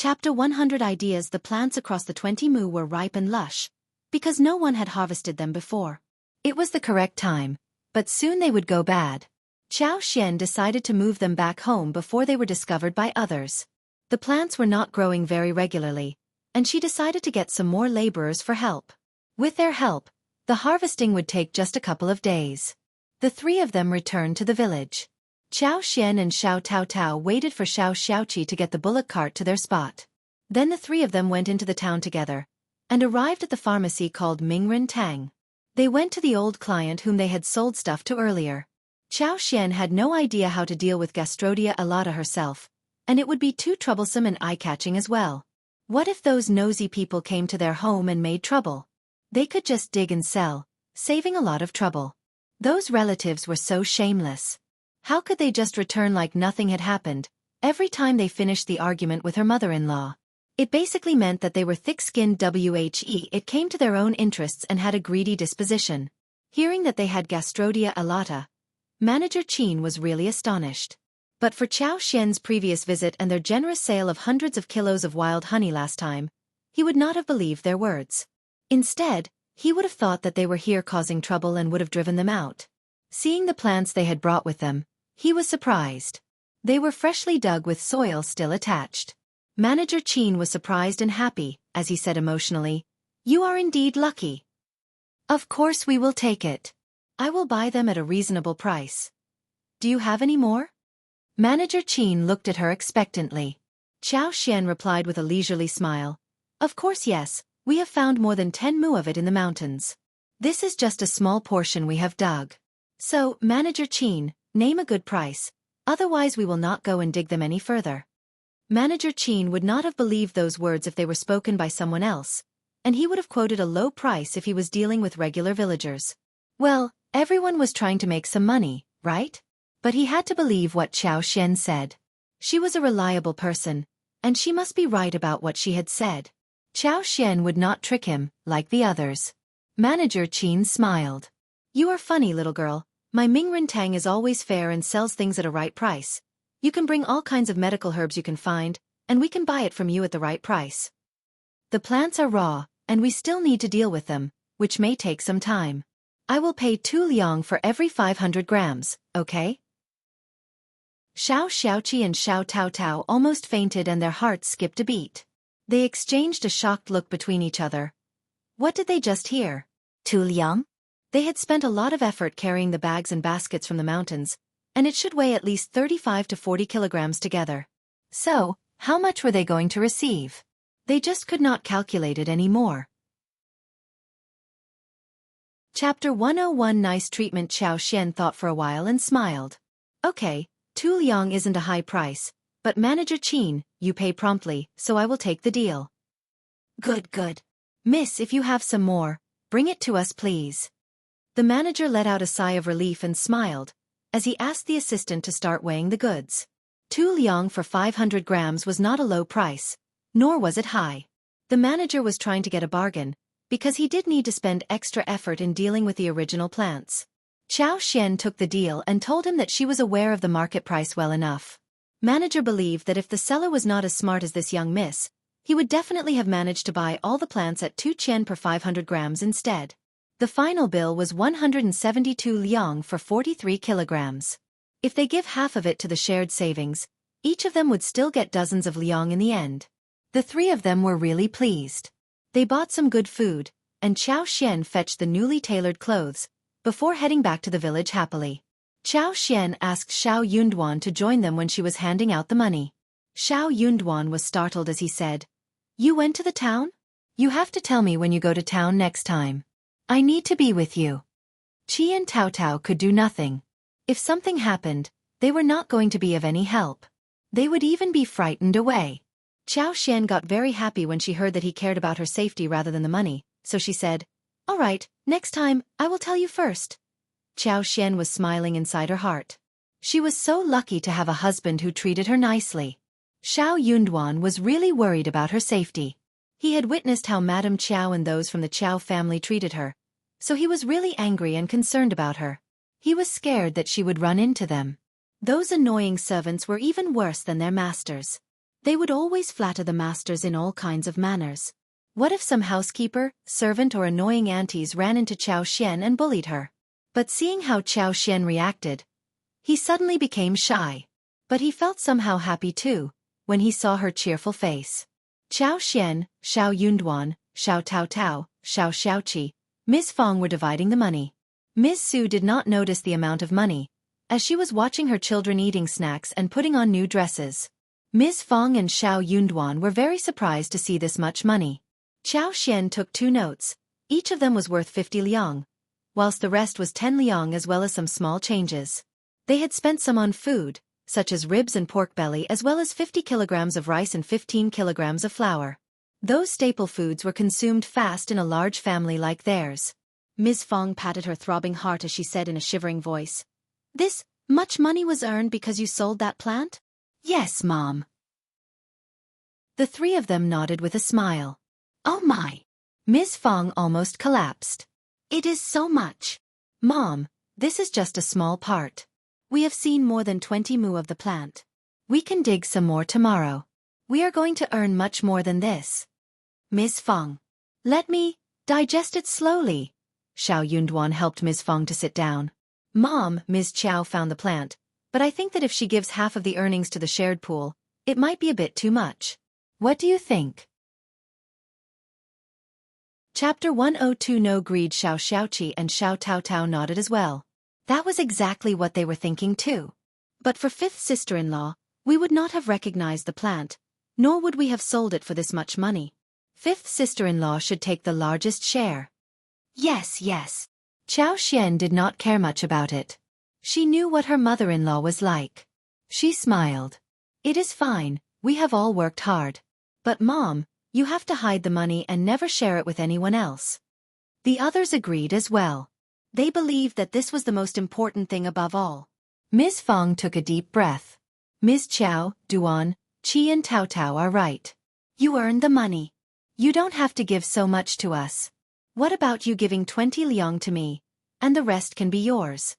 Chapter 100 Ideas. The plants across the 20 mu were ripe and lush, because no one had harvested them before. It was the correct time, but soon they would go bad. Xianxia decided to move them back home before they were discovered by others. The plants were not growing very regularly, and she decided to get some more laborers for help. With their help, the harvesting would take just a couple of days. The three of them returned to the village. Xiao and Xiao Tao waited for Xianxia to get the bullock cart to their spot. Then the three of them went into the town together, and arrived at the pharmacy called Mingren Tang. They went to the old client whom they had sold stuff to earlier. Xiao had no idea how to deal with Gastrodia alata herself, and it would be too troublesome and eye-catching as well. What if those nosy people came to their home and made trouble? They could just dig and sell, saving a lot of trouble. Those relatives were so shameless. How could they just return like nothing had happened, every time they finished the argument with her mother-in-law? It basically meant that they were thick-skinned it came to their own interests and had a greedy disposition. Hearing that they had Gastrodia alata, Manager Qin was really astonished. But for Xiaoxian's previous visit and their generous sale of hundreds of kilos of wild honey last time, he would not have believed their words. Instead, he would have thought that they were here causing trouble and would have driven them out. Seeing the plants they had brought with them, he was surprised. They were freshly dug with soil still attached. Manager Qin was surprised and happy, as he said emotionally, "You are indeed lucky. Of course we will take it. I will buy them at a reasonable price. Do you have any more?" Manager Qin looked at her expectantly. Xiao replied with a leisurely smile, "Of course yes, we have found more than 10 mu of it in the mountains. This is just a small portion we have dug. So, Manager Qin, name a good price, otherwise we will not go and dig them any further." Manager Qin would not have believed those words if they were spoken by someone else, and he would have quoted a low price if he was dealing with regular villagers. Well, everyone was trying to make some money, right? But he had to believe what Xiao said. She was a reliable person, and she must be right about what she had said. Xiao would not trick him, like the others. Manager Qin smiled. "You are funny, little girl. My Mingren Tang is always fair and sells things at a right price. You can bring all kinds of medical herbs you can find, and we can buy it from you at the right price. The plants are raw, and we still need to deal with them, which may take some time. I will pay 2 liang for every 500 grams, okay?" Xiaoqi and Xiao Tao almost fainted and their hearts skipped a beat. They exchanged a shocked look between each other. What did they just hear? 2 liang? They had spent a lot of effort carrying the bags and baskets from the mountains, and it should weigh at least 35 to 40 kilograms together. So, how much were they going to receive? They just could not calculate it anymore. Chapter 101 Nice treatment. Xiao thought for a while and smiled. Okay, 2 liang isn't a high price, but Manager Qin, you pay promptly, so I will take the deal. Good. Miss, if you have some more, bring it to us please. The manager let out a sigh of relief and smiled, as he asked the assistant to start weighing the goods. 2 liang for 500 grams was not a low price, nor was it high. The manager was trying to get a bargain, because he did need to spend extra effort in dealing with the original plants. Xiao took the deal and told him that she was aware of the market price well enough. Manager believed that if the seller was not as smart as this young miss, he would definitely have managed to buy all the plants at 2 qian per 500 grams instead. The final bill was 172 liang for 43 kilograms. If they give half of it to the shared savings, each of them would still get dozens of liang in the end. The three of them were really pleased. They bought some good food, and Xiao fetched the newly tailored clothes, before heading back to the village happily. Xiao asked Xiao Yunduan to join them when she was handing out the money. Xiao Yunduan was startled as he said, "You went to the town? You have to tell me when you go to town next time. I need to be with you." Qi and Tao could do nothing. If something happened, they were not going to be of any help. They would even be frightened away. Xiao got very happy when she heard that he cared about her safety rather than the money, so she said, "All right, next time, I will tell you first." Xiao was smiling inside her heart. She was so lucky to have a husband who treated her nicely. Xiao Yunduan was really worried about her safety. He had witnessed how Madame Qiao and those from the Qiao family treated her, so he was really angry and concerned about her. He was scared that she would run into them. Those annoying servants were even worse than their masters. They would always flatter the masters in all kinds of manners. What if some housekeeper, servant or annoying aunties ran into Xian and bullied her? But seeing how Xian reacted, he suddenly became shy. But he felt somehow happy too, when he saw her cheerful face. Xian, Xiao Yunduan, Xiao Tao, Xiao Xiaoqi, Ms. Fong were dividing the money. Ms. Su did not notice the amount of money, as she was watching her children eating snacks and putting on new dresses. Ms. Fong and Xiao Yunduan were very surprised to see this much money. Xian took 2 notes, each of them was worth 50 liang, whilst the rest was 10 liang as well as some small changes. They had spent some on food, such as ribs and pork belly as well as 50 kilograms of rice and 15 kilograms of flour. Those staple foods were consumed fast in a large family like theirs. Ms. Fong patted her throbbing heart as she said in a shivering voice, "This much money was earned because you sold that plant?" "Yes, Mom." The 3 of them nodded with a smile. "Oh my!" Ms. Fong almost collapsed. "It is so much." "Mom, this is just a small part. We have seen more than 20 mu of the plant. We can dig some more tomorrow. We are going to earn much more than this." "Ms. Fong, let me digest it slowly." Xiao Yunduan helped Ms. Fong to sit down. "Mom," Ms. Qiao found the plant, "but I think that if she gives half of the earnings to the shared pool, it might be a bit too much. What do you think?" Chapter 102. No greed. Xiao Xiaoqi and Xiao Tao nodded as well. That was exactly what they were thinking too. But for 5th sister-in-law, we would not have recognized the plant, nor would we have sold it for this much money. 5th sister-in-law should take the largest share. Yes. Qiao Xian did not care much about it. She knew what her mother-in-law was like. She smiled. "It is fine, we have all worked hard. But Mom, you have to hide the money and never share it with anyone else." The others agreed as well. They believed that this was the most important thing above all. Ms. Fong took a deep breath. "Ms. Qiao, Duan, Qi and Tao are right. You earned the money. You don't have to give so much to us. What about you giving 20 liang to me, and the rest can be yours?"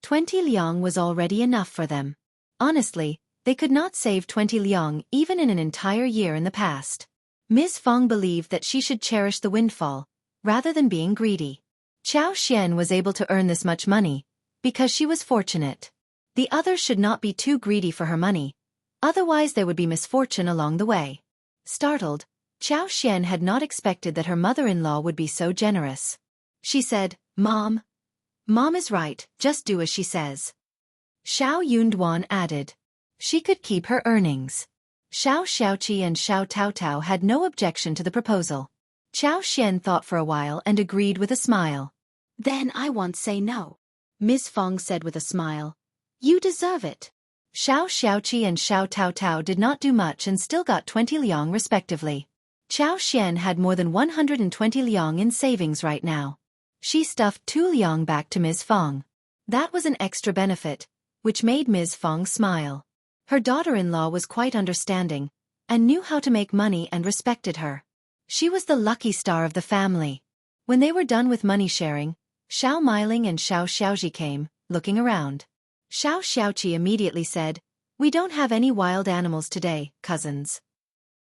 20 liang was already enough for them. Honestly, they could not save 20 liang even in an entire year in the past. Ms. Fong believed that she should cherish the windfall, rather than being greedy. Xian was able to earn this much money, because she was fortunate. The others should not be too greedy for her money, otherwise there would be misfortune along the way. Startled, Xian had not expected that her mother-in-law would be so generous. She said, Mom is right, just do as she says." Xiao Yunduan added, "She could keep her earnings." Xiao Xiaoqi and Xiao Tao had no objection to the proposal. Xian thought for a while and agreed with a smile. "Then I won't say no," Ms. Fong said with a smile. "You deserve it." Xiao Xiaoqi and Xiao Tao did not do much and still got 20 liang respectively. Xian had more than 120 liang in savings right now. She stuffed 2 liang back to Ms. Fong. That was an extra benefit, which made Ms. Fong smile. Her daughter-in-law was quite understanding, and knew how to make money and respected her. She was the lucky star of the family. When they were done with money sharing, Xiao Miling and Xiao Xiaoji came, looking around. Xiao Xiaoqi immediately said, "We don't have any wild animals today, cousins.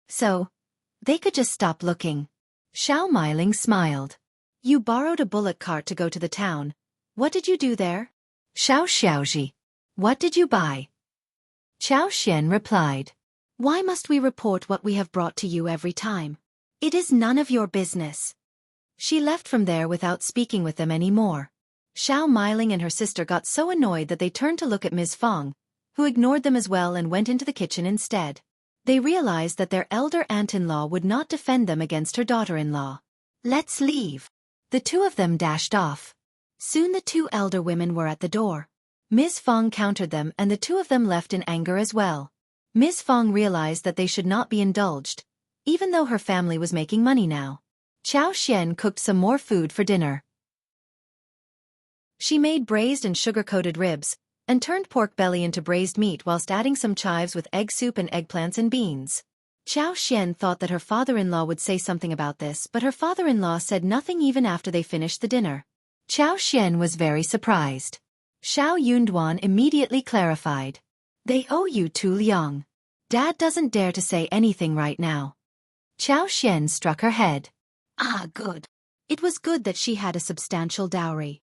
So, they could just stop looking." Xiao Miling smiled. "You borrowed a bullock cart to go to the town. What did you do there?" Xiao Xiaoji. "What did you buy?" Qiao Xian replied. "Why must we report what we have brought to you every time? It is none of your business." She left from there without speaking with them any more. Xiao Miling and her sister got so annoyed that they turned to look at Ms. Fong, who ignored them as well and went into the kitchen instead. They realized that their elder aunt-in-law would not defend them against her daughter-in-law. "Let's leave." The 2 of them dashed off. Soon the 2 elder women were at the door. Ms. Fong countered them and the 2 of them left in anger as well. Ms. Fong realized that they should not be indulged, even though her family was making money now. Qiao Xian cooked some more food for dinner. She made braised and sugar-coated ribs, and turned pork belly into braised meat whilst adding some chives with egg soup and eggplants and beans. Qiao Xian thought that her father-in-law would say something about this, but her father-in-law said nothing even after they finished the dinner. Qiao Xian was very surprised. Xiao Yunduan immediately clarified. "They owe you 2 liang. Dad doesn't dare to say anything right now. Xianxia struck her head. Ah, good. It was good that she had a substantial dowry.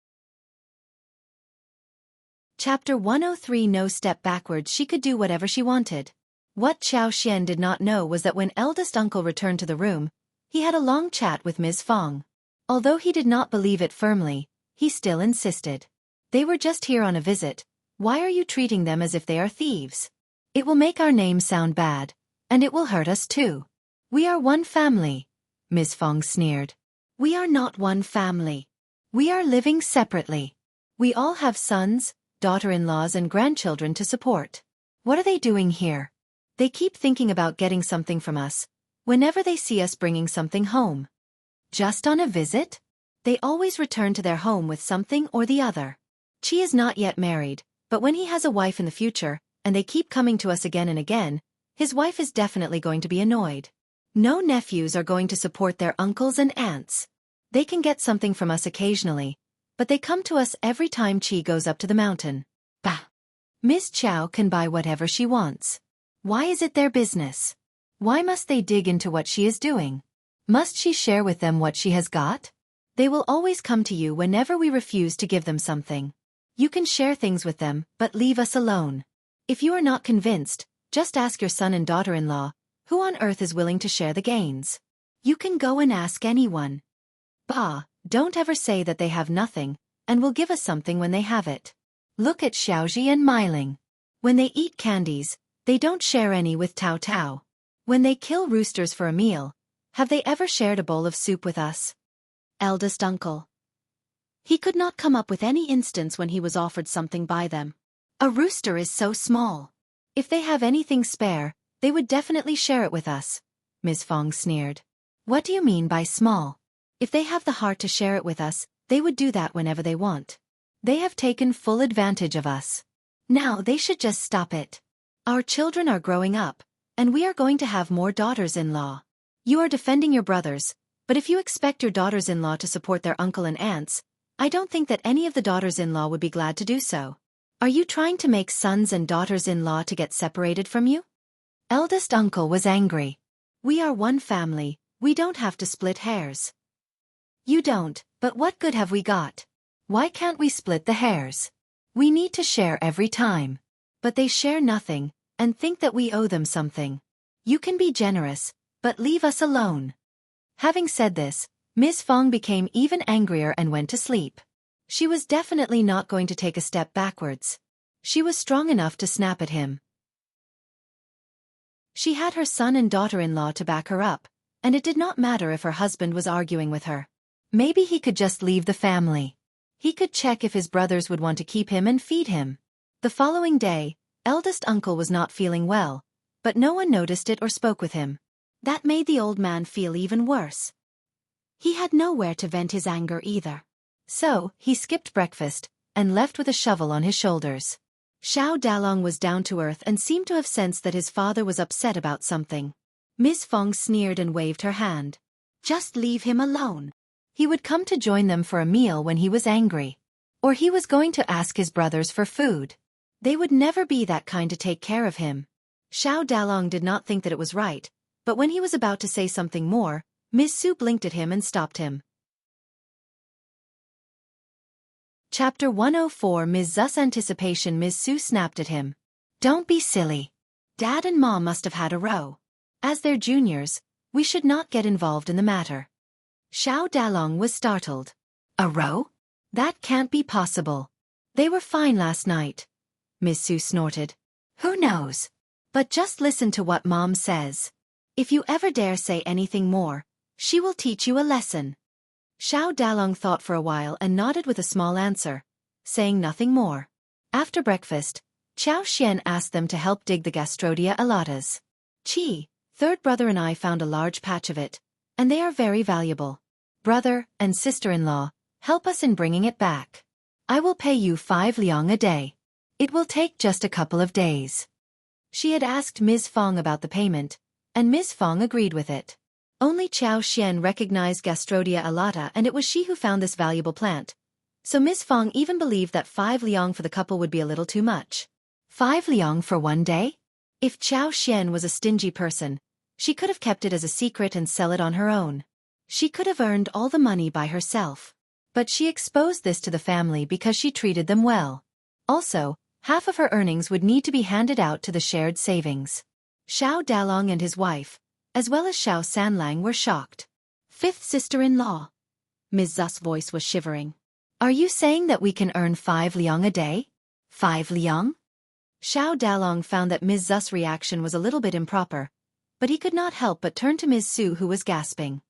Chapter 103. No step backwards. She could do whatever she wanted. What Xianxia did not know was that when eldest uncle returned to the room, he had a long chat with Ms. Fong. Although he did not believe it firmly, he still insisted. They were just here on a visit. Why are you treating them as if they are thieves? It will make our name sound bad, and it will hurt us too. We are one family, Ms. Fong sneered. We are not one family. We are living separately. We all have sons, daughter-in-laws and grandchildren to support. What are they doing here? They keep thinking about getting something from us, whenever they see us bringing something home. Just on a visit? They always return to their home with something or the other. Qi is not yet married, but when he has a wife in the future, and they keep coming to us again and again, his wife is definitely going to be annoyed. No nephews are going to support their uncles and aunts. They can get something from us occasionally, but they come to us every time Qi goes up to the mountain. Bah! Miss Qiao can buy whatever she wants. Why is it their business? Why must they dig into what she is doing? Must she share with them what she has got? They will always come to you whenever we refuse to give them something. You can share things with them, but leave us alone. If you are not convinced, just ask your son and daughter-in-law, who on earth is willing to share the gains? You can go and ask anyone. Bah, don't ever say that they have nothing, and will give us something when they have it. Look at Xiaoji and Meiling. When they eat candies, they don't share any with Tao Tao. When they kill roosters for a meal, have they ever shared a bowl of soup with us? Eldest uncle. He could not come up with any instance when he was offered something by them. A rooster is so small. If they have anything spare, they would definitely share it with us, Ms. Fong sneered. What do you mean by small? If they have the heart to share it with us, they would do that whenever they want. They have taken full advantage of us. Now they should just stop it. Our children are growing up, and we are going to have more daughters-in-law. You are defending your brothers, but if you expect your daughters-in-law to support their uncle and aunts, I don't think that any of the daughters-in-law would be glad to do so. Are you trying to make sons and daughters-in-law to get separated from you? Eldest uncle was angry. We are one family, we don't have to split hairs. You don't, but what good have we got? Why can't we split the hairs? We need to share every time. But they share nothing, and think that we owe them something. You can be generous, but leave us alone. Having said this, Ms. Fong became even angrier and went to sleep. She was definitely not going to take a step backwards. She was strong enough to snap at him. She had her son and daughter-in-law to back her up, and it did not matter if her husband was arguing with her. Maybe he could just leave the family. He could check if his brothers would want to keep him and feed him. The following day, eldest uncle was not feeling well, but no one noticed it or spoke with him. That made the old man feel even worse. He had nowhere to vent his anger either. So, he skipped breakfast, and left with a shovel on his shoulders. Xiao Dalong was down to earth and seemed to have sensed that his father was upset about something. Ms. Fong sneered and waved her hand. Just leave him alone. He would come to join them for a meal when he was angry. Or he was going to ask his brothers for food. They would never be that kind to take care of him. Xiao Dalong did not think that it was right, but when he was about to say something more, Ms. Su blinked at him and stopped him. Chapter 104. Ms. Zu's anticipation. Ms. Su snapped at him. Don't be silly. Dad and Mom must have had a row. As their juniors, we should not get involved in the matter. Xiao Dalong was startled. A row? That can't be possible. They were fine last night. Ms. Su snorted. Who knows? But just listen to what Mom says. If you ever dare say anything more, she will teach you a lesson. Xiao Dalong thought for a while and nodded with a small answer, saying nothing more. After breakfast, Xianxia asked them to help dig the Gastrodia alatas. Qi, third brother and I found a large patch of it, and they are very valuable. Brother and sister-in-law, help us in bringing it back. I will pay you 5 liang a day. It will take just a couple of days. She had asked Ms. Fong about the payment, and Ms. Fong agreed with it. Only Xiao recognized Gastrodia alata, and it was she who found this valuable plant. So Ms. Fong even believed that 5 liang for the couple would be a little too much. 5 liang for one day? If Qiao Xian was a stingy person, she could have kept it as a secret and sell it on her own. She could have earned all the money by herself. But she exposed this to the family because she treated them well. Also, half of her earnings would need to be handed out to the shared savings. Xiao Dalong and his wife, as well as Xiao Sanlang, were shocked. Fifth sister-in-law. Ms. Zu's voice was shivering. Are you saying that we can earn 5 liang a day? 5 liang? Xiao Dalong found that Ms. Zu's reaction was a little bit improper, but he could not help but turn to Ms. Su, who was gasping.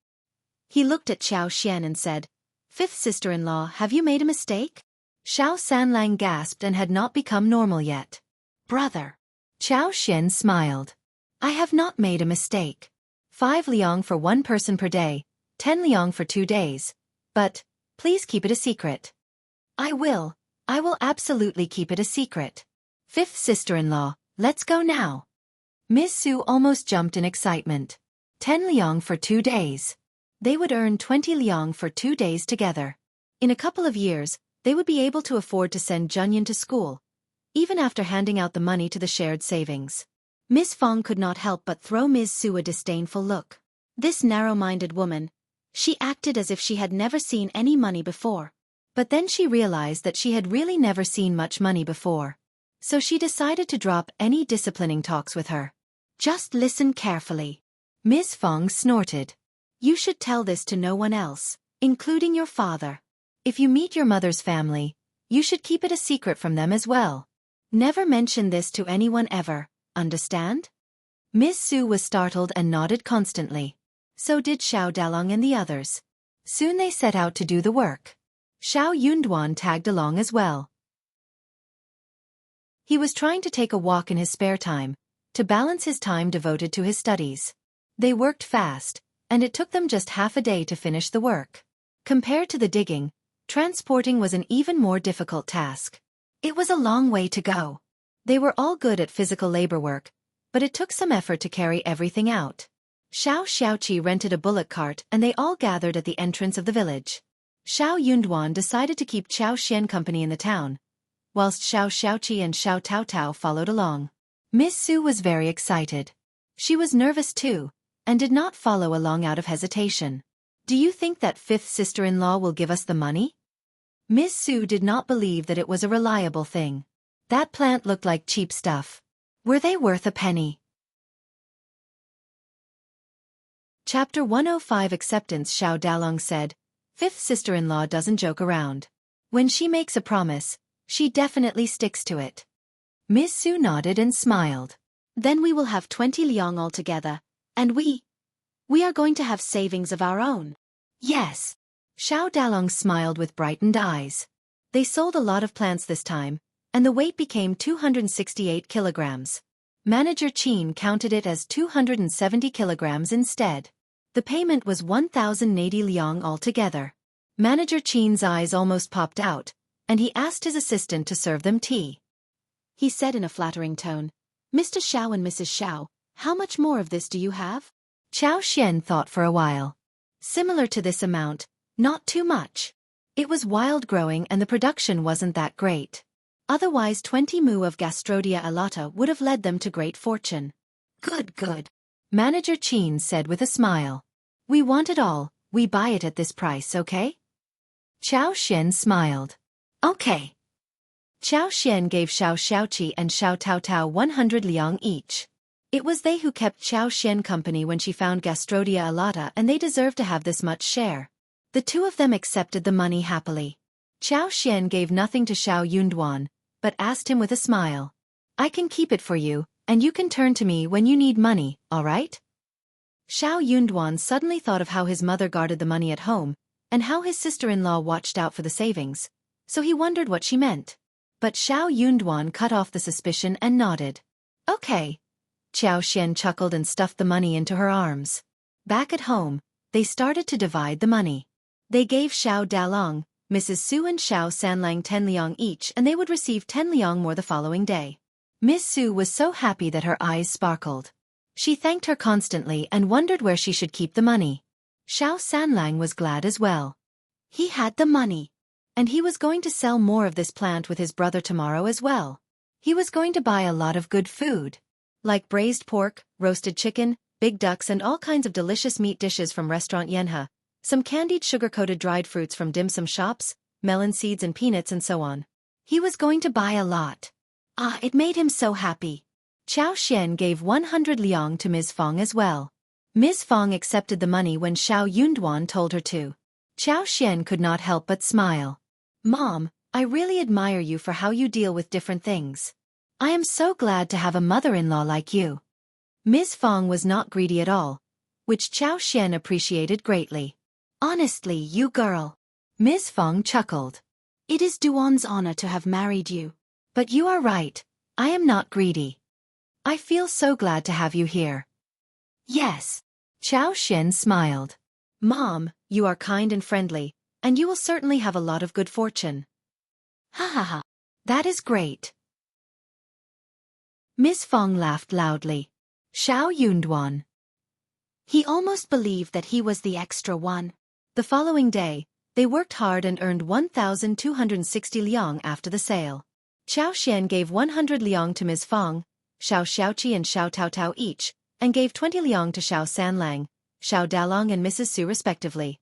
He looked at Xiao Xian and said, Fifth sister-in-law, have you made a mistake? Xiao Sanlang gasped and had not become normal yet. Brother. Xiao Xian smiled. I have not made a mistake. 5 liang for 1 person per day, 10 liang for 2 days. But, please keep it a secret. I will absolutely keep it a secret. Fifth sister-in-law, let's go now. Ms. Su almost jumped in excitement. 10 liang for 2 days. They would earn 20 liang for 2 days together. In a couple of years, they would be able to afford to send Junyan to school, even after handing out the money to the shared savings. Miss Fong could not help but throw Ms. Su a disdainful look. This narrow-minded woman, she acted as if she had never seen any money before. But then she realized that she had really never seen much money before. So she decided to drop any disciplining talks with her. Just listen carefully. Ms. Fong snorted. You should tell this to no one else, including your father. If you meet your mother's family, you should keep it a secret from them as well. Never mention this to anyone ever, understand? Ms. Su was startled and nodded constantly. So did Xiao Dalong and the others. Soon they set out to do the work. Xiao Yunduan tagged along as well. He was trying to take a walk in his spare time, to balance his time devoted to his studies. They worked fast, and it took them just half a day to finish the work. Compared to the digging, transporting was an even more difficult task. It was a long way to go. They were all good at physical labor work, but it took some effort to carry everything out. Xiao Xiaoqi rented a bullock cart and they all gathered at the entrance of the village. Xiao Yunduan decided to keep Qiao Xian company in the town, whilst Xiao Xiaoqi and Xiao Taotao followed along. Miss Su was very excited. She was nervous too, and did not follow along out of hesitation. Do you think that fifth sister-in-law will give us the money? Miss Su did not believe that it was a reliable thing. That plant looked like cheap stuff. Were they worth a penny? Chapter 105 Acceptance. Xiao Dalong said, Fifth sister-in-law doesn't joke around. When she makes a promise, she definitely sticks to it. Miss Su nodded and smiled. Then we will have 20 liang altogether, and we are going to have savings of our own. Yes. Xiao Dalong smiled with brightened eyes. They sold a lot of plants this time, and the weight became 268 kilograms. Manager Qin counted it as 270 kilograms instead. The payment was 1,080 liang altogether. Manager Qin's eyes almost popped out, and he asked his assistant to serve them tea. He said in a flattering tone, Mr. Xiao and Mrs. Xiao, how much more of this do you have? Qiao Xian thought for a while. Similar to this amount, not too much. It was wild growing and the production wasn't that great. Otherwise 20 mu of Gastrodia alata would have led them to great fortune. Good. Manager Qin said with a smile. We want it all, we buy it at this price, okay? Qiao Xian smiled. Okay. Qiao Xian gave Xiao Xiaoqi and Xiao Taotao 100 liang each. It was they who kept Qiao Xian company when she found Gastrodia alata, and they deserved to have this much share. The two of them accepted the money happily. Qiao Xian gave nothing to Xiao Yunduan, but asked him with a smile. I can keep it for you, and you can turn to me when you need money, all right? Xiao Yunduan suddenly thought of how his mother guarded the money at home, and how his sister-in-law watched out for the savings, so he wondered what she meant. But Xiao Yunduan cut off the suspicion and nodded. Okay. Qiao Xian chuckled and stuffed the money into her arms. Back at home, they started to divide the money. They gave Xiao Dalong, Mrs. Su and Xiao Sanlang 10 liang each, and they would receive 10 liang more the following day. Miss Su was so happy that her eyes sparkled. She thanked her constantly and wondered where she should keep the money. Xiao Sanlang was glad as well. He had the money. And he was going to sell more of this plant with his brother tomorrow as well. He was going to buy a lot of good food. like braised pork, roasted chicken, big ducks and all kinds of delicious meat dishes from restaurant Jianghu, some candied sugar-coated dried fruits from dim sum shops, melon seeds and peanuts and so on. He was going to buy a lot. It made him so happy. Xianxia gave 100 liang to Ms. Fong as well. Ms. Fong accepted the money when Xiao Yunduan told her to. Xianxia could not help but smile. Mom, I really admire you for how you deal with different things. I am so glad to have a mother-in-law like you. Ms. Fong was not greedy at all, which Xianxia appreciated greatly. Honestly, you girl. Ms. Fong chuckled. It is Duan's honor to have married you. But you are right, I am not greedy. I feel so glad to have you here. Yes. Xianxia smiled. Mom, you are kind and friendly, and you will certainly have a lot of good fortune. Ha ha ha. That is great. Ms. Fong laughed loudly. Xiao Yunduan. He almost believed that he was the extra one. The following day, they worked hard and earned 1,260 liang after the sale. Xianxia gave 100 liang to Ms. Fong, Xiao Xiaoqi and Xiao Taotao each, and gave 20 liang to Xiao Sanlang, Xiao Dalong and Mrs. Su respectively.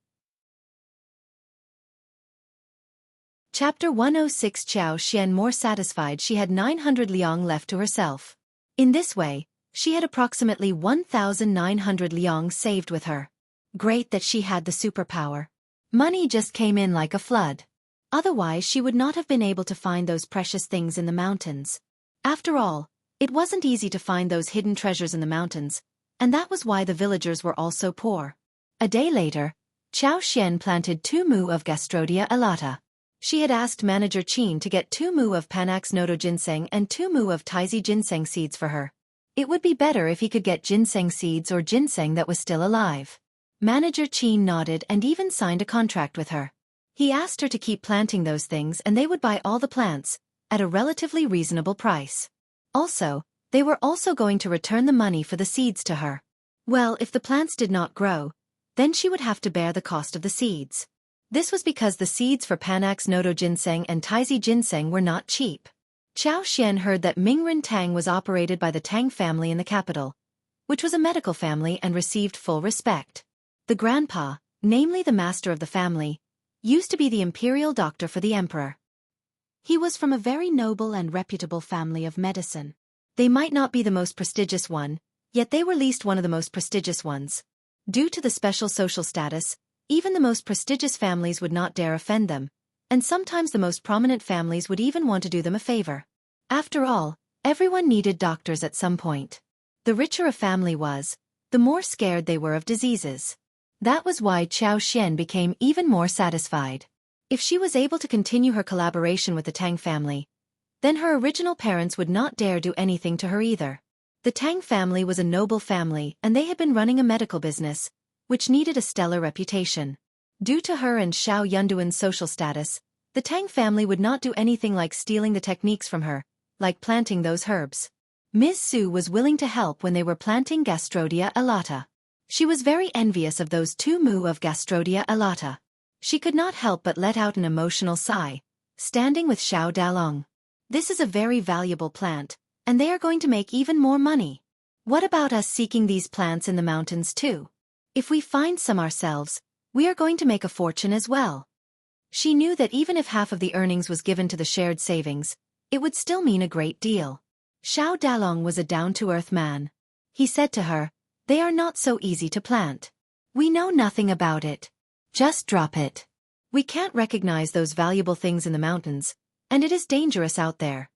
Chapter 106. Xiao more satisfied she had 900 liang left to herself. In this way, she had approximately 1,900 liang saved with her. Great that she had the superpower. Money just came in like a flood. Otherwise she would not have been able to find those precious things in the mountains. After all, it wasn't easy to find those hidden treasures in the mountains, and that was why the villagers were all so poor. A day later, Xianxia planted 2 mu of Gastrodia elata. She had asked manager Qin to get 2 mu of Panax nodo ginseng and 2 mu of Taizi ginseng seeds for her. It would be better if he could get ginseng seeds or ginseng that was still alive. Manager Qin nodded and even signed a contract with her. He asked her to keep planting those things and they would buy all the plants, at a relatively reasonable price. Also, they were also going to return the money for the seeds to her. Well, if the plants did not grow, then she would have to bear the cost of the seeds. This was because the seeds for Panax nodo ginseng and Taizi ginseng were not cheap. Xianxia heard that Mingren Tang was operated by the Tang family in the capital, which was a medical family and received full respect. The grandpa, namely the master of the family, used to be the imperial doctor for the emperor. He was from a very noble and reputable family of medicine. They might not be the most prestigious one, yet they were least one of the most prestigious ones. Due to the special social status, even the most prestigious families would not dare offend them, and sometimes the most prominent families would even want to do them a favor. After all, everyone needed doctors at some point. The richer a family was, the more scared they were of diseases. That was why Xianxia became even more satisfied. If she was able to continue her collaboration with the Tang family, then her original parents would not dare do anything to her either. The Tang family was a noble family and they had been running a medical business, which needed a stellar reputation. Due to her and Xiao Yunduan's social status, the Tang family would not do anything like stealing the techniques from her, like planting those herbs. Ms. Su was willing to help when they were planting Gastrodia elata. She was very envious of those 2 mu of Gastrodia elata. She could not help but let out an emotional sigh, standing with Xiao Dalong. This is a very valuable plant, and they are going to make even more money. What about us seeking these plants in the mountains too? If we find some ourselves, we are going to make a fortune as well. She knew that even if half of the earnings was given to the shared savings, it would still mean a great deal. Xiao Dalong was a down-to-earth man. He said to her, "They are not so easy to plant. We know nothing about it. Just drop it. We can't recognize those valuable things in the mountains, and it is dangerous out there.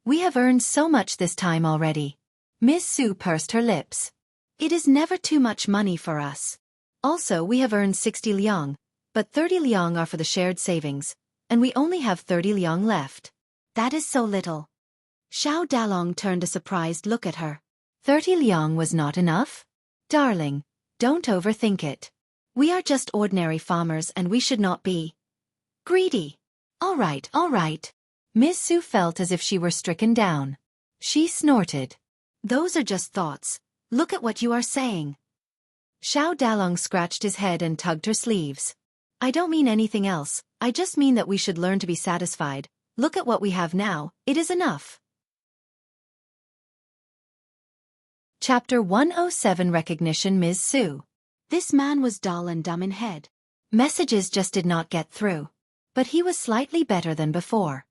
We have earned so much this time already." Miss Su pursed her lips. "It is never too much money for us. Also, we have earned 60 liang, but 30 liang are for the shared savings, and we only have 30 liang left. That is so little." Xiao Dalong turned a surprised look at her. 30 liang was not enough? Darling, don't overthink it. We are just ordinary farmers and we should not be greedy. All right. Miss Su felt as if she were stricken down. She snorted. "Those are just thoughts. Look at what you are saying." Xiao Dalong scratched his head and tugged her sleeves. "I don't mean anything else, I just mean that we should learn to be satisfied. Look at what we have now, it is enough." Chapter 107 Recognition Ms. Su. This man was dull and dumb in head. Messages just did not get through. But he was slightly better than before.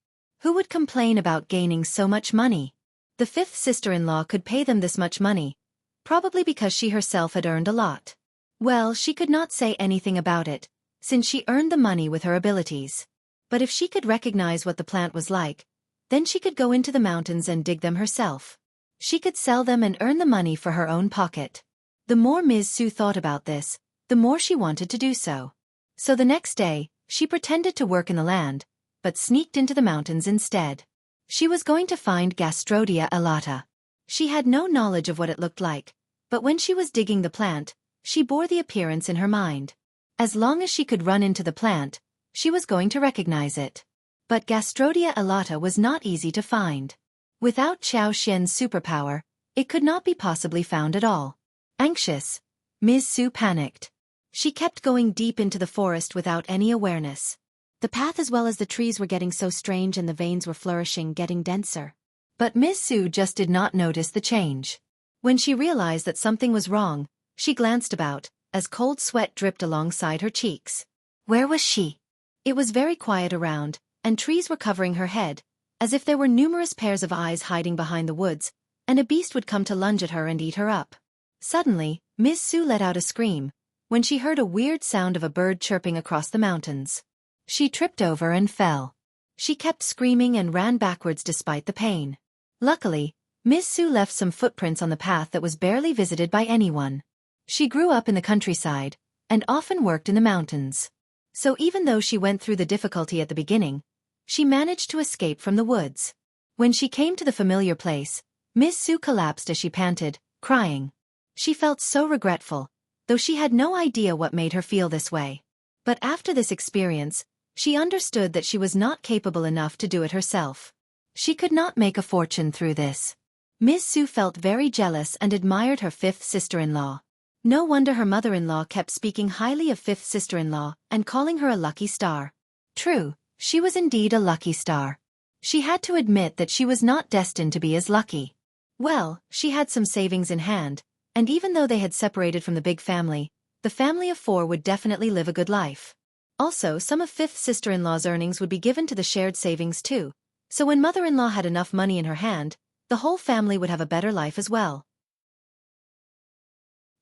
Who would complain about gaining so much money? The fifth sister-in-law could pay them this much money, probably because she herself had earned a lot. Well, she could not say anything about it, since she earned the money with her abilities. But if she could recognize what the plant was like, then she could go into the mountains and dig them herself. She could sell them and earn the money for her own pocket. The more Ms. Su thought about this, the more she wanted to do so. So the next day, she pretended to work in the land, but sneaked into the mountains instead. She was going to find Gastrodia elata. She had no knowledge of what it looked like, but when she was digging the plant, she bore the appearance in her mind. As long as she could run into the plant, she was going to recognize it. But Gastrodia elata was not easy to find. Without Qiao Xian's superpower, it could not be possibly found at all. Anxious, Ms. Su panicked. She kept going deep into the forest without any awareness. The path as well as the trees were getting so strange and the veins were flourishing, getting denser. But Ms. Su just did not notice the change. When she realized that something was wrong, she glanced about, as cold sweat dripped alongside her cheeks. Where was she? It was very quiet around, and trees were covering her head, as if there were numerous pairs of eyes hiding behind the woods, and a beast would come to lunge at her and eat her up. Suddenly, Ms. Su let out a scream, when she heard a weird sound of a bird chirping across the mountains. She tripped over and fell. She kept screaming and ran backwards despite the pain. Luckily, Ms. Su left some footprints on the path that was barely visited by anyone. She grew up in the countryside, and often worked in the mountains. So even though she went through the difficulty at the beginning, she managed to escape from the woods. When she came to the familiar place, Ms. Su collapsed as she panted, crying. She felt so regretful, though she had no idea what made her feel this way. But after this experience, she understood that she was not capable enough to do it herself. She could not make a fortune through this. Ms. Su felt very jealous and admired her fifth sister-in-law. No wonder her mother-in-law kept speaking highly of fifth sister-in-law and calling her a lucky star. True, she was indeed a lucky star. She had to admit that she was not destined to be as lucky. Well, she had some savings in hand, and even though they had separated from the big family, the family of four would definitely live a good life. Also, some of fifth sister-in-law's earnings would be given to the shared savings too, so when mother-in-law had enough money in her hand, the whole family would have a better life as well.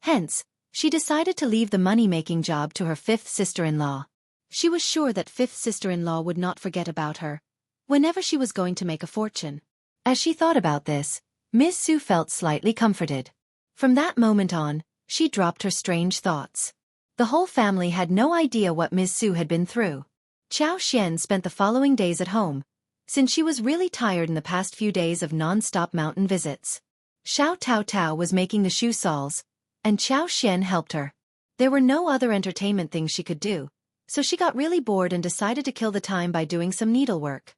Hence, she decided to leave the money-making job to her fifth sister-in-law. She was sure that fifth sister-in-law would not forget about her, whenever she was going to make a fortune. As she thought about this, Ms. Su felt slightly comforted. From that moment on, she dropped her strange thoughts. The whole family had no idea what Ms. Su had been through. Qiao Xian spent the following days at home, since she was really tired in the past few days of non-stop mountain visits. Xiao Tao Tao was making the shoe soles, and Qiao Xian helped her. There were no other entertainment things she could do, so she got really bored and decided to kill the time by doing some needlework.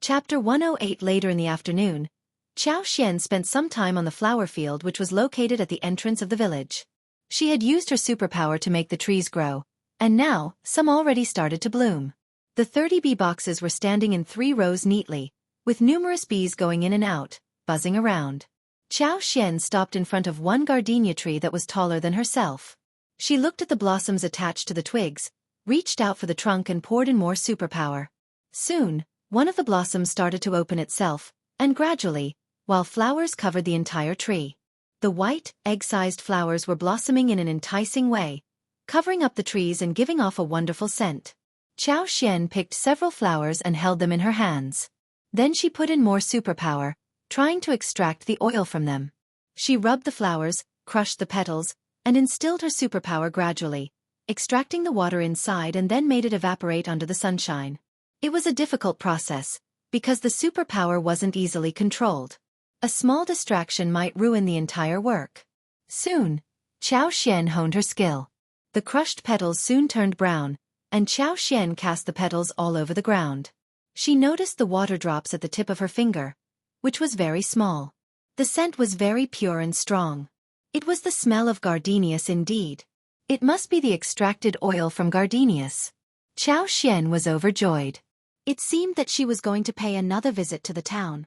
Chapter 108 Later in the afternoon, Qiao Xian spent some time on the flower field which was located at the entrance of the village. She had used her superpower to make the trees grow, and now, some already started to bloom. The 30 bee boxes were standing in 3 rows neatly, with numerous bees going in and out, buzzing around. Qiao Xian stopped in front of one gardenia tree that was taller than herself. She looked at the blossoms attached to the twigs, reached out for the trunk and poured in more superpower. Soon, one of the blossoms started to open itself, and gradually, while flowers covered the entire tree. The white, egg-sized flowers were blossoming in an enticing way, covering up the trees and giving off a wonderful scent. Qiao Xian picked several flowers and held them in her hands. Then she put in more superpower, trying to extract the oil from them. She rubbed the flowers, crushed the petals, and instilled her superpower gradually, extracting the water inside and then made it evaporate under the sunshine. It was a difficult process, because the superpower wasn't easily controlled. A small distraction might ruin the entire work. Soon, Qiao Xian honed her skill. The crushed petals soon turned brown, and Qiao Xian cast the petals all over the ground. She noticed the water drops at the tip of her finger, which was very small. The scent was very pure and strong. It was the smell of gardenias indeed. It must be the extracted oil from gardenias. Qiao Xian was overjoyed. It seemed that she was going to pay another visit to the town.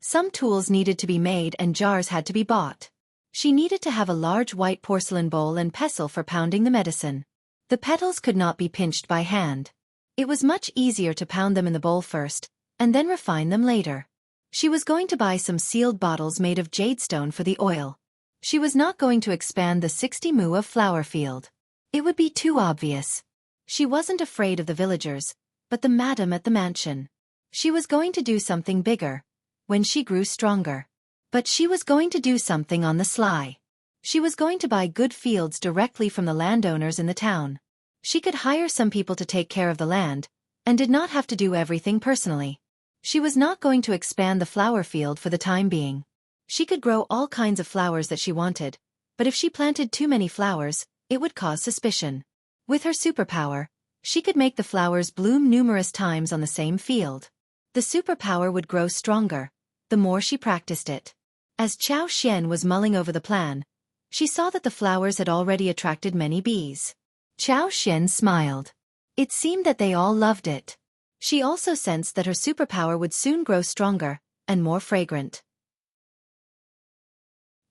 Some tools needed to be made and jars had to be bought. She needed to have a large white porcelain bowl and pestle for pounding the medicine. The petals could not be pinched by hand. It was much easier to pound them in the bowl first, and then refine them later. She was going to buy some sealed bottles made of jadestone for the oil. She was not going to expand the 60 mu of flower field. It would be too obvious. She wasn't afraid of the villagers, but the madam at the mansion. She was going to do something bigger, when she grew stronger. But she was going to do something on the sly. She was going to buy good fields directly from the landowners in the town. She could hire some people to take care of the land, and did not have to do everything personally. She was not going to expand the flower field for the time being. She could grow all kinds of flowers that she wanted, but if she planted too many flowers, it would cause suspicion. With her superpower, she could make the flowers bloom numerous times on the same field. The superpower would grow stronger, the more she practiced it. As Xianxia was mulling over the plan, she saw that the flowers had already attracted many bees. Xianxia smiled. It seemed that they all loved it. She also sensed that her superpower would soon grow stronger, and more fragrant.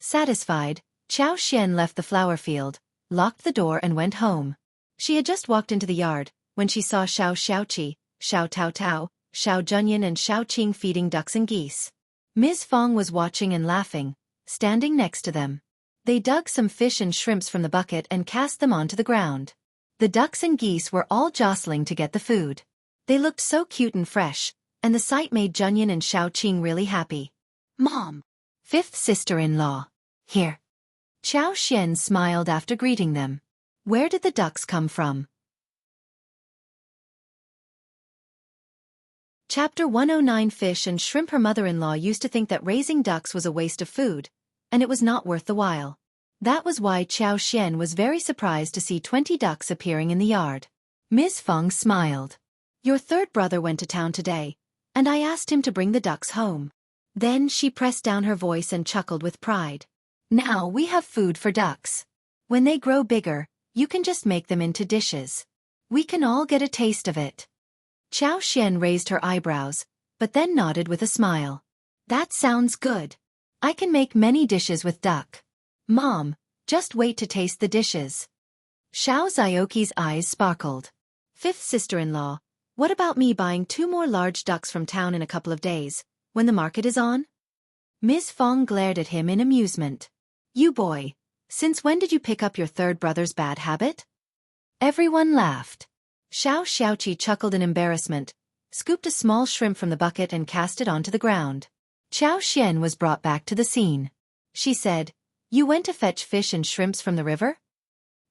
Satisfied, Xianxia left the flower field, locked the door and went home. She had just walked into the yard, when she saw Xiaoqi, Xiao Taotao, Xiao Junyan and Xiao Qing feeding ducks and geese. Ms. Fong was watching and laughing, standing next to them. They dug some fish and shrimps from the bucket and cast them onto the ground. The ducks and geese were all jostling to get the food. They looked so cute and fresh, and the sight made Junyan and Xiao Qing really happy. Mom! Fifth sister-in-law. Here. Xiaoxia smiled after greeting them. Where did the ducks come from? Chapter 109 Fish and Shrimp. Her mother-in-law used to think that raising ducks was a waste of food, and it was not worth the while. That was why Xiaoxia was very surprised to see 20 ducks appearing in the yard. Ms. Feng smiled. Your third brother went to town today, and I asked him to bring the ducks home. Then she pressed down her voice and chuckled with pride. Now we have food for ducks. When they grow bigger, you can just make them into dishes. We can all get a taste of it. Xiaoxia raised her eyebrows, but then nodded with a smile. That sounds good. I can make many dishes with duck. Mom, just wait to taste the dishes. Xiao Zioki's eyes sparkled. Fifth sister-in-law, what about me buying 2 more large ducks from town in a couple of days, when the market is on? Ms. Fong glared at him in amusement. You boy, since when did you pick up your third brother's bad habit? Everyone laughed. Xiaoqi chuckled in embarrassment, scooped a small shrimp from the bucket and cast it onto the ground. Xiaoxia was brought back to the scene. She said, You went to fetch fish and shrimps from the river?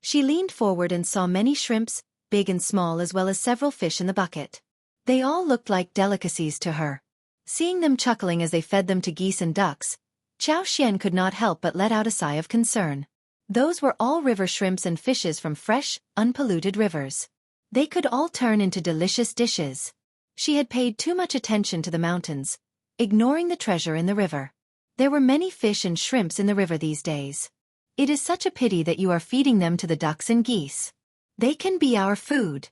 She leaned forward and saw many shrimps, big and small, as well as several fish in the bucket. They all looked like delicacies to her. Seeing them chuckling as they fed them to geese and ducks, Xiaoxia could not help but let out a sigh of concern. Those were all river shrimps and fishes from fresh, unpolluted rivers. They could all turn into delicious dishes. She had paid too much attention to the mountains, ignoring the treasure in the river. There were many fish and shrimps in the river these days. It is such a pity that you are feeding them to the ducks and geese. They can be our food.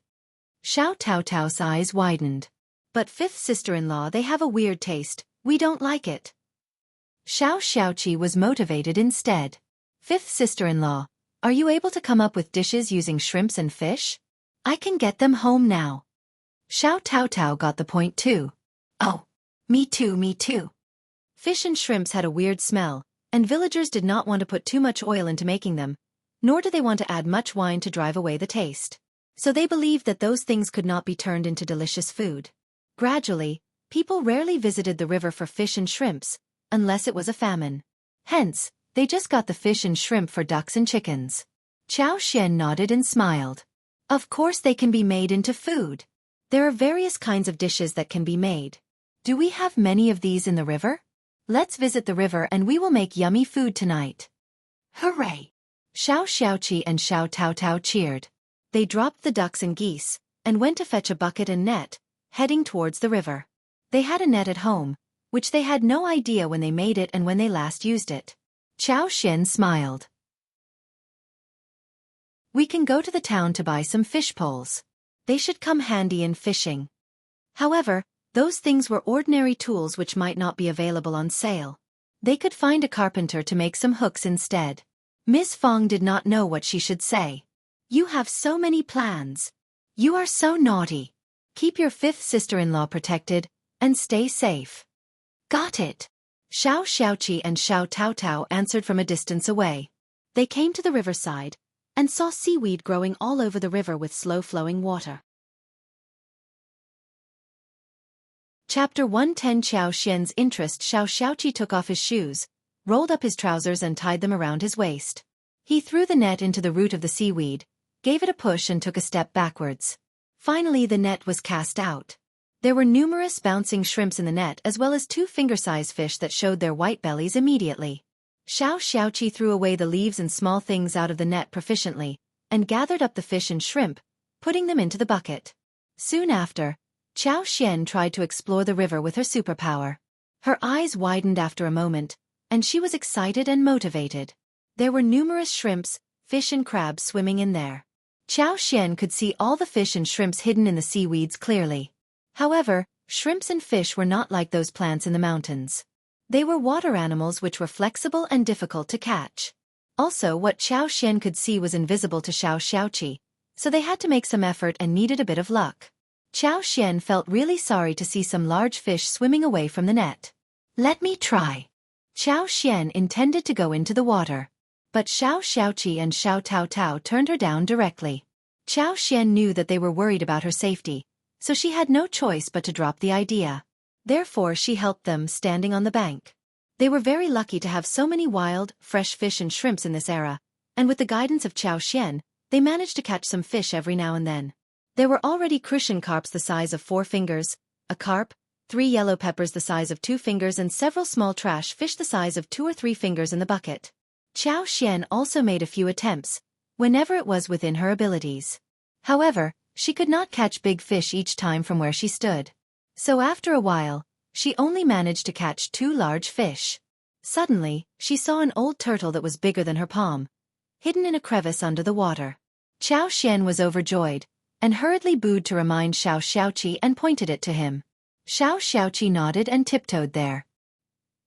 Xiao Taotao's eyes widened. But fifth sister-in-law, they have a weird taste, we don't like it. Xiaoqi was motivated instead. Fifth sister-in-law, are you able to come up with dishes using shrimps and fish? I can get them home now. Xiao Taotao got the point too. Oh, me too, me too. Fish and shrimps had a weird smell, and villagers did not want to put too much oil into making them, nor did they want to add much wine to drive away the taste. So they believed that those things could not be turned into delicious food. Gradually, people rarely visited the river for fish and shrimps, unless it was a famine. Hence, they just got the fish and shrimp for ducks and chickens. Xiaoxia nodded and smiled. Of course they can be made into food. There are various kinds of dishes that can be made. Do we have many of these in the river? Let's visit the river and we will make yummy food tonight. Hooray! Xiaoqi and Xiao Taotao cheered. They dropped the ducks and geese, and went to fetch a bucket and net, heading towards the river. They had a net at home, which they had no idea when they made it and when they last used it. Xiaoxia smiled. We can go to the town to buy some fish poles. They should come handy in fishing. However, Those things were ordinary tools which might not be available on sale. They could find a carpenter to make some hooks instead. Miss Fong did not know what she should say. You have so many plans. You are so naughty. Keep your fifth sister-in-law protected, and stay safe. Got it. Xianxia and Xiao answered from a distance away. They came to the riverside, and saw seaweed growing all over the river with slow-flowing water. Chapter 110. Xiaoxian's interest. Xiaoxia took off his shoes, rolled up his trousers and tied them around his waist. He threw the net into the root of the seaweed, gave it a push and took a step backwards. Finally the net was cast out. There were numerous bouncing shrimps in the net as well as 2 finger-sized fish that showed their white bellies immediately. Xiaoxia threw away the leaves and small things out of the net proficiently, and gathered up the fish and shrimp, putting them into the bucket. Soon after, Xiaoxian tried to explore the river with her superpower. Her eyes widened after a moment, and she was excited and motivated. There were numerous shrimps, fish and crabs swimming in there. Xiaoxian could see all the fish and shrimps hidden in the seaweeds clearly. However, shrimps and fish were not like those plants in the mountains. They were water animals which were flexible and difficult to catch. Also, what Xiaoxian could see was invisible to Xiaoxia, so they had to make some effort and needed a bit of luck. Xiaoxian felt really sorry to see some large fish swimming away from the net. Let me try. Xiaoxian intended to go into the water, but Xiaoxia and Xiao turned her down directly. Xiaoxian knew that they were worried about her safety, so she had no choice but to drop the idea. Therefore she helped them, standing on the bank. They were very lucky to have so many wild, fresh fish and shrimps in this era, and with the guidance of Xiaoxian, they managed to catch some fish every now and then. There were already crucian carps the size of 4 fingers, a carp, 3 yellow peppers the size of 2 fingers and several small trash fish the size of 2 or 3 fingers in the bucket. Xiaoxian also made a few attempts, whenever it was within her abilities. However, she could not catch big fish each time from where she stood. So after a while, she only managed to catch 2 large fish. Suddenly, she saw an old turtle that was bigger than her palm, hidden in a crevice under the water. Xiaoxian was overjoyed, and hurriedly booed to remind Xiaoxia and pointed it to him. Xiaoxia nodded and tiptoed there.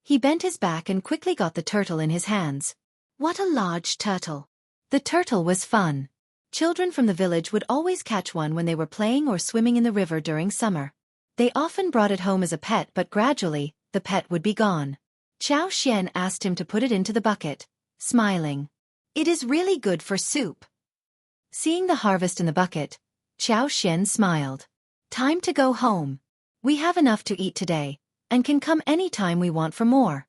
He bent his back and quickly got the turtle in his hands. What a large turtle! The turtle was fun. Children from the village would always catch one when they were playing or swimming in the river during summer. They often brought it home as a pet, but gradually, the pet would be gone. Xiaoxian asked him to put it into the bucket, smiling. It is really good for soup. Seeing the harvest in the bucket, Xiaoxian smiled. Time to go home. We have enough to eat today, and can come any time we want for more.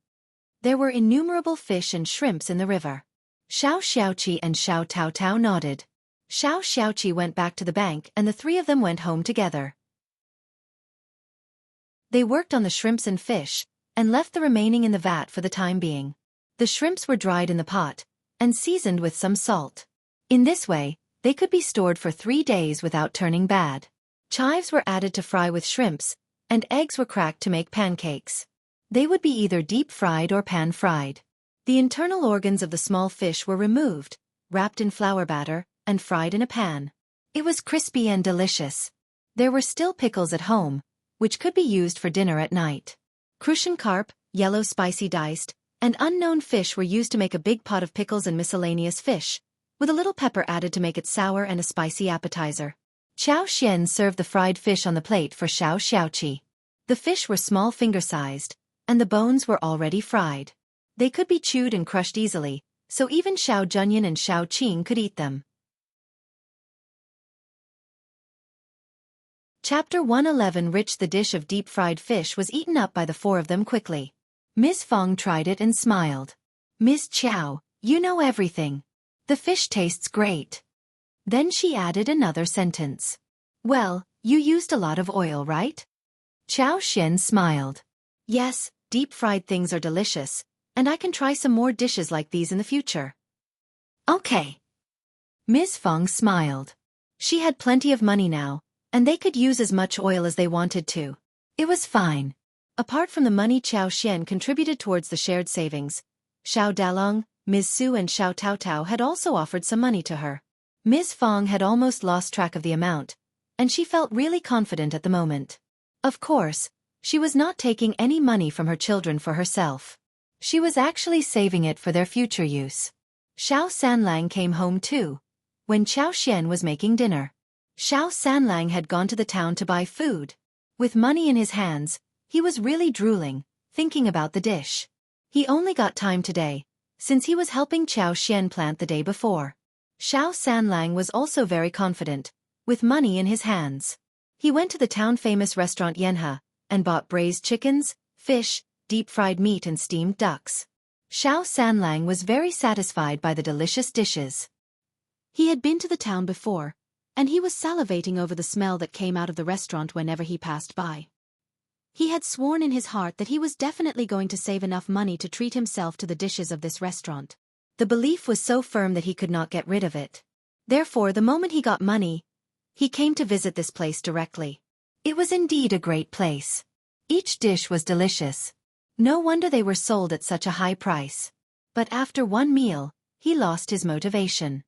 There were innumerable fish and shrimps in the river. Xiaoxia and Xiao nodded. Xiaoxia went back to the bank and the 3 of them went home together. They worked on the shrimps and fish, and left the remaining in the vat for the time being. The shrimps were dried in the pot, and seasoned with some salt. In this way, they could be stored for 3 days without turning bad. Chives were added to fry with shrimps, and eggs were cracked to make pancakes. They would be either deep-fried or pan-fried. The internal organs of the small fish were removed, wrapped in flour batter, and fried in a pan. It was crispy and delicious. There were still pickles at home, which could be used for dinner at night. Crucian carp, yellow spicy diced, and unknown fish were used to make a big pot of pickles and miscellaneous fish, with a little pepper added to make it sour and a spicy appetizer. Xiaoxian served the fried fish on the plate for Xiaoxia. The fish were small finger-sized, and the bones were already fried. They could be chewed and crushed easily, so even Xiao Junyan and Xiao Qing could eat them. Chapter 111. The dish of deep-fried fish was eaten up by the 4 of them quickly. Miss Fong tried it and smiled. Miss Qiao, you know everything. The fish tastes great. Then she added another sentence. Well, you used a lot of oil, right? Xiaoxian smiled. Yes, deep-fried things are delicious, and I can try some more dishes like these in the future. Okay. Miss Fong smiled. She had plenty of money now, and they could use as much oil as they wanted to. It was fine. Apart from the money Xiaoxian contributed towards the shared savings, Xiao Dalong, Ms. Su and Xiao Tao had also offered some money to her. Ms. Fong had almost lost track of the amount, and she felt really confident at the moment. Of course, she was not taking any money from her children for herself. She was actually saving it for their future use. Xiao Sanlang came home too, when Qiao Xian was making dinner. Xiao Sanlang had gone to the town to buy food. With money in his hands, he was really drooling, thinking about the dish. He only got time today, since he was helping Qiao Xian plant the day before. Xiao Sanlang was also very confident, with money in his hands. He went to the town-famous restaurant Jianghu, and bought braised chickens, fish, deep-fried meat and steamed ducks. Xiao Sanlang was very satisfied by the delicious dishes. He had been to the town before, and he was salivating over the smell that came out of the restaurant whenever he passed by. He had sworn in his heart that he was definitely going to save enough money to treat himself to the dishes of this restaurant. The belief was so firm that he could not get rid of it. Therefore, the moment he got money, he came to visit this place directly. It was indeed a great place. Each dish was delicious. No wonder they were sold at such a high price. But after one meal, he lost his motivation.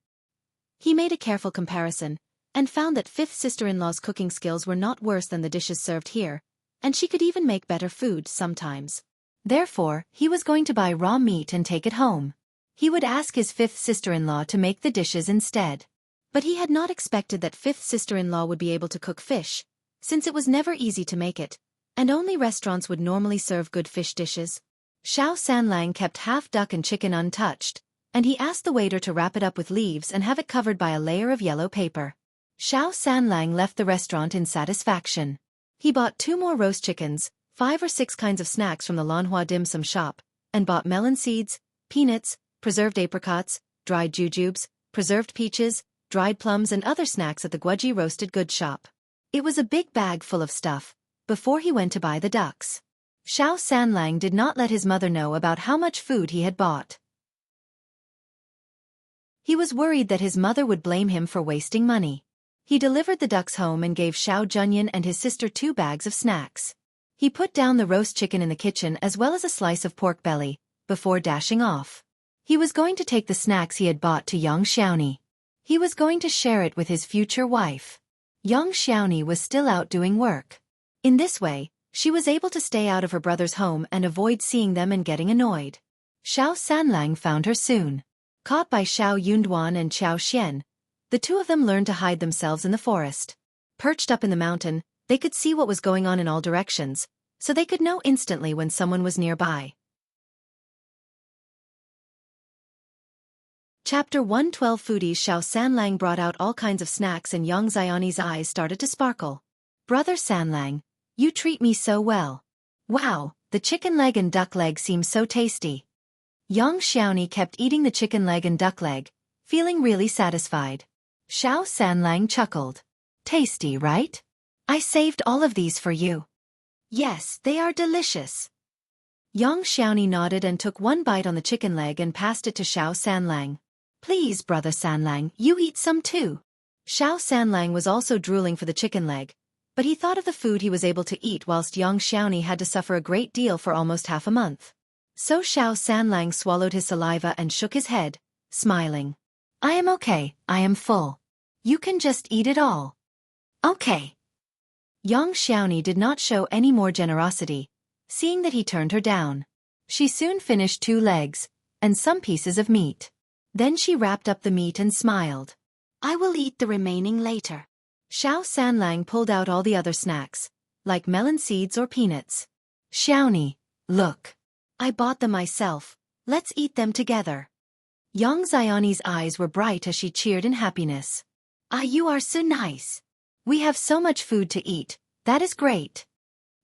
He made a careful comparison, and found that fifth sister-in-law's cooking skills were not worse than the dishes served here, and she could even make better food sometimes. Therefore, he was going to buy raw meat and take it home. He would ask his fifth sister-in-law to make the dishes instead. But he had not expected that fifth sister-in-law would be able to cook fish, since it was never easy to make it, and only restaurants would normally serve good fish dishes. Xiao Sanlang kept half duck and chicken untouched, and he asked the waiter to wrap it up with leaves and have it covered by a layer of yellow paper. Xiao Sanlang left the restaurant in satisfaction. He bought 2 more roast chickens, 5 or 6 kinds of snacks from the Lanhua dim sum shop, and bought melon seeds, peanuts, preserved apricots, dried jujubes, preserved peaches, dried plums and other snacks at the Guoji roasted goods shop. It was a big bag full of stuff, before he went to buy the ducks. Xiao Sanlang did not let his mother know about how much food he had bought. He was worried that his mother would blame him for wasting money. He delivered the ducks home and gave Xiao Junyan and his sister 2 bags of snacks. He put down the roast chicken in the kitchen as well as a slice of pork belly, before dashing off. He was going to take the snacks he had bought to Yang Xiaoni. He was going to share it with his future wife. Yang Xiaoni was still out doing work. In this way, she was able to stay out of her brother's home and avoid seeing them and getting annoyed. Xiao Sanlang found her soon. Caught by Xiao Yunduan and Qiao Xian, the 2 of them learned to hide themselves in the forest. Perched up in the mountain, they could see what was going on in all directions, so they could know instantly when someone was nearby. Chapter 112 Foodies. Xiao Sanlang brought out all kinds of snacks and Yang Xiaoni's eyes started to sparkle. Brother Sanlang, you treat me so well. Wow, the chicken leg and duck leg seem so tasty. Yang Xiaoni kept eating the chicken leg and duck leg, feeling really satisfied. Xiao Sanlang chuckled. Tasty, right? I saved all of these for you. Yes, they are delicious. Yang Xiaoni nodded and took one bite on the chicken leg and passed it to Xiao Sanlang. Please, Brother Sanlang, you eat some too. Xiao Sanlang was also drooling for the chicken leg, but he thought of the food he was able to eat whilst Yang Xiaoni had to suffer a great deal for almost half a month. So Xiao Sanlang swallowed his saliva and shook his head, smiling. I am okay, I am full. You can just eat it all. Okay. Yang Xiaoni did not show any more generosity, seeing that he turned her down. She soon finished 2 legs, and some pieces of meat. Then she wrapped up the meat and smiled. I will eat the remaining later. Xiao Sanlang pulled out all the other snacks, like melon seeds or peanuts. Xiaoni, look. I bought them myself, let's eat them together. Yang Xiaoni's eyes were bright as she cheered in happiness. Ah, you are so nice. We have so much food to eat, that is great.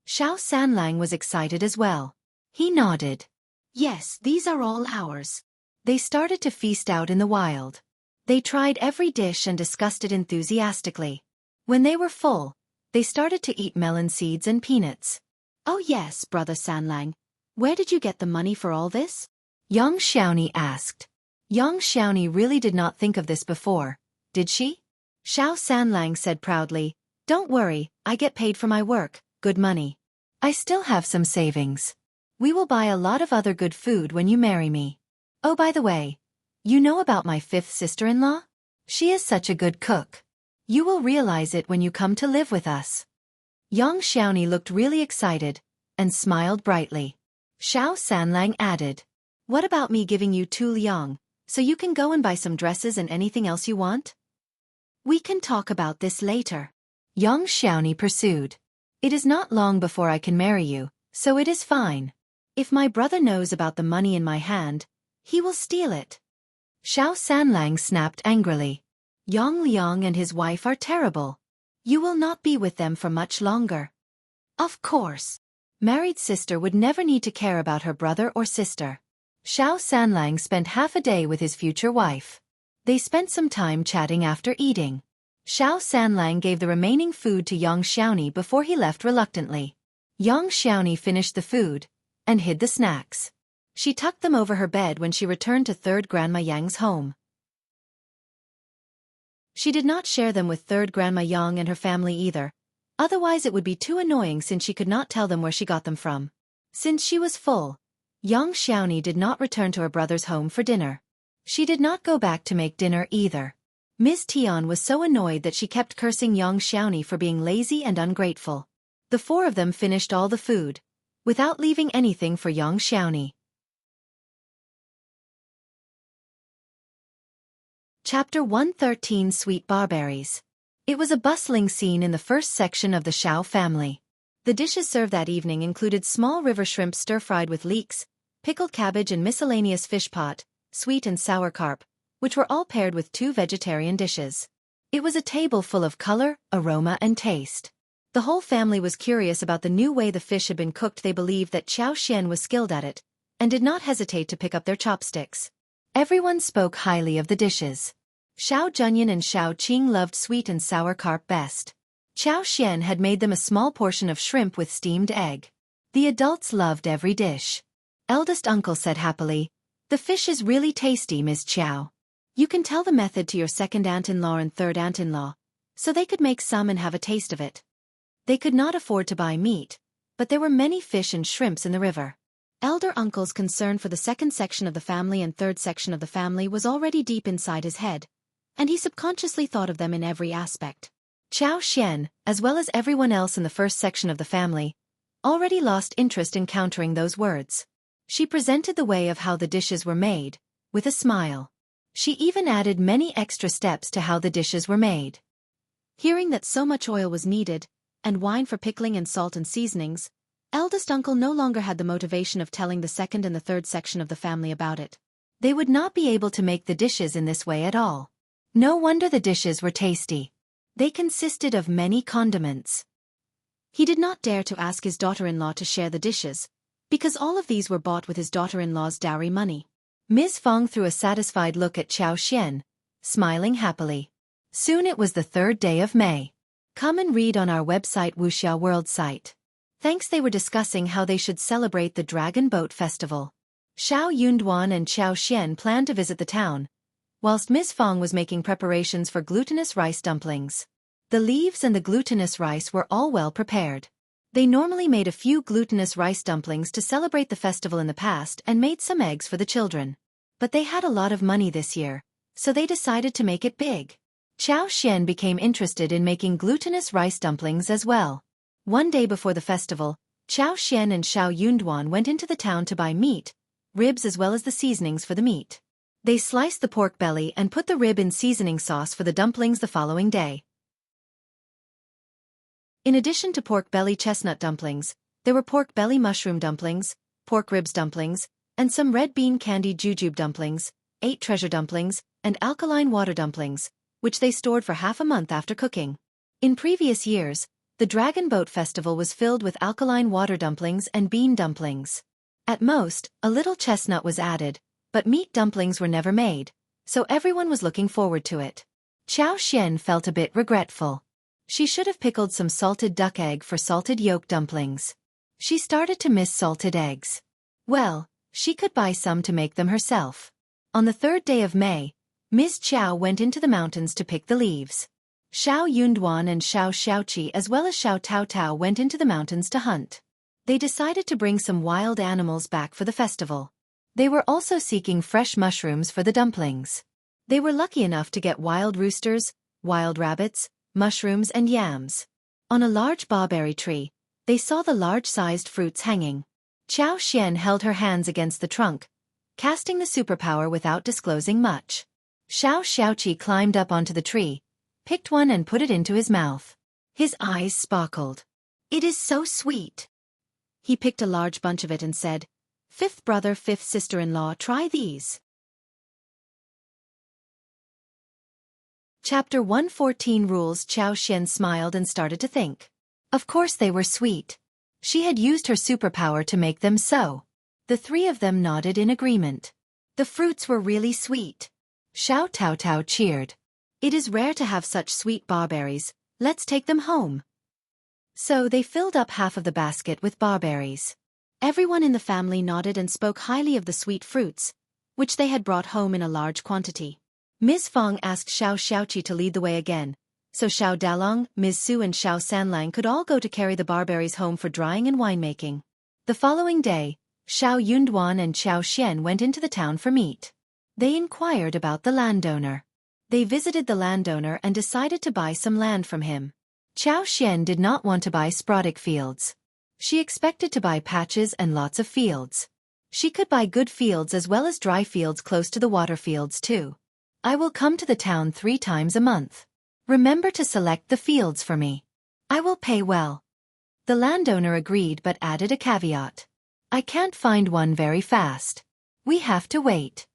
Xiao Sanlang was excited as well. He nodded. Yes, these are all ours. They started to feast out in the wild. They tried every dish and discussed it enthusiastically. When they were full, they started to eat melon seeds and peanuts. Oh yes, Brother Sanlang, where did you get the money for all this? Yang Xiaoni asked. Yang Xiaoni really did not think of this before, did she? Xiao Sanlang said proudly, Don't worry, I get paid for my work, good money. I still have some savings. We will buy a lot of other good food when you marry me. Oh, by the way, you know about my 5th sister-in-law? She is such a good cook. You will realize it when you come to live with us. Xianxia looked really excited and smiled brightly. Xiao Sanlang added, "What about me giving you 2 liang, so you can go and buy some dresses and anything else you want?" "We can talk about this later," Xiaoni pursued. "It is not long before I can marry you, so it is fine. If my brother knows about the money in my hand, he will steal it." Xiao Sanlang snapped angrily. "Yang Liang and his wife are terrible. You will not be with them for much longer." "Of course. Married sister would never need to care about her brother or sister." Xiao Sanlang spent half a day with his future wife. They spent some time chatting after eating. Xiao Sanlang gave the remaining food to Yang Xiaoni before he left reluctantly. Yang Xiaoni finished the food and hid the snacks. She tucked them over her bed when she returned to third Grandma Yang's home. She did not share them with third Grandma Yang and her family either. Otherwise it would be too annoying since she could not tell them where she got them from. Since she was full, Yang Xiaoni did not return to her brother's home for dinner. She did not go back to make dinner either. Ms. Tian was so annoyed that she kept cursing Yang Xiaoni for being lazy and ungrateful. The four of them finished all the food, without leaving anything for Yang Xiaoni. Chapter 113 Sweet Barberries. It was a bustling scene in the first section of the Xiao family. The dishes served that evening included small river shrimp stir-fried with leeks, pickled cabbage and miscellaneous fish pot, sweet and sour carp, which were all paired with 2 vegetarian dishes. It was a table full of color, aroma and taste. The whole family was curious about the new way the fish had been cooked. They believed that Qiao Xian was skilled at it, and did not hesitate to pick up their chopsticks. Everyone spoke highly of the dishes. Xiao Junyan and Xiao Qing loved sweet and sour carp best. Qiao Xian had made them a small portion of shrimp with steamed egg. The adults loved every dish. Eldest uncle said happily, "The fish is really tasty, Miss Qiao. You can tell the method to your second aunt-in-law and third aunt-in-law, so they could make some and have a taste of it." They could not afford to buy meat, but there were many fish and shrimps in the river. Elder uncle's concern for the second section of the family and third section of the family was already deep inside his head, and he subconsciously thought of them in every aspect. Qiao Xian, as well as everyone else in the first section of the family, already lost interest in countering those words. She presented the way of how the dishes were made, with a smile. She even added many extra steps to how the dishes were made. Hearing that so much oil was needed, and wine for pickling and salt and seasonings, eldest uncle no longer had the motivation of telling the second and the third section of the family about it. They would not be able to make the dishes in this way at all. No wonder the dishes were tasty. They consisted of many condiments. He did not dare to ask his daughter-in-law to share the dishes, because all of these were bought with his daughter-in-law's dowry money. Ms. Fong threw a satisfied look at Qiao Xian, smiling happily. Soon it was the 3rd day of May. Come and read on our website Wuxia World site. Thanks. They were discussing how they should celebrate the Dragon Boat Festival. Xiao Yunduan and Qiao Xian planned to visit the town, whilst Ms. Fong was making preparations for glutinous rice dumplings. The leaves and the glutinous rice were all well prepared. They normally made a few glutinous rice dumplings to celebrate the festival in the past and made some eggs for the children. But they had a lot of money this year, so they decided to make it big. Qiao Xian became interested in making glutinous rice dumplings as well. One day before the festival, Qiao Xian and Xiao Yunduan went into the town to buy meat, ribs as well as the seasonings for the meat. They sliced the pork belly and put the rib in seasoning sauce for the dumplings the following day. In addition to pork belly chestnut dumplings, there were pork belly mushroom dumplings, pork ribs dumplings, and some red bean candy jujube dumplings, 8 treasure dumplings, and alkaline water dumplings, which they stored for half a month after cooking. In previous years, the Dragon Boat Festival was filled with alkaline water dumplings and bean dumplings. At most, a little chestnut was added, but meat dumplings were never made, so everyone was looking forward to it. Qiao Xian felt a bit regretful. She should have pickled some salted duck egg for salted yolk dumplings. She started to miss salted eggs. Well, she could buy some to make them herself. On the 3rd day of May, Ms. Qiao went into the mountains to pick the leaves. Xiao Yunduan and Xiao Xiaoqi as well as Xiao Taotao went into the mountains to hunt. They decided to bring some wild animals back for the festival. They were also seeking fresh mushrooms for the dumplings. They were lucky enough to get wild roosters, wild rabbits, mushrooms and yams. On a large barberry tree, they saw the large-sized fruits hanging. Xiao held her hands against the trunk, casting the superpower without disclosing much. Xianxia climbed up onto the tree, picked one and put it into his mouth. His eyes sparkled. "It is so sweet." He picked a large bunch of it and said, "Fifth brother, fifth sister-in-law, try these." Chapter 114 Rules. Xiao smiled and started to think. Of course they were sweet. She had used her superpower to make them so. The three of them nodded in agreement. The fruits were really sweet. Xiao Tao cheered. "It is rare to have such sweet barberries. Let's take them home." So they filled up half of the basket with barberries. Everyone in the family nodded and spoke highly of the sweet fruits, which they had brought home in a large quantity. Ms. Fong asked Xiaoqi to lead the way again, so Xiao Dalong, Ms. Su and Xiao Sanlang could all go to carry the barberries home for drying and winemaking. The following day, Xiao Yunduan and Xiao Xian went into the town for meat. They inquired about the landowner. They visited the landowner and decided to buy some land from him. Xiao Xian did not want to buy sporadic fields. She expected to buy patches and lots of fields. She could buy good fields as well as dry fields close to the water fields too. "I will come to the town 3 times a month. Remember to select the fields for me. I will pay well." The landowner agreed but added a caveat. "I can't find one very fast. We have to wait."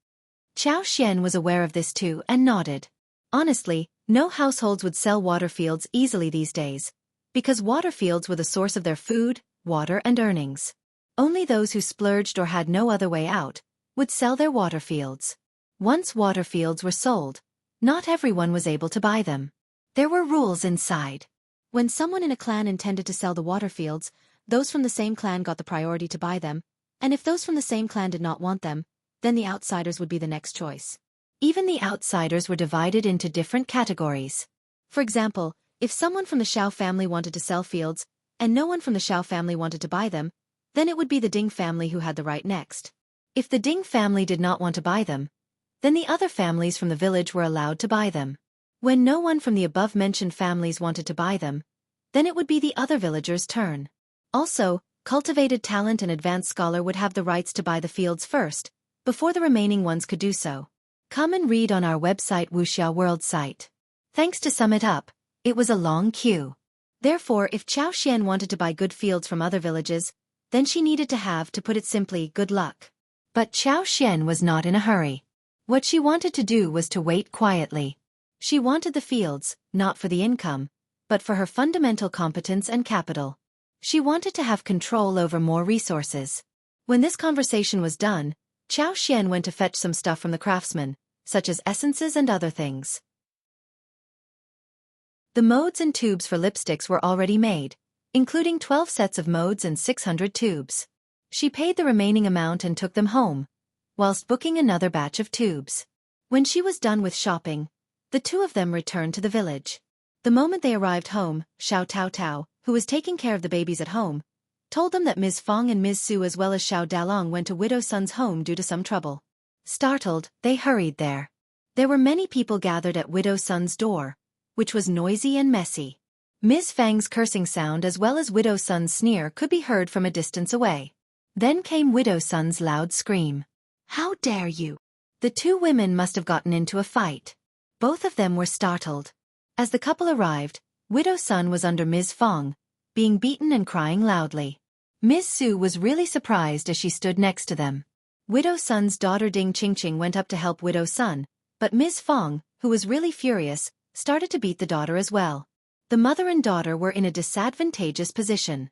Xiao Xian was aware of this too and nodded. Honestly, no households would sell water fields easily these days, because water fields were the source of their food, water and earnings. Only those who splurged or had no other way out would sell their water fields. Once water fields were sold, not everyone was able to buy them. There were rules inside. When someone in a clan intended to sell the water fields, those from the same clan got the priority to buy them, and if those from the same clan did not want them, then the outsiders would be the next choice. Even the outsiders were divided into different categories. For example, if someone from the Xiao family wanted to sell fields, and no one from the Xiao family wanted to buy them, then it would be the Ding family who had the right next. If the Ding family did not want to buy them, then the other families from the village were allowed to buy them. When no one from the above-mentioned families wanted to buy them, then it would be the other villagers' turn. Also, cultivated talent and advanced scholar would have the rights to buy the fields first, before the remaining ones could do so. Come and read on our website Wuxia World site. Thanks to sum it up, it was a long queue. Therefore, if Xiao Xian wanted to buy good fields from other villages, then she needed to have, to put it simply, good luck. But Xiao Xian was not in a hurry. What she wanted to do was to wait quietly. She wanted the fields, not for the income, but for her fundamental competence and capital. She wanted to have control over more resources. When this conversation was done, Xiao Xian went to fetch some stuff from the craftsman, such as essences and other things. The molds and tubes for lipsticks were already made, including 12 sets of molds and 600 tubes. She paid the remaining amount and took them home, whilst booking another batch of tubes. When she was done with shopping, the two of them returned to the village. The moment they arrived home, Xiao Tao, who was taking care of the babies at home, told them that Ms. Fong and Ms. Su as well as Xiao Dalong went to Widow Sun's home due to some trouble. Startled, they hurried there. There were many people gathered at Widow Sun's door, which was noisy and messy. Ms. Fang's cursing sound as well as Widow Sun's sneer could be heard from a distance away. Then came Widow Sun's loud scream. "How dare you!" The two women must have gotten into a fight. Both of them were startled. As the couple arrived, Widow Sun was under Ms. Fong, being beaten and crying loudly. Ms. Su was really surprised as she stood next to them. Widow Sun's daughter Ding Qingqing went up to help Widow Sun, but Ms. Fong, who was really furious, started to beat the daughter as well. The mother and daughter were in a disadvantageous position.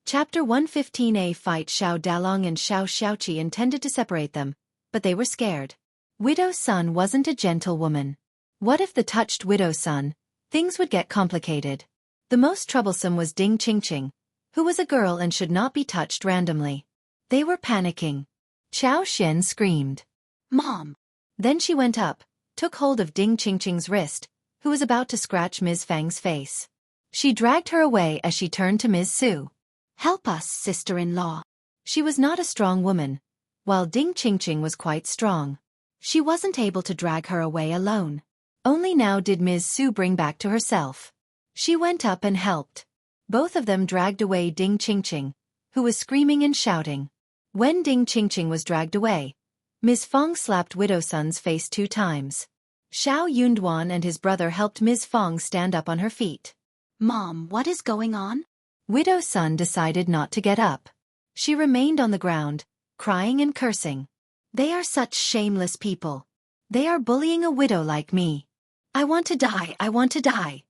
Chapter 115A Fight. Xiao Dalong and Xiao Xiaoqi intended to separate them, but they were scared. Widow Sun wasn't a gentle woman. What if the touched Widow Sun? Things would get complicated. The most troublesome was Ding Qingqing, who was a girl and should not be touched randomly. They were panicking. Xiao Xian screamed, "Mom!" Then she went up, took hold of Ding Qingqing's wrist, who was about to scratch Ms. Fang's face. She dragged her away as she turned to Ms. Su. "Help us, sister-in-law." She was not a strong woman, while Ding Qingqing was quite strong. She wasn't able to drag her away alone. Only now did Ms. Su bring back to herself. She went up and helped. Both of them dragged away Ding Qingqing, who was screaming and shouting. When Ding Qingqing was dragged away, Ms. Fong slapped Widow Sun's face 2 times. Xiao Yunduan and his brother helped Ms. Fong stand up on her feet. Mom, what is going on? Widow Sun decided not to get up. She remained on the ground, crying and cursing. They are such shameless people. They are bullying a widow like me. I want to die, I want to die.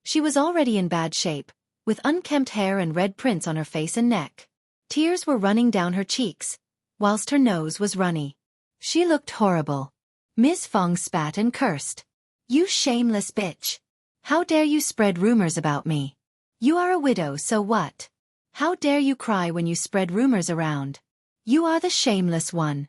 She was already in bad shape, with unkempt hair and red prints on her face and neck. Tears were running down her cheeks, whilst her nose was runny. She looked horrible. Ms. Fong spat and cursed. You shameless bitch. How dare you spread rumors about me? You are a widow, so what? How dare you cry when you spread rumors around? You are the shameless one.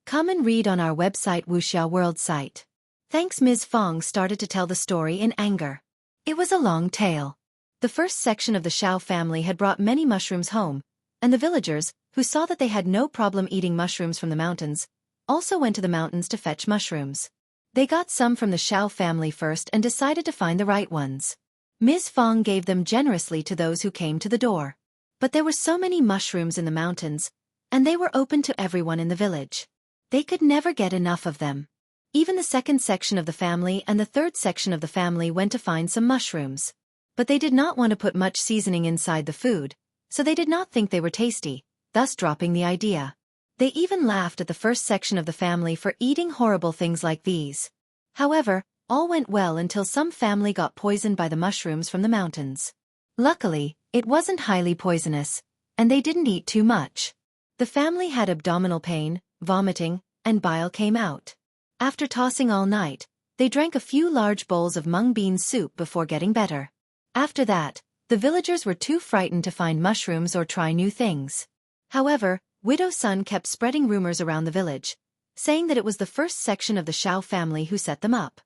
Come and read on our website Wuxia World site. Thanks. Ms. Fong started to tell the story in anger. It was a long tale. The first section of the Xiao family had brought many mushrooms home, and the villagers, who saw that they had no problem eating mushrooms from the mountains, also went to the mountains to fetch mushrooms. They got some from the Xiao family first and decided to find the right ones. Ms. Fong gave them generously to those who came to the door. But there were so many mushrooms in the mountains, and they were open to everyone in the village. They could never get enough of them. Even the second section of the family and the third section of the family went to find some mushrooms. But they did not want to put much seasoning inside the food, so they did not think they were tasty, thus dropping the idea. They even laughed at the first section of the family for eating horrible things like these. However, all went well until some family got poisoned by the mushrooms from the mountains. Luckily, it wasn't highly poisonous, and they didn't eat too much. The family had abdominal pain, vomiting, and bile came out. After tossing all night, they drank a few large bowls of mung bean soup before getting better. After that, the villagers were too frightened to find mushrooms or try new things. However, Widow Sun kept spreading rumors around the village, saying that it was the first section of the Xiao family who set them up.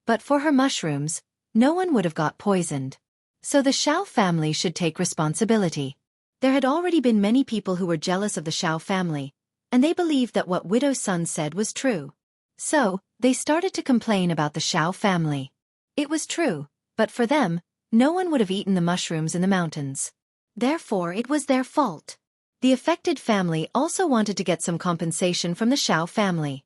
But for her mushrooms, no one would have got poisoned. So the Xiao family should take responsibility. There had already been many people who were jealous of the Xiao family, and they believed that what Widow Sun said was true. So, they started to complain about the Xiao family. It was true, but for them, no one would have eaten the mushrooms in the mountains. Therefore it was their fault. The affected family also wanted to get some compensation from the Xiao family.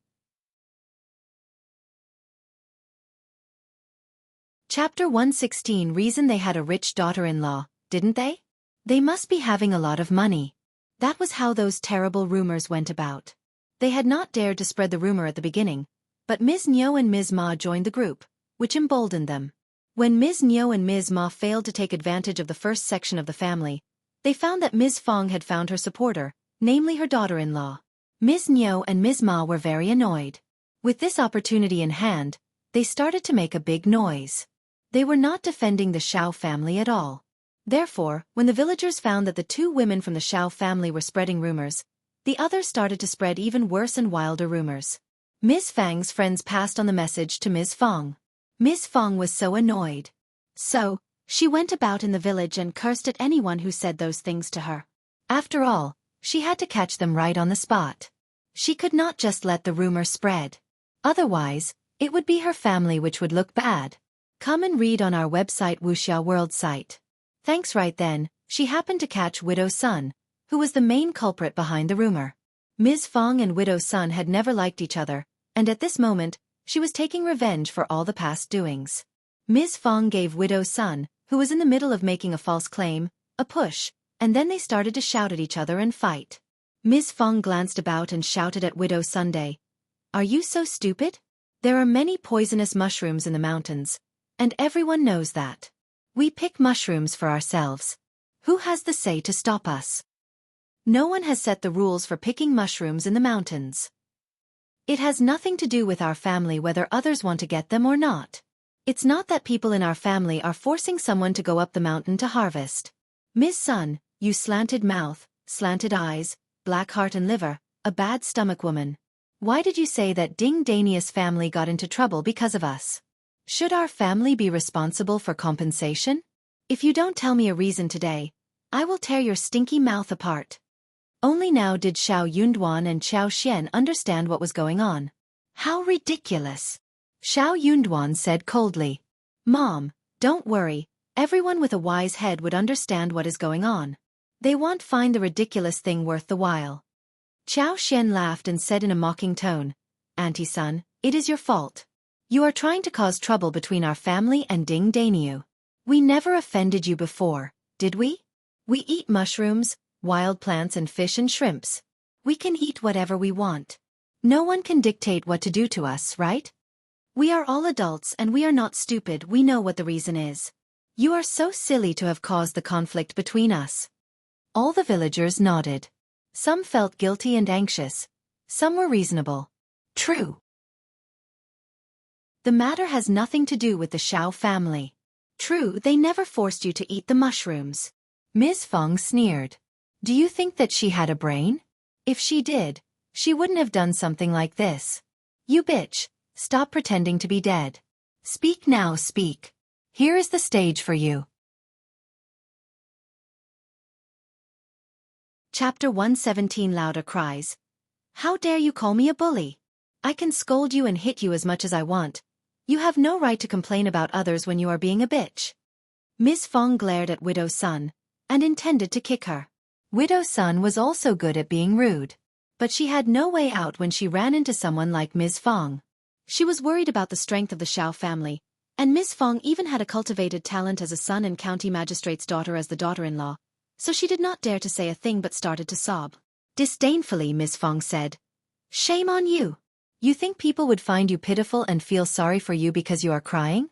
Chapter 116. Reason they had a rich daughter-in-law, didn't they? They must be having a lot of money. That was how those terrible rumors went about. They had not dared to spread the rumor at the beginning, but Ms. Niu and Ms. Ma joined the group, which emboldened them. When Ms. Niu and Ms. Ma failed to take advantage of the first section of the family, they found that Ms. Fong had found her supporter, namely her daughter-in-law. Ms. Niu and Ms. Ma were very annoyed. With this opportunity in hand, they started to make a big noise. They were not defending the Xiao family at all. Therefore, when the villagers found that the 2 women from the Xiao family were spreading rumors, the others started to spread even worse and wilder rumors. Ms. Fang's friends passed on the message to Ms. Fong. Ms. Fong was so annoyed. So, she went about in the village and cursed at anyone who said those things to her. After all, she had to catch them right on the spot. She could not just let the rumor spread. Otherwise, it would be her family which would look bad. Come and read on our website Wuxia World site. Thanks. Right then, she happened to catch Widow Sun, who was the main culprit behind the rumor. Ms. Fong and Widow Sun had never liked each other, and at this moment, she was taking revenge for all the past doings. Ms. Fong gave Widow Sun, who was in the middle of making a false claim, a push, and then they started to shout at each other and fight. Ms. Fong glanced about and shouted at Widow Sunday, "Are you so stupid? There are many poisonous mushrooms in the mountains, and everyone knows that. We pick mushrooms for ourselves. Who has the say to stop us? No one has set the rules for picking mushrooms in the mountains. It has nothing to do with our family whether others want to get them or not. It's not that people in our family are forcing someone to go up the mountain to harvest. Ms. Sun, you slanted mouth, slanted eyes, black heart and liver, a bad stomach woman. Why did you say that Ding Dania's family got into trouble because of us? Should our family be responsible for compensation? If you don't tell me a reason today, I will tear your stinky mouth apart." Only now did Xiao Yunduan and Xiao Xian understand what was going on. How ridiculous. Xiao Yunduan said coldly. Mom, don't worry, everyone with a wise head would understand what is going on. They won't find the ridiculous thing worth the while. Qiao Xian laughed and said in a mocking tone, Auntie Sun, it is your fault. You are trying to cause trouble between our family and Ding Dainyu. We never offended you before, did we? We eat mushrooms, wild plants and fish and shrimps. We can eat whatever we want. No one can dictate what to do to us, right? We are all adults and we are not stupid, we know what the reason is. You are so silly to have caused the conflict between us. All the villagers nodded. Some felt guilty and anxious. Some were reasonable. True. The matter has nothing to do with the Xiao family. True, they never forced you to eat the mushrooms. Ms. Feng sneered. Do you think that she had a brain? If she did, she wouldn't have done something like this. You bitch, stop pretending to be dead. Speak now, speak. Here is the stage for you. Chapter 117 Louder cries. How dare you call me a bully? I can scold you and hit you as much as I want. You have no right to complain about others when you are being a bitch. Ms. Feng glared at Widow Sun, and intended to kick her. Widow Sun was also good at being rude. But she had no way out when she ran into someone like Ms. Feng. She was worried about the strength of the Xiao family, and Ms. Feng even had a cultivated talent as a son and county magistrate's daughter as the daughter-in-law, so she did not dare to say a thing but started to sob. Disdainfully, Ms. Feng said, Shame on you. You think people would find you pitiful and feel sorry for you because you are crying?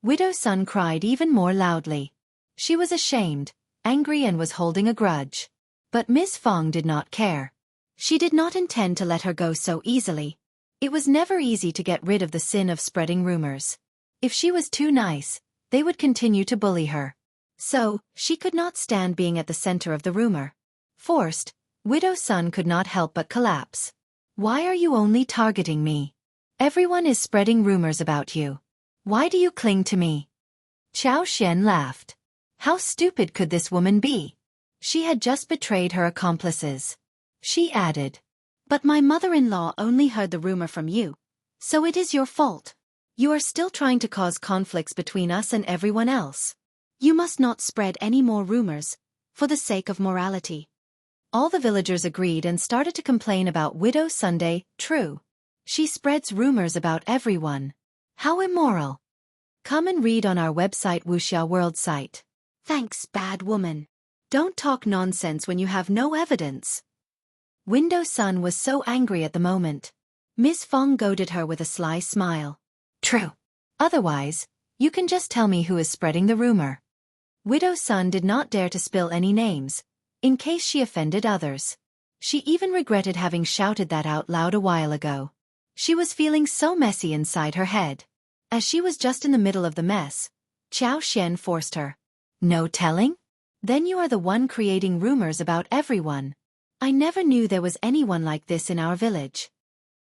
Widow Sun cried even more loudly. She was ashamed, angry and was holding a grudge. But Ms. Feng did not care. She did not intend to let her go so easily. It was never easy to get rid of the sin of spreading rumors. If she was too nice, they would continue to bully her. So, she could not stand being at the center of the rumor. Forced, Widow Sun could not help but collapse. Why are you only targeting me? Everyone is spreading rumors about you. Why do you cling to me? Qiao Xian laughed. How stupid could this woman be? She had just betrayed her accomplices. She added, But my mother-in-law only heard the rumor from you, so it is your fault. You are still trying to cause conflicts between us and everyone else. You must not spread any more rumors, for the sake of morality. All the villagers agreed and started to complain about Widow Sunday. True. She spreads rumors about everyone. How immoral. Come and read on our website Wuxia World site. Thanks, bad woman. Don't talk nonsense when you have no evidence. Widow Sun was so angry at the moment. Ms. Feng goaded her with a sly smile. True. Otherwise, you can just tell me who is spreading the rumor. Widow Sun did not dare to spill any names, in case she offended others. She even regretted having shouted that out loud a while ago. She was feeling so messy inside her head. As she was just in the middle of the mess, Qiao Xian forced her. No telling? Then you are the one creating rumors about everyone. I never knew there was anyone like this in our village.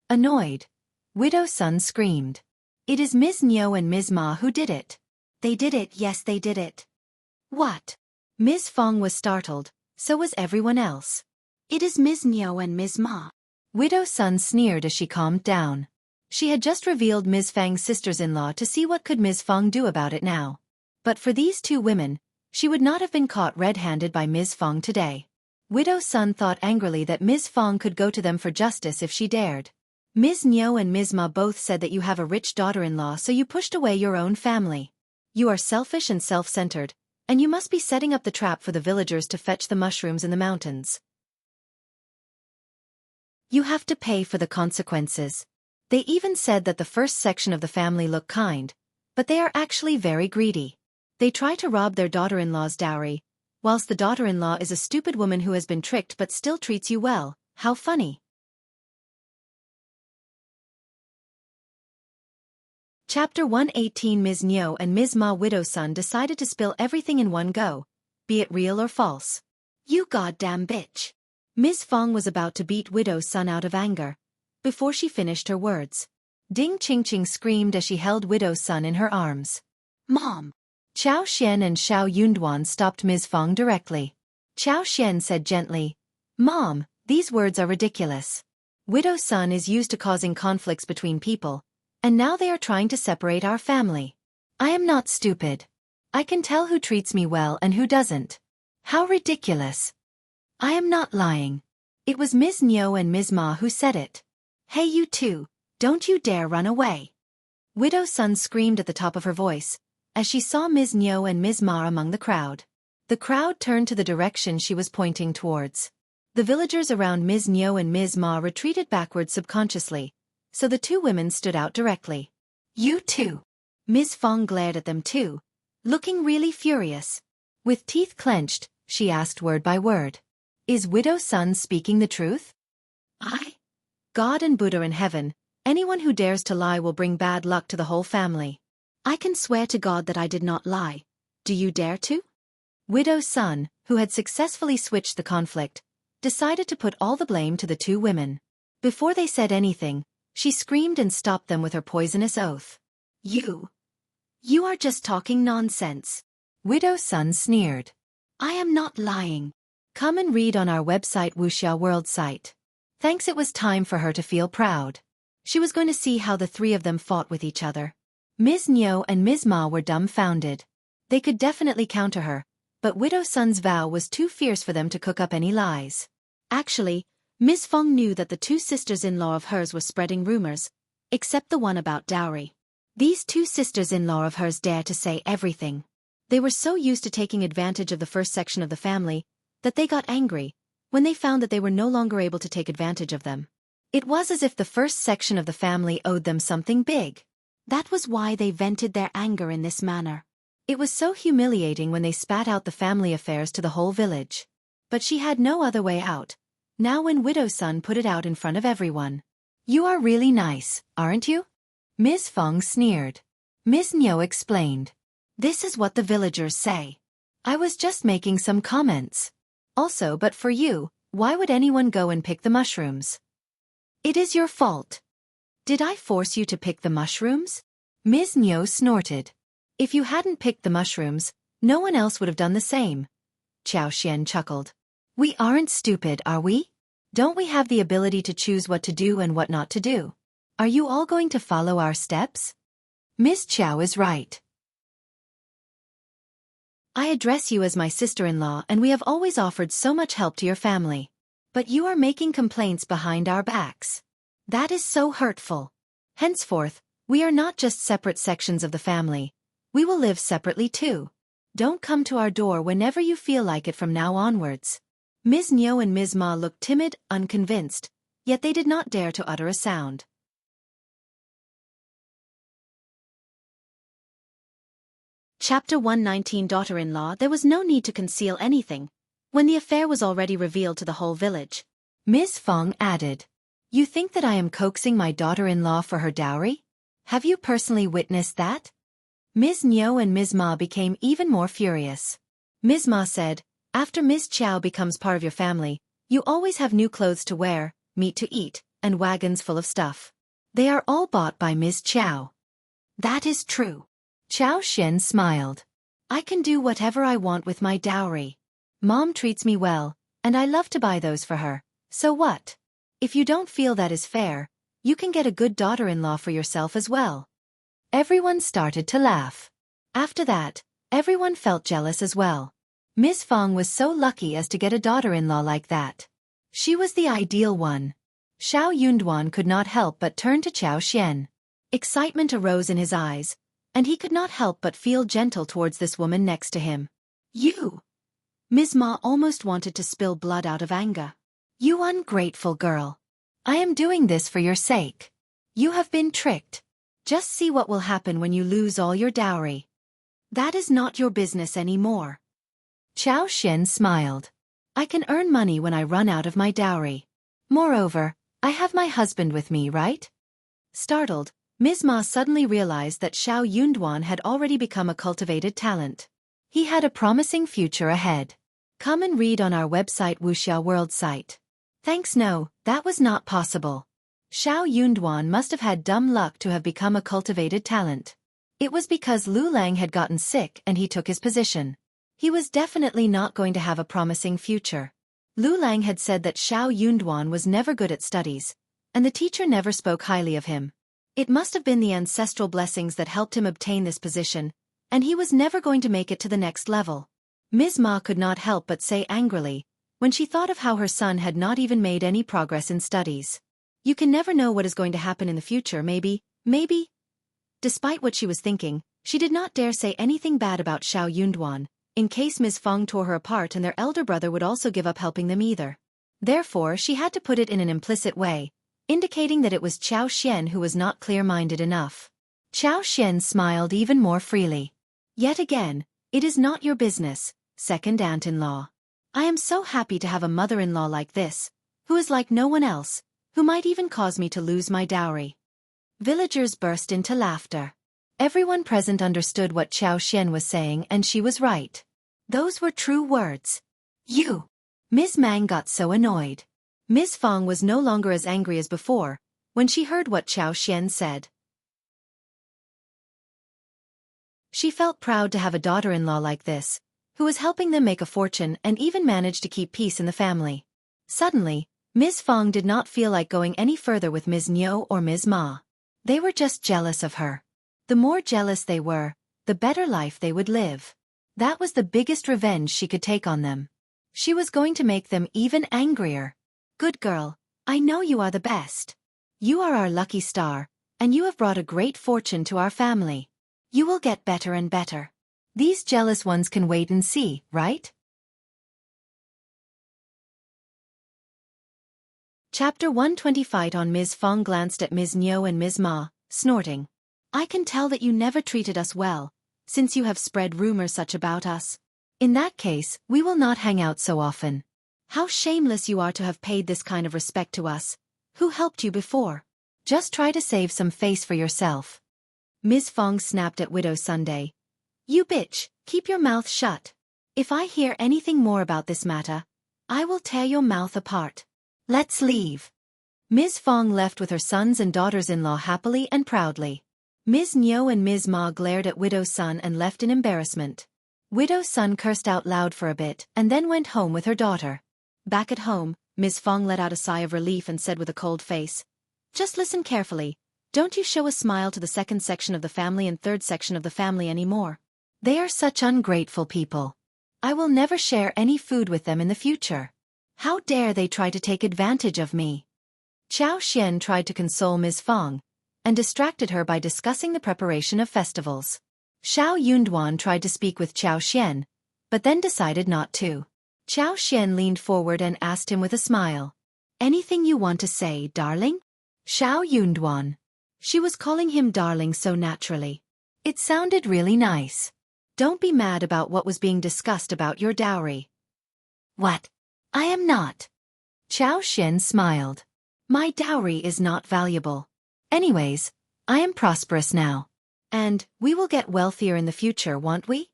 Annoyed, Widow Sun screamed. It is Ms. Niu and Ms. Ma who did it. They did it, yes they did it. What? Ms. Feng was startled, so was everyone else. It is Ms. Niu and Ms. Ma. Widow Sun sneered as she calmed down. She had just revealed Ms. Fang's sisters-in-law to see what could Ms. Feng do about it now. But for these two women, she would not have been caught red-handed by Ms. Feng today. Widow Sun thought angrily that Ms. Feng could go to them for justice if she dared. Ms. Niu and Ms. Ma both said that you have a rich daughter-in-law, so you pushed away your own family. You are selfish and self-centered, and you must be setting up the trap for the villagers to fetch the mushrooms in the mountains. You have to pay for the consequences. They even said that the first section of the family look kind, but they are actually very greedy. They try to rob their daughter-in-law's dowry, whilst the daughter-in-law is a stupid woman who has been tricked but still treats you well. How funny. Chapter 118 Ms. Niu and Ms. Ma. Widow Sun decided to spill everything in one go, be it real or false. You goddamn bitch. Ms. Feng was about to beat Widow Sun out of anger. Before she finished her words, Ding Qingqing screamed as she held Widow Sun in her arms. Mom. Qiao Xian and Xiao Yunduan stopped Ms. Feng directly. Qiao Xian said gently, Mom, these words are ridiculous. Widow Sun is used to causing conflicts between people, and now they are trying to separate our family. I am not stupid. I can tell who treats me well and who doesn't. How ridiculous. I am not lying. It was Ms. Niu and Ms. Ma who said it. Hey you two, don't you dare run away. Widow Sun screamed at the top of her voice, as she saw Ms. Niu and Ms. Ma among the crowd. The crowd turned to the direction she was pointing towards. The villagers around Ms. Niu and Ms. Ma retreated backwards subconsciously, so the two women stood out directly. You two. Ms. Fong glared at them too, looking really furious. With teeth clenched, she asked word by word. Is Widow Sun speaking the truth? God and Buddha in heaven, anyone who dares to lie will bring bad luck to the whole family. I can swear to God that I did not lie. Do you dare to? Widow Sun, who had successfully switched the conflict, decided to put all the blame to the two women. Before they said anything, she screamed and stopped them with her poisonous oath. You are just talking nonsense. Widow Sun sneered. I am not lying. Come and read on our website Wuxia World site. Thanks, it was time for her to feel proud. She was going to see how the three of them fought with each other. Ms. Niu and Ms. Ma were dumbfounded. They could definitely counter her, but Widow Sun's vow was too fierce for them to cook up any lies. Actually, Ms. Fong knew that the two sisters-in-law of hers were spreading rumors, except the one about dowry. These two sisters-in-law of hers dared to say everything. They were so used to taking advantage of the first section of the family that they got angry when they found that they were no longer able to take advantage of them. It was as if the first section of the family owed them something big. That was why they vented their anger in this manner. It was so humiliating when they spat out the family affairs to the whole village. But she had no other way out, now when Widow Sun put it out in front of everyone. You are really nice, aren't you? Ms. Fong sneered. Ms. Niu explained. This is what the villagers say. I was just making some comments. Also, but for you, why would anyone go and pick the mushrooms? It is your fault. Did I force you to pick the mushrooms? Ms. Niu snorted. If you hadn't picked the mushrooms, no one else would have done the same. Xiaoxian chuckled. We aren't stupid, are we? Don't we have the ability to choose what to do and what not to do? Are you all going to follow our steps? Miss Qiao is right. I address you as my sister-in-law and we have always offered so much help to your family. But you are making complaints behind our backs. That is so hurtful. Henceforth, we are not just separate sections of the family. We will live separately too. Don't come to our door whenever you feel like it from now onwards. Ms. Niu and Ms. Ma looked timid, unconvinced, yet they did not dare to utter a sound. Chapter 119 Daughter-in-law. There was no need to conceal anything, when the affair was already revealed to the whole village. Ms. Fong added. You think that I am coaxing my daughter-in-law for her dowry? Have you personally witnessed that? Ms. Niu and Ms. Ma became even more furious. Ms. Ma said, after Ms. Qiao becomes part of your family, you always have new clothes to wear, meat to eat, and wagons full of stuff. They are all bought by Ms. Qiao. That is true. Xiao Xian smiled. I can do whatever I want with my dowry. Mom treats me well, and I love to buy those for her. So what? If you don't feel that is fair, you can get a good daughter-in-law for yourself as well. Everyone started to laugh. After that, everyone felt jealous as well. Ms. Fong was so lucky as to get a daughter-in-law like that. She was the ideal one. Xiao Yunduan could not help but turn to Xiao Xian. Excitement arose in his eyes, and he could not help but feel gentle towards this woman next to him. You! Ms. Ma almost wanted to spill blood out of anger. You ungrateful girl. I am doing this for your sake. You have been tricked. Just see what will happen when you lose all your dowry. That is not your business anymore. Xiao Xian smiled. I can earn money when I run out of my dowry. Moreover, I have my husband with me, right? Startled, Ms. Ma suddenly realized that Xiao Yunduan had already become a cultivated talent. He had a promising future ahead. Come and read on our website Wuxia World site. Thanks, no, that was not possible. Xiao Yunduan must have had dumb luck to have become a cultivated talent. It was because Lu Lang had gotten sick and he took his position. He was definitely not going to have a promising future. Lu Lang had said that Xiao Yunduan was never good at studies, and the teacher never spoke highly of him. It must have been the ancestral blessings that helped him obtain this position, and he was never going to make it to the next level. Ms. Ma could not help but say angrily, when she thought of how her son had not even made any progress in studies. You can never know what is going to happen in the future, maybe. Despite what she was thinking, she did not dare say anything bad about Xiao Yunduan, in case Ms. Feng tore her apart and their elder brother would also give up helping them either. Therefore she had to put it in an implicit way, indicating that it was Qiao Xian who was not clear-minded enough. Qiao Xian smiled even more freely. Yet again, it is not your business, second aunt-in-law. I am so happy to have a mother-in-law like this, who is like no one else, who might even cause me to lose my dowry. Villagers burst into laughter. Everyone present understood what Qiao Xian was saying, and she was right. Those were true words. You! Ms. Mang got so annoyed. Ms. Feng was no longer as angry as before, when she heard what Qiao Xian said. She felt proud to have a daughter-in-law like this, who was helping them make a fortune and even managed to keep peace in the family. Suddenly, Ms. Feng did not feel like going any further with Ms. Niu or Ms. Ma. They were just jealous of her. The more jealous they were, the better life they would live. That was the biggest revenge she could take on them. She was going to make them even angrier. Good girl, I know you are the best. You are our lucky star, and you have brought a great fortune to our family. You will get better and better. These jealous ones can wait and see, right? Chapter 120. Fight on. Ms. Feng glanced at Ms. Niu and Ms. Ma, snorting. I can tell that you never treated us well, since you have spread rumors such about us. In that case, we will not hang out so often. How shameless you are to have paid this kind of respect to us. Who helped you before? Just try to save some face for yourself. Ms. Feng snapped at Widow Sunday. You bitch, keep your mouth shut. If I hear anything more about this matter, I will tear your mouth apart. Let's leave. Ms. Feng left with her sons and daughters-in-law happily and proudly. Ms. Niu and Ms. Ma glared at Widow Sun and left in embarrassment. Widow Sun cursed out loud for a bit and then went home with her daughter. Back at home, Ms. Feng let out a sigh of relief and said with a cold face, just listen carefully. Don't you show a smile to the second section of the family and third section of the family anymore. They are such ungrateful people. I will never share any food with them in the future. How dare they try to take advantage of me? Qiao Xian tried to console Ms. Feng, and distracted her by discussing the preparation of festivals. Xiao Yunduan tried to speak with Qiao Xian, but then decided not to. Qiao Xian leaned forward and asked him with a smile. Anything you want to say, darling? Xiao Yunduan. She was calling him darling so naturally. It sounded really nice. Don't be mad about what was being discussed about your dowry. What? I am not. Qiao Xian smiled. My dowry is not valuable. Anyways, I am prosperous now. And we will get wealthier in the future, won't we?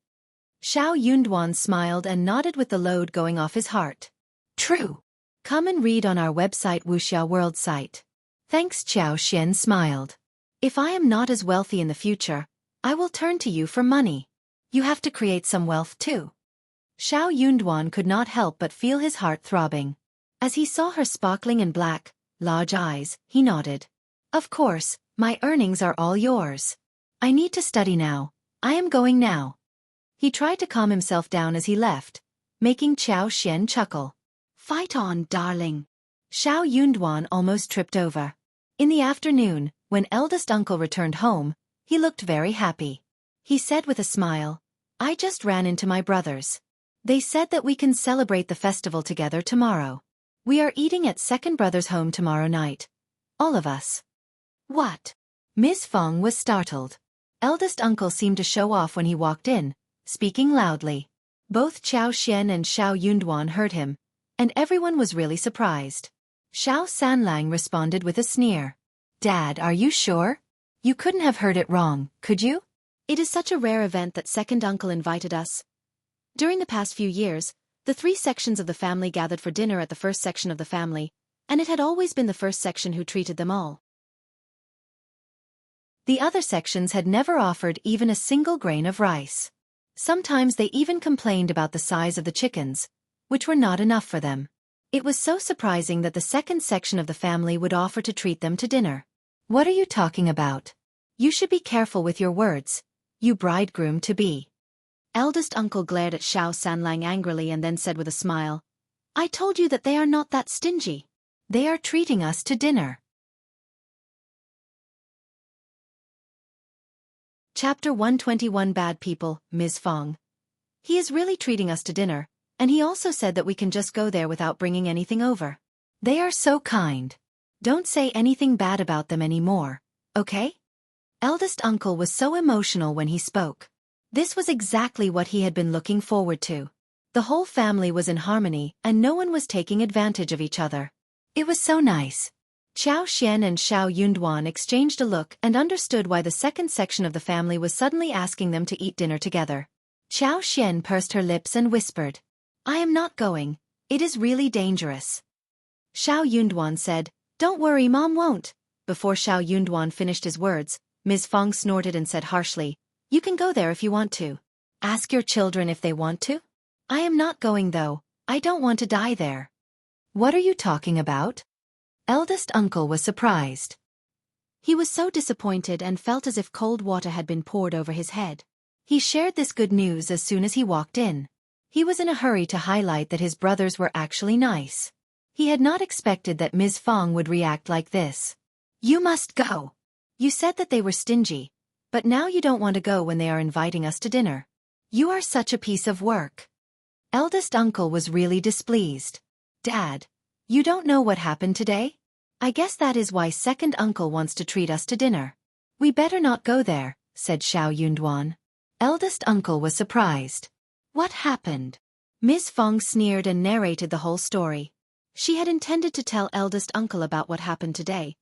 Xiao Yunduan smiled and nodded with the load going off his heart. True. Come and read on our website Wuxia World site. Thanks. Qiao Xian smiled. If I am not as wealthy in the future, I will turn to you for money. You have to create some wealth too. Xiao Yunduan could not help but feel his heart throbbing. As he saw her sparkling and black, large eyes, he nodded. Of course, my earnings are all yours. I need to study now. I am going now. He tried to calm himself down as he left, making Qiao Xian chuckle. Fight on, darling. Xiao Yunduan almost tripped over. In the afternoon, when eldest uncle returned home, he looked very happy. He said with a smile, I just ran into my brothers. They said that we can celebrate the festival together tomorrow. We are eating at second brother's home tomorrow night. All of us. What? Ms. Feng was startled. Eldest uncle seemed to show off when he walked in, speaking loudly. Both Qiao Xian and Xiao Yunduan heard him, and everyone was really surprised. Xiao Sanlang responded with a sneer. Dad, are you sure? You couldn't have heard it wrong, could you? It is such a rare event that second uncle invited us. During the past few years, the three sections of the family gathered for dinner at the first section of the family, and it had always been the first section who treated them all. The other sections had never offered even a single grain of rice. Sometimes they even complained about the size of the chickens, which were not enough for them. It was so surprising that the second section of the family would offer to treat them to dinner. What are you talking about? You should be careful with your words, you bridegroom-to-be. Eldest uncle glared at Xiao Sanlang angrily and then said with a smile, I told you that they are not that stingy. They are treating us to dinner. Chapter 121 Bad People, Ms. Fong. He is really treating us to dinner, and he also said that we can just go there without bringing anything over. They are so kind. Don't say anything bad about them anymore, okay? Eldest uncle was so emotional when he spoke. This was exactly what he had been looking forward to. The whole family was in harmony and no one was taking advantage of each other. It was so nice. Qiao Xian and Xiao Yunduan exchanged a look and understood why the second section of the family was suddenly asking them to eat dinner together. Qiao Xian pursed her lips and whispered, I am not going, it is really dangerous. Xiao Yunduan said, Don't worry, Mom won't. Before Xiao Yunduan finished his words, Ms. Fong snorted and said harshly, You can go there if you want to. Ask your children if they want to. I am not going though, I don't want to die there. What are you talking about? Eldest uncle was surprised. He was so disappointed and felt as if cold water had been poured over his head. He shared this good news as soon as he walked in. He was in a hurry to highlight that his brothers were actually nice. He had not expected that Ms. Fong would react like this. You must go. You said that they were stingy, but now you don't want to go when they are inviting us to dinner. You are such a piece of work. Eldest uncle was really displeased. Dad, you don't know what happened today? I guess that is why second uncle wants to treat us to dinner. We better not go there, said Xiao Yunduan. Eldest uncle was surprised. What happened? Ms. Fong sneered and narrated the whole story. She had intended to tell eldest uncle about what happened today,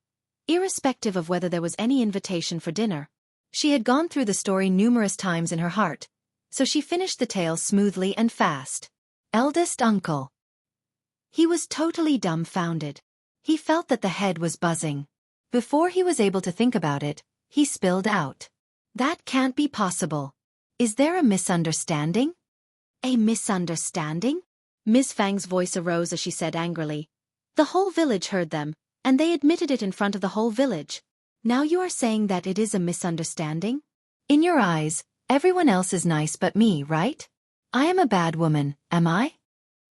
irrespective of whether there was any invitation for dinner. She had gone through the story numerous times in her heart, so she finished the tale smoothly and fast. Eldest uncle. He was totally dumbfounded. He felt that the head was buzzing. Before he was able to think about it, he spilled out. That can't be possible. Is there a misunderstanding? A misunderstanding? Ms. Fang's voice arose as she said angrily. The whole village heard them, and they admitted it in front of the whole village. Now you are saying that it is a misunderstanding? In your eyes, everyone else is nice but me, right? I am a bad woman, am I?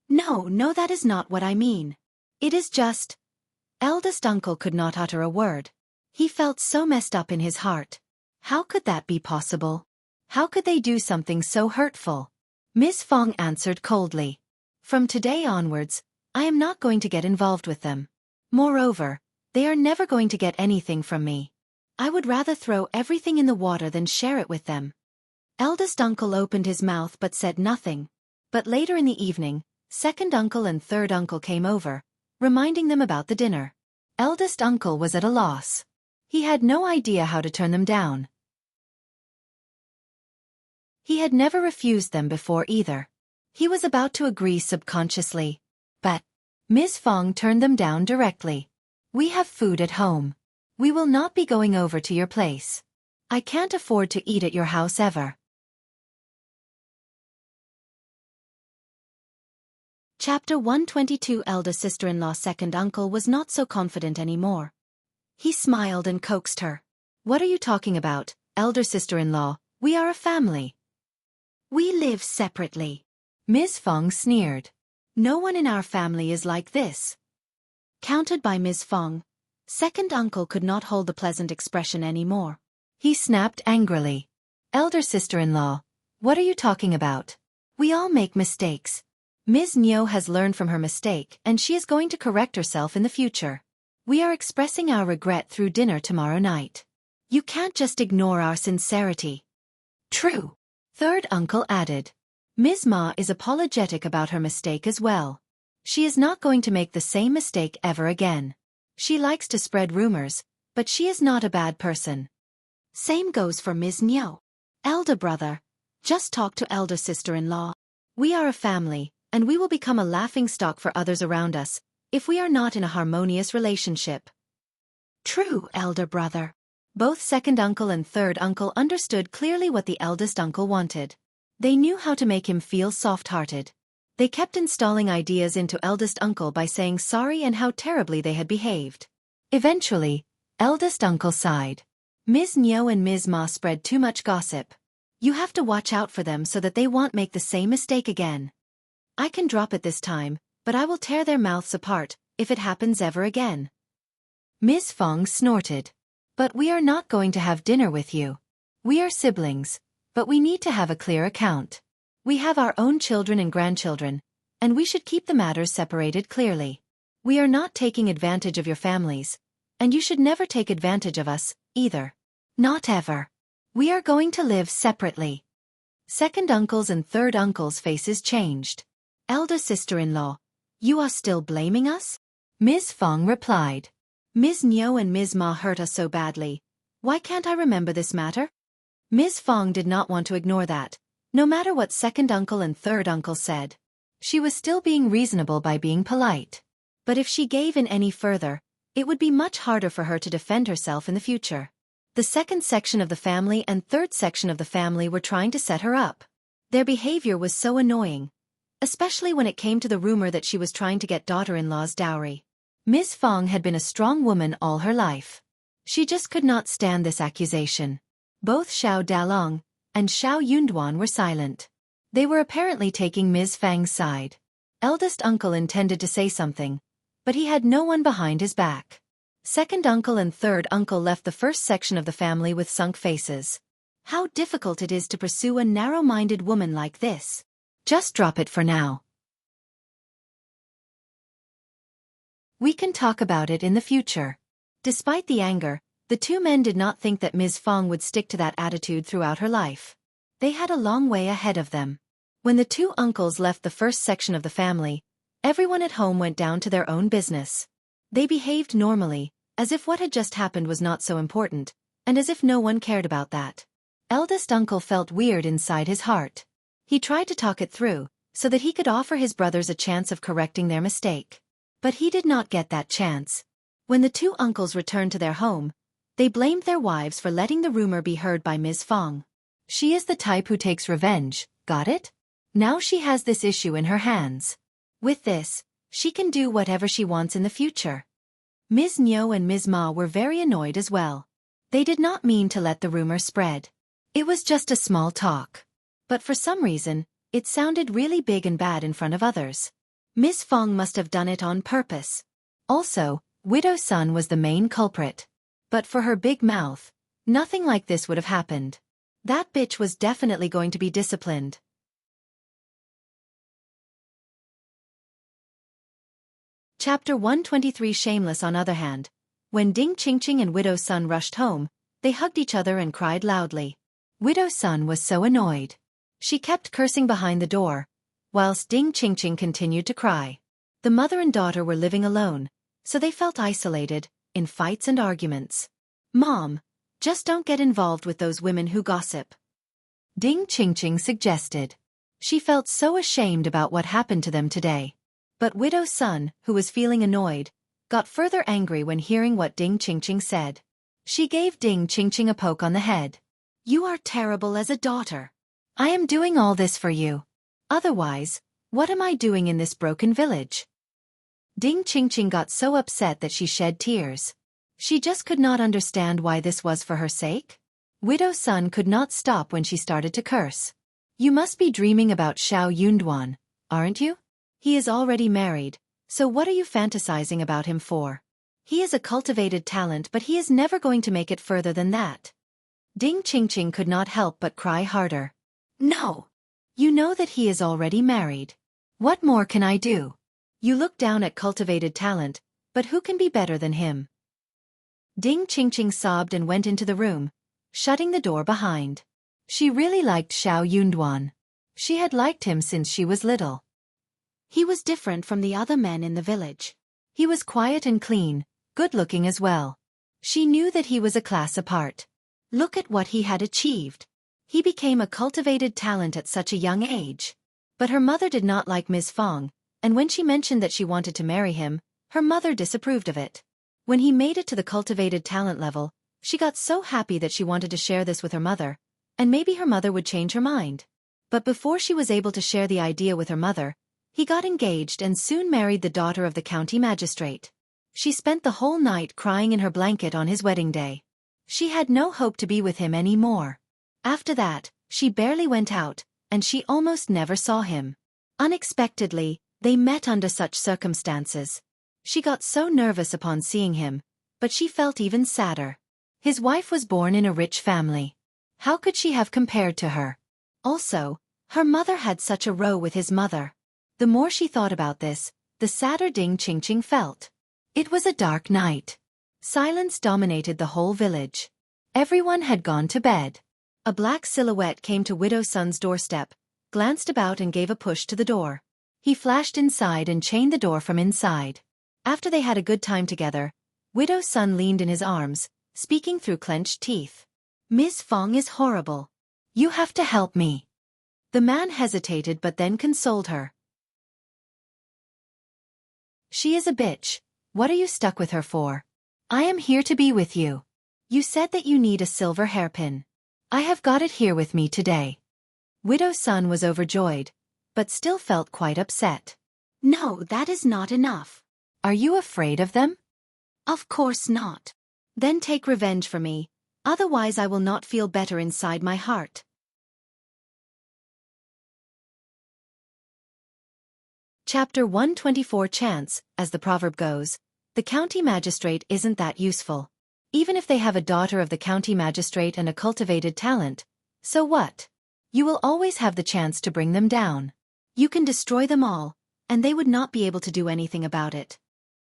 No, that is not what I mean. It is just... Eldest uncle could not utter a word. He felt so messed up in his heart. How could that be possible? How could they do something so hurtful? Ms. Fong answered coldly. From today onwards, I am not going to get involved with them. Moreover, they are never going to get anything from me. I would rather throw everything in the water than share it with them. Eldest uncle opened his mouth but said nothing. But later in the evening, second uncle and third uncle came over, reminding them about the dinner. Eldest uncle was at a loss. He had no idea how to turn them down. He had never refused them before either. He was about to agree subconsciously. But Ms. Fong turned them down directly. We have food at home. We will not be going over to your place. I can't afford to eat at your house ever. Chapter 122 Elder sister-in-law second uncle was not so confident anymore. He smiled and coaxed her. What are you talking about, elder sister-in-law? We are a family. We live separately. Ms. Fong sneered. No one in our family is like this. Countered by Ms. Fong, second uncle could not hold the pleasant expression anymore. He snapped angrily. Elder sister-in-law, what are you talking about? We all make mistakes. Ms. Niu has learned from her mistake and she is going to correct herself in the future. We are expressing our regret through dinner tomorrow night. You can't just ignore our sincerity. True. Third uncle added. Ms. Ma is apologetic about her mistake as well. She is not going to make the same mistake ever again. She likes to spread rumors, but she is not a bad person. Same goes for Ms. Niu. Elder brother, just talk to elder sister-in-law. We are a family, and we will become a laughingstock for others around us, if we are not in a harmonious relationship. True, elder brother. Both second uncle and third uncle understood clearly what the eldest uncle wanted. They knew how to make him feel soft-hearted. They kept installing ideas into eldest uncle by saying sorry and how terribly they had behaved. Eventually, eldest uncle sighed. Ms. Niu and Ms. Ma spread too much gossip. You have to watch out for them so that they won't make the same mistake again. I can drop it this time, but I will tear their mouths apart, if it happens ever again. Ms. Fong snorted. But we are not going to have dinner with you. We are siblings, but we need to have a clear account. We have our own children and grandchildren, and we should keep the matters separated clearly. We are not taking advantage of your families, and you should never take advantage of us, either. Not ever. We are going to live separately. Second uncle's and third uncle's faces changed. Elder sister-in-law, you are still blaming us? Ms. Fong replied. Ms. Niu and Ms. Ma hurt us so badly. Why can't I remember this matter? Ms. Fong did not want to ignore that, no matter what second uncle and third uncle said. She was still being reasonable by being polite. But if she gave in any further, it would be much harder for her to defend herself in the future. The second section of the family and third section of the family were trying to set her up. Their behavior was so annoying, especially when it came to the rumor that she was trying to get daughter-in-law's dowry. Ms. Fong had been a strong woman all her life. She just could not stand this accusation. Both Xiao Dalong and Xiao Yunduan were silent. They were apparently taking Ms. Fang's side. Eldest uncle intended to say something, but he had no one behind his back. Second uncle and third uncle left the first section of the family with sunk faces. How difficult it is to pursue a narrow-minded woman like this. Just drop it for now. We can talk about it in the future. Despite the anger, the two men did not think that Ms. Fong would stick to that attitude throughout her life. They had a long way ahead of them. When the two uncles left the first section of the family, everyone at home went down to their own business. They behaved normally, as if what had just happened was not so important, and as if no one cared about that. Eldest uncle felt weird inside his heart. He tried to talk it through, so that he could offer his brothers a chance of correcting their mistake. But he did not get that chance. When the two uncles returned to their home, they blamed their wives for letting the rumor be heard by Ms. Fong. She is the type who takes revenge, got it? Now she has this issue in her hands. With this, she can do whatever she wants in the future. Ms. Niu and Ms. Ma were very annoyed as well. They did not mean to let the rumor spread. It was just a small talk. But for some reason, it sounded really big and bad in front of others. Ms. Fong must have done it on purpose. Also, Widow Sun was the main culprit. But for her big mouth, nothing like this would have happened. That bitch was definitely going to be disciplined. Chapter 123. Shameless. On other hand, when Ding Qingqing and Widow Sun rushed home, they hugged each other and cried loudly. Widow Sun was so annoyed. She kept cursing behind the door, whilst Ding Qingqing continued to cry. The mother and daughter were living alone, so they felt isolated, in fights and arguments. Mom, just don't get involved with those women who gossip, Ding Qingqing suggested. She felt so ashamed about what happened to them today. But Widow Sun, who was feeling annoyed, got further angry when hearing what Ding Qingqing said. She gave Ding Qingqing a poke on the head. You are terrible as a daughter. I am doing all this for you. Otherwise, what am I doing in this broken village? Ding Qingqing got so upset that she shed tears. She just could not understand why this was for her sake. Widow Sun could not stop when she started to curse. You must be dreaming about Xiao Yunduan, aren't you? He is already married, so what are you fantasizing about him for? He is a cultivated talent, but he is never going to make it further than that. Ding Qingqing could not help but cry harder. No! You know that he is already married. What more can I do? You look down at cultivated talent, but who can be better than him? Ding Qingqing sobbed and went into the room, shutting the door behind. She really liked Xiao Yunduan. She had liked him since she was little. He was different from the other men in the village. He was quiet and clean, good-looking as well. She knew that he was a class apart. Look at what he had achieved. He became a cultivated talent at such a young age. But her mother did not like Ms. Fong, and when she mentioned that she wanted to marry him, her mother disapproved of it. When he made it to the cultivated talent level, she got so happy that she wanted to share this with her mother, and maybe her mother would change her mind. But before she was able to share the idea with her mother, He got engaged and soon married the daughter of the county magistrate. She spent the whole night crying in her blanket on his wedding day. She had no hope to be with him anymore. After that, she barely went out, and she almost never saw him. Unexpectedly, they met under such circumstances. She got so nervous upon seeing him, but she felt even sadder. His wife was born in a rich family. How could she have compared to her? Also, her mother had such a row with his mother. The more she thought about this, the sadder Ding Qingqing felt. It was a dark night. Silence dominated the whole village. Everyone had gone to bed. A black silhouette came to Widow Sun's doorstep, glanced about and gave a push to the door. He flashed inside and chained the door from inside. After they had a good time together, Widow Sun leaned in his arms, speaking through clenched teeth. "Miss Fong is horrible. You have to help me." The man hesitated but then consoled her. "She is a bitch. What are you stuck with her for? I am here to be with you. You said that you need a silver hairpin. I have got it here with me today." Widow Sun was overjoyed, but still felt quite upset. "No, that is not enough." "Are you afraid of them?" "Of course not." "Then take revenge for me, otherwise I will not feel better inside my heart." Chapter 124 Chance, as the proverb goes, the county magistrate isn't that useful. Even if they have a daughter of the county magistrate and a cultivated talent, so what? You will always have the chance to bring them down. You can destroy them all, and they would not be able to do anything about it.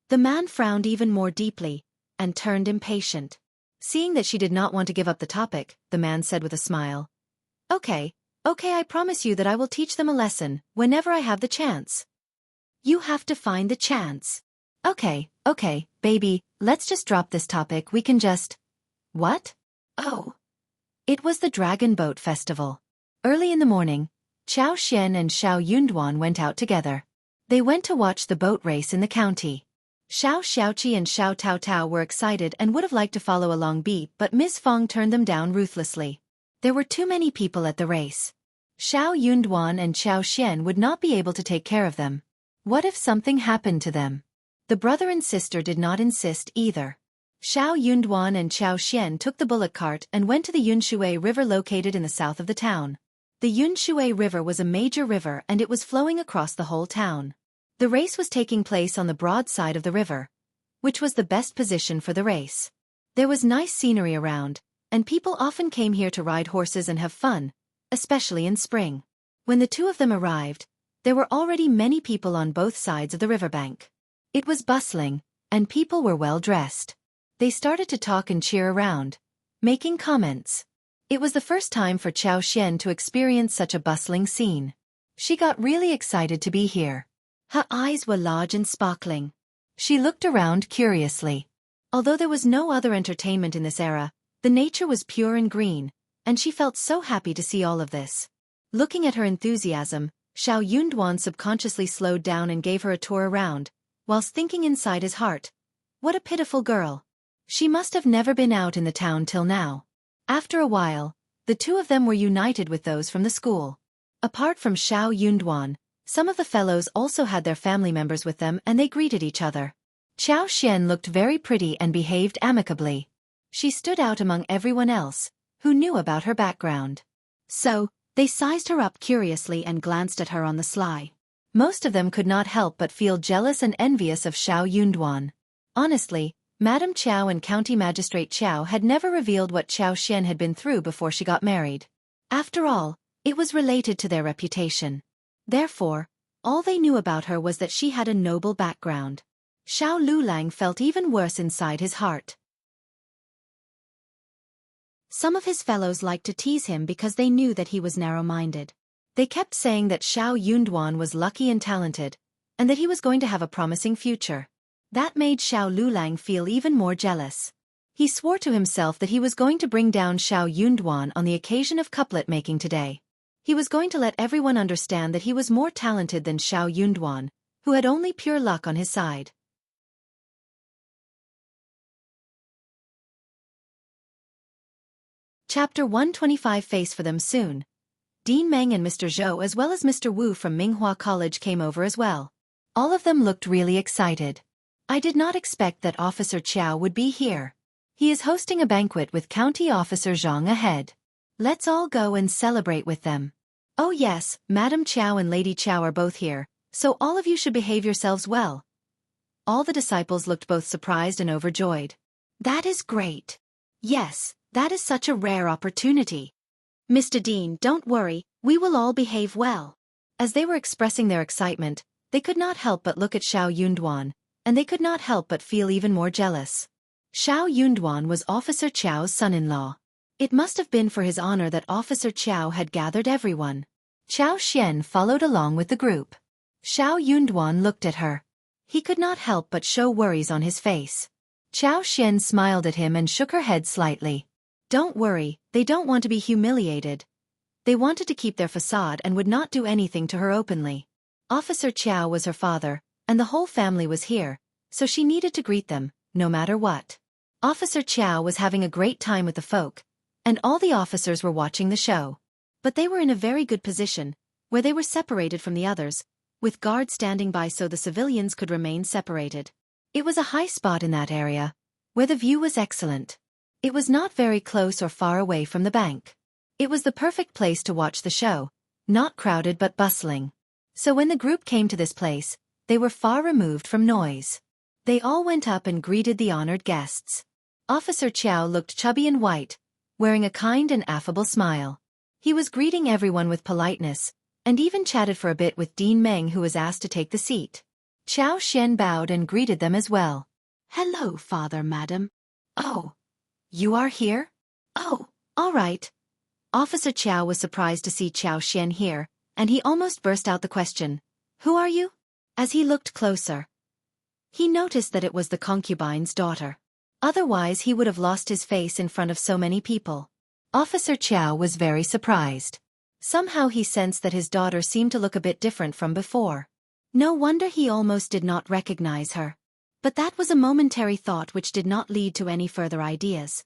The man frowned even more deeply, and turned impatient. Seeing that she did not want to give up the topic, the man said with a smile, Okay, I promise you that I will teach them a lesson, whenever I have the chance." "You have to find the chance." Okay, baby, let's just drop this topic, we can just—" "What?" "Oh." It was the Dragon Boat Festival. Early in the morning, Qiao Xian and Xiao Yunduan went out together. They went to watch the boat race in the county. Xiao Xiaoqi and Xiao Tao Tao were excited and would have liked to follow along but Miss Fong turned them down ruthlessly. There were too many people at the race. Xiao Yunduan and Qiao Xian would not be able to take care of them. What if something happened to them? The brother and sister did not insist either. Xiao Yunduan and Qiao Xian took the bullock cart and went to the Yunshui River located in the south of the town. The Yunshui River was a major river and it was flowing across the whole town. The race was taking place on the broad side of the river, which was the best position for the race. There was nice scenery around, and people often came here to ride horses and have fun, especially in spring. When the two of them arrived, there were already many people on both sides of the riverbank. It was bustling, and people were well dressed. They started to talk and cheer around, making comments. It was the first time for Qiao Xian to experience such a bustling scene. She got really excited to be here. Her eyes were large and sparkling. She looked around curiously. Although there was no other entertainment in this era, the nature was pure and green, and she felt so happy to see all of this. Looking at her enthusiasm, Xiao Yunduan subconsciously slowed down and gave her a tour around, whilst thinking inside his heart, "What a pitiful girl. She must have never been out in the town till now." After a while, the two of them were united with those from the school. Apart from Xiao Yunduan, some of the fellows also had their family members with them and they greeted each other. Qiao Xian looked very pretty and behaved amicably. She stood out among everyone else, who knew about her background. So, they sized her up curiously and glanced at her on the sly. Most of them could not help but feel jealous and envious of Xiao Yunduan. Honestly, Madame Qiao and County Magistrate Qiao had never revealed what Qiao Xian had been through before she got married. After all, it was related to their reputation. Therefore, all they knew about her was that she had a noble background. Xiao Lulang felt even worse inside his heart. Some of his fellows liked to tease him because they knew that he was narrow-minded. They kept saying that Xiao Yunduan was lucky and talented, and that he was going to have a promising future. That made Xiao Lulang feel even more jealous. He swore to himself that he was going to bring down Xiao Yunduan on the occasion of couplet making today. He was going to let everyone understand that he was more talented than Xiao Yunduan, who had only pure luck on his side. Chapter 125 Face for them soon. Dean Meng and Mr. Zhou as well as Mr. Wu from Minghua College came over as well. All of them looked really excited. I did not expect that Officer Qiao would be here. He is hosting a banquet with County Officer Zhang ahead. Let's all go and celebrate with them. Oh yes, Madam Qiao and Lady Qiao are both here, so all of you should behave yourselves well. All the disciples looked both surprised and overjoyed. That is great. Yes, that is such a rare opportunity. Mr. Dean, don't worry, we will all behave well. As they were expressing their excitement, they could not help but look at Xiao Yunduan, and they could not help but feel even more jealous. Xiao Yunduan was Officer Qiao's son-in-law. It must have been for his honor that Officer Qiao had gathered everyone. Xianxia followed along with the group. Xiao Yunduan looked at her. He could not help but show worries on his face. Xianxia smiled at him and shook her head slightly. Don't worry, they don't want to be humiliated. They wanted to keep their facade and would not do anything to her openly. Officer Qiao was her father, and the whole family was here, so she needed to greet them, no matter what. Officer Qiao was having a great time with the folk, and all the officers were watching the show. But they were in a very good position, where they were separated from the others, with guards standing by so the civilians could remain separated. It was a high spot in that area, where the view was excellent. It was not very close or far away from the bank. It was the perfect place to watch the show, not crowded but bustling. So when the group came to this place, they were far removed from noise. They all went up and greeted the honored guests. Officer Qiao looked chubby and white, wearing a kind and affable smile. He was greeting everyone with politeness, and even chatted for a bit with Dean Meng who was asked to take the seat. Xiao bowed and greeted them as well. Hello, father, madam. Oh, you are here? Oh, all right. Officer Qiao was surprised to see Xiao here, and he almost burst out the question, who are you? As he looked closer, he noticed that it was the concubine's daughter. Otherwise he would have lost his face in front of so many people. Officer Qiao was very surprised. Somehow he sensed that his daughter seemed to look a bit different from before. No wonder he almost did not recognize her. But that was a momentary thought which did not lead to any further ideas.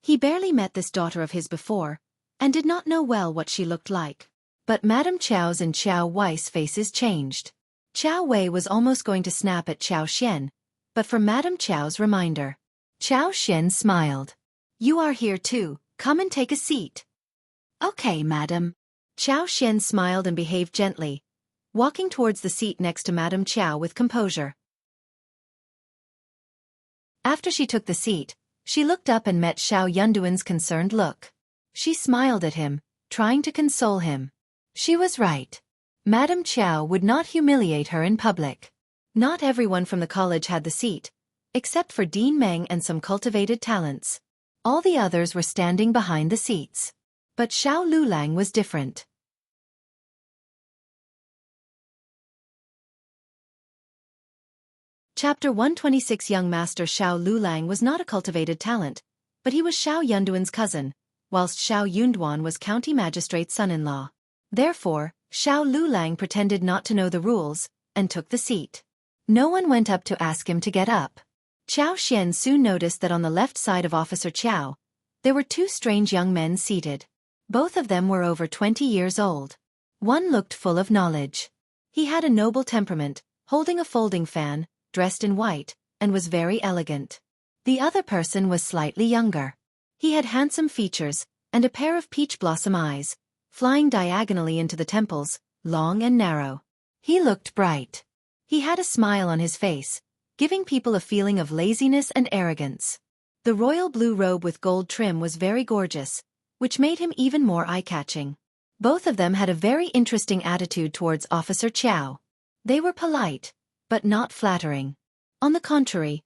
He barely met this daughter of his before, and did not know well what she looked like. But Madame Qiao's and Qiao Wei's faces changed. Qiao Wei was almost going to snap at Xiao, but for Madame Qiao's reminder. Xiao smiled. You are here too, come and take a seat. Okay, madam. Xiao smiled and behaved gently, walking towards the seat next to Madame Qiao with composure. After she took the seat, she looked up and met Xiao Yunduan's concerned look. She smiled at him, trying to console him. She was right. Madame Qiao would not humiliate her in public. Not everyone from the college had the seat, except for Dean Meng and some cultivated talents. All the others were standing behind the seats. But Xiao Lulang was different. Chapter 126. Young Master Xiao Lulang was not a cultivated talent, but he was Xiao Yunduan's cousin, whilst Xiao Yunduan was county magistrate's son-in-law. Therefore, Xiao Lulang pretended not to know the rules, and took the seat. No one went up to ask him to get up. Xiao soon noticed that on the left side of Officer Qiao, there were two strange young men seated. Both of them were over 20 years old. One looked full of knowledge. He had a noble temperament, holding a folding fan, dressed in white, and was very elegant. The other person was slightly younger. He had handsome features, and a pair of peach blossom eyes, flying diagonally into the temples, long and narrow. He looked bright. He had a smile on his face, giving people a feeling of laziness and arrogance. The royal blue robe with gold trim was very gorgeous, which made him even more eye-catching. Both of them had a very interesting attitude towards Officer Qiao. They were polite, but not flattering. On the contrary,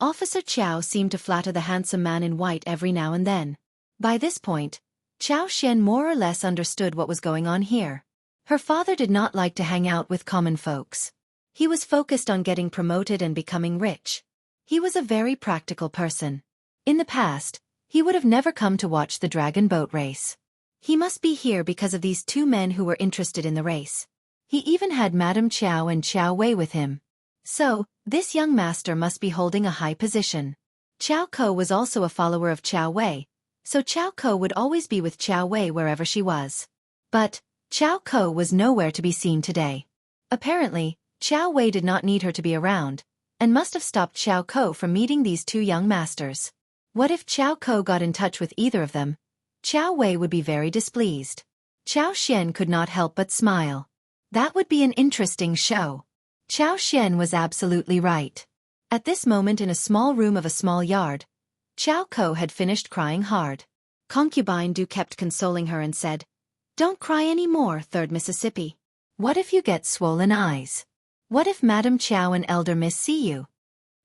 Officer Qiao seemed to flatter the handsome man in white every now and then. By this point, Xiao more or less understood what was going on here. Her father did not like to hang out with common folks. He was focused on getting promoted and becoming rich. He was a very practical person. In the past, he would have never come to watch the dragon boat race. He must be here because of these two men who were interested in the race. He even had Madame Qiao and Qiao Wei with him. So, this young master must be holding a high position. Qiao Ko was also a follower of Qiao Wei, so Qiao Ko would always be with Qiao Wei wherever she was. But Qiao Ko was nowhere to be seen today. Apparently, Qiao Wei did not need her to be around, and must have stopped Qiao Ko from meeting these two young masters. What if Qiao Ko got in touch with either of them? Qiao Wei would be very displeased. Qiao Xian could not help but smile. That would be an interesting show. Qiao Xian was absolutely right. At this moment in a small room of a small yard, Qiao Ko had finished crying hard. Concubine Du kept consoling her and said, "Don't cry any more, Third Mississippi. What if you get swollen eyes? What if Madam Qiao and Elder Miss see you?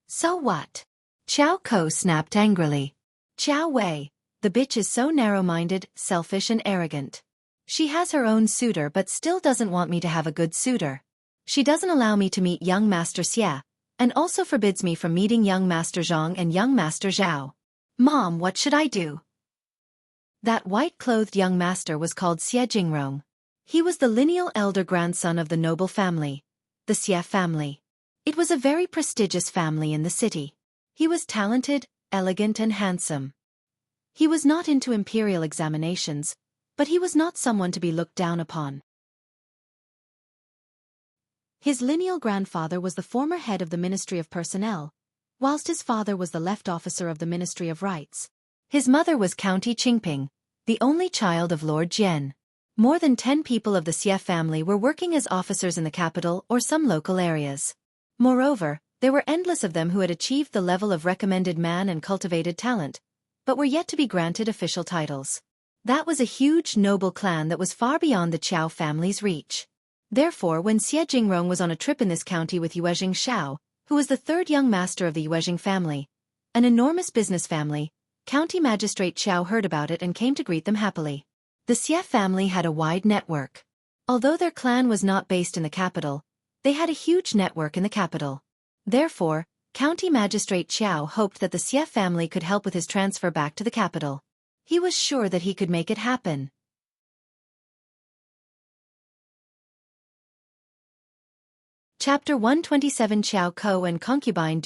So what?" Qiao Ko snapped angrily. "Qiao Wei, the bitch is so narrow-minded, selfish and arrogant. She has her own suitor but still doesn't want me to have a good suitor. She doesn't allow me to meet young Master Xia, and also forbids me from meeting young Master Zhang and young Master Zhao. Mom, what should I do?" That white-clothed young master was called Xie Jingrong. He was the lineal elder grandson of the noble family, the Xie family. It was a very prestigious family in the city. He was talented, elegant and handsome. He was not into imperial examinations, but he was not someone to be looked down upon. His lineal grandfather was the former head of the Ministry of Personnel, whilst his father was the left officer of the Ministry of Rights. His mother was County Qingping, the only child of Lord Jian. More than 10 people of the Xie family were working as officers in the capital or some local areas. Moreover, there were endless of them who had achieved the level of recommended man and cultivated talent, but were yet to be granted official titles. That was a huge noble clan that was far beyond the Qiao family's reach. Therefore, when Xie Jingrong was on a trip in this county with Yuezhing Shao, who was the third young master of the Yuezhing family, an enormous business family, County Magistrate Qiao heard about it and came to greet them happily. The Xie family had a wide network. Although their clan was not based in the capital, they had a huge network in the capital. Therefore, County Magistrate Qiao hoped that the Xie family could help with his transfer back to the capital. He was sure that he could make it happen. Chapter 127 Qiao Ko and Concubine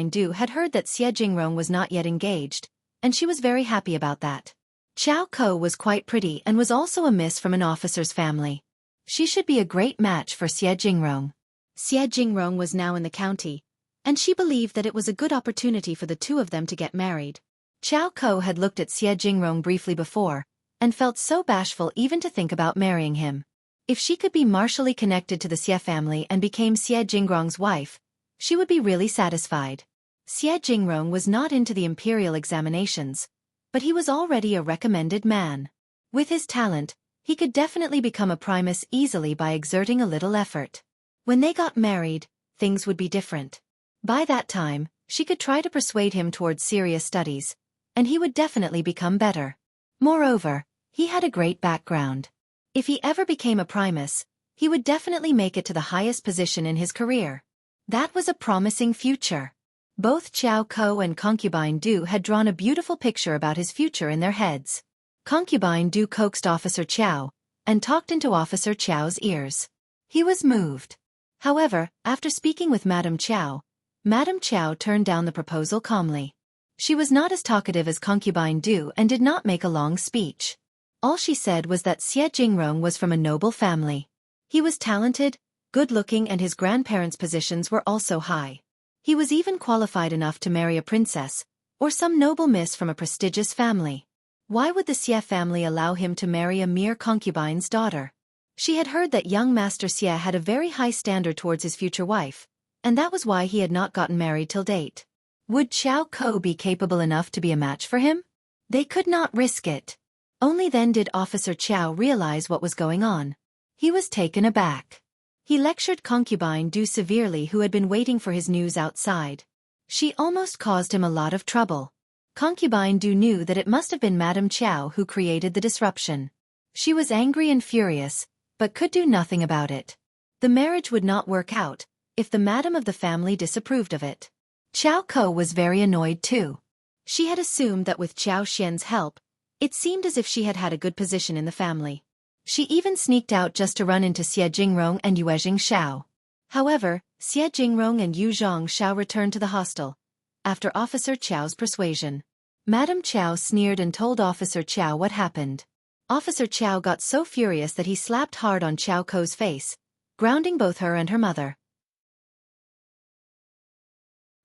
Du had heard that Xie Jingrong was not yet engaged, and she was very happy about that. Qiao Ko was quite pretty and was also a miss from an officer's family. She should be a great match for Xie Jingrong. Xie Jingrong was now in the county, and she believed that it was a good opportunity for the two of them to get married. Qiao Ko had looked at Xie Jingrong briefly before, and felt so bashful even to think about marrying him. If she could be martially connected to the Xie family and became Xie Jingrong's wife, she would be really satisfied. Xie Jingrong was not into the imperial examinations, but he was already a recommended man. With his talent, he could definitely become a primus easily by exerting a little effort. When they got married, things would be different. By that time, she could try to persuade him towards serious studies, and he would definitely become better. Moreover, he had a great background. If he ever became a primus, he would definitely make it to the highest position in his career. That was a promising future. Both Qiao Ko and Concubine Du had drawn a beautiful picture about his future in their heads. Concubine Du coaxed Officer Qiao, and talked into Officer Qiao's ears. He was moved. However, after speaking with Madame Qiao turned down the proposal calmly. She was not as talkative as Concubine Du and did not make a long speech. All she said was that Xie Jingrong was from a noble family. He was talented, good-looking and his grandparents' positions were also high. He was even qualified enough to marry a princess, or some noble miss from a prestigious family. Why would the Xie family allow him to marry a mere concubine's daughter? She had heard that young Master Xie had a very high standard towards his future wife, and that was why he had not gotten married till date. Would Qiao Ko be capable enough to be a match for him? They could not risk it. Only then did Officer Qiao realize what was going on. He was taken aback. He lectured Concubine Du severely, who had been waiting for his news outside. She almost caused him a lot of trouble. Concubine Du knew that it must have been Madame Qiao who created the disruption. She was angry and furious, but could do nothing about it. The marriage would not work out, if the madam of the family disapproved of it. Qiao Ko was very annoyed too. She had assumed that with Qiao Xian's help, it seemed as if she had had a good position in the family. She even sneaked out just to run into Xie Jingrong and Yuezhing Shao. However, Xie Jingrong and Yuezhing Shao returned to the hostel, after Officer Qiao's persuasion. Madame Qiao sneered and told Officer Qiao what happened. Officer Qiao got so furious that he slapped hard on Qiao Ko's face, grounding both her and her mother.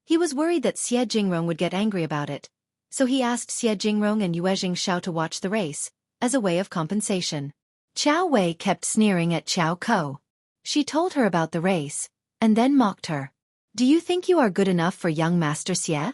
He was worried that Xie Jingrong would get angry about it, so he asked Xie Jingrong and Yue Xiao to watch the race, as a way of compensation. Qiao Wei kept sneering at Qiao Ko. She told her about the race, and then mocked her. Do you think you are good enough for young Master Xie?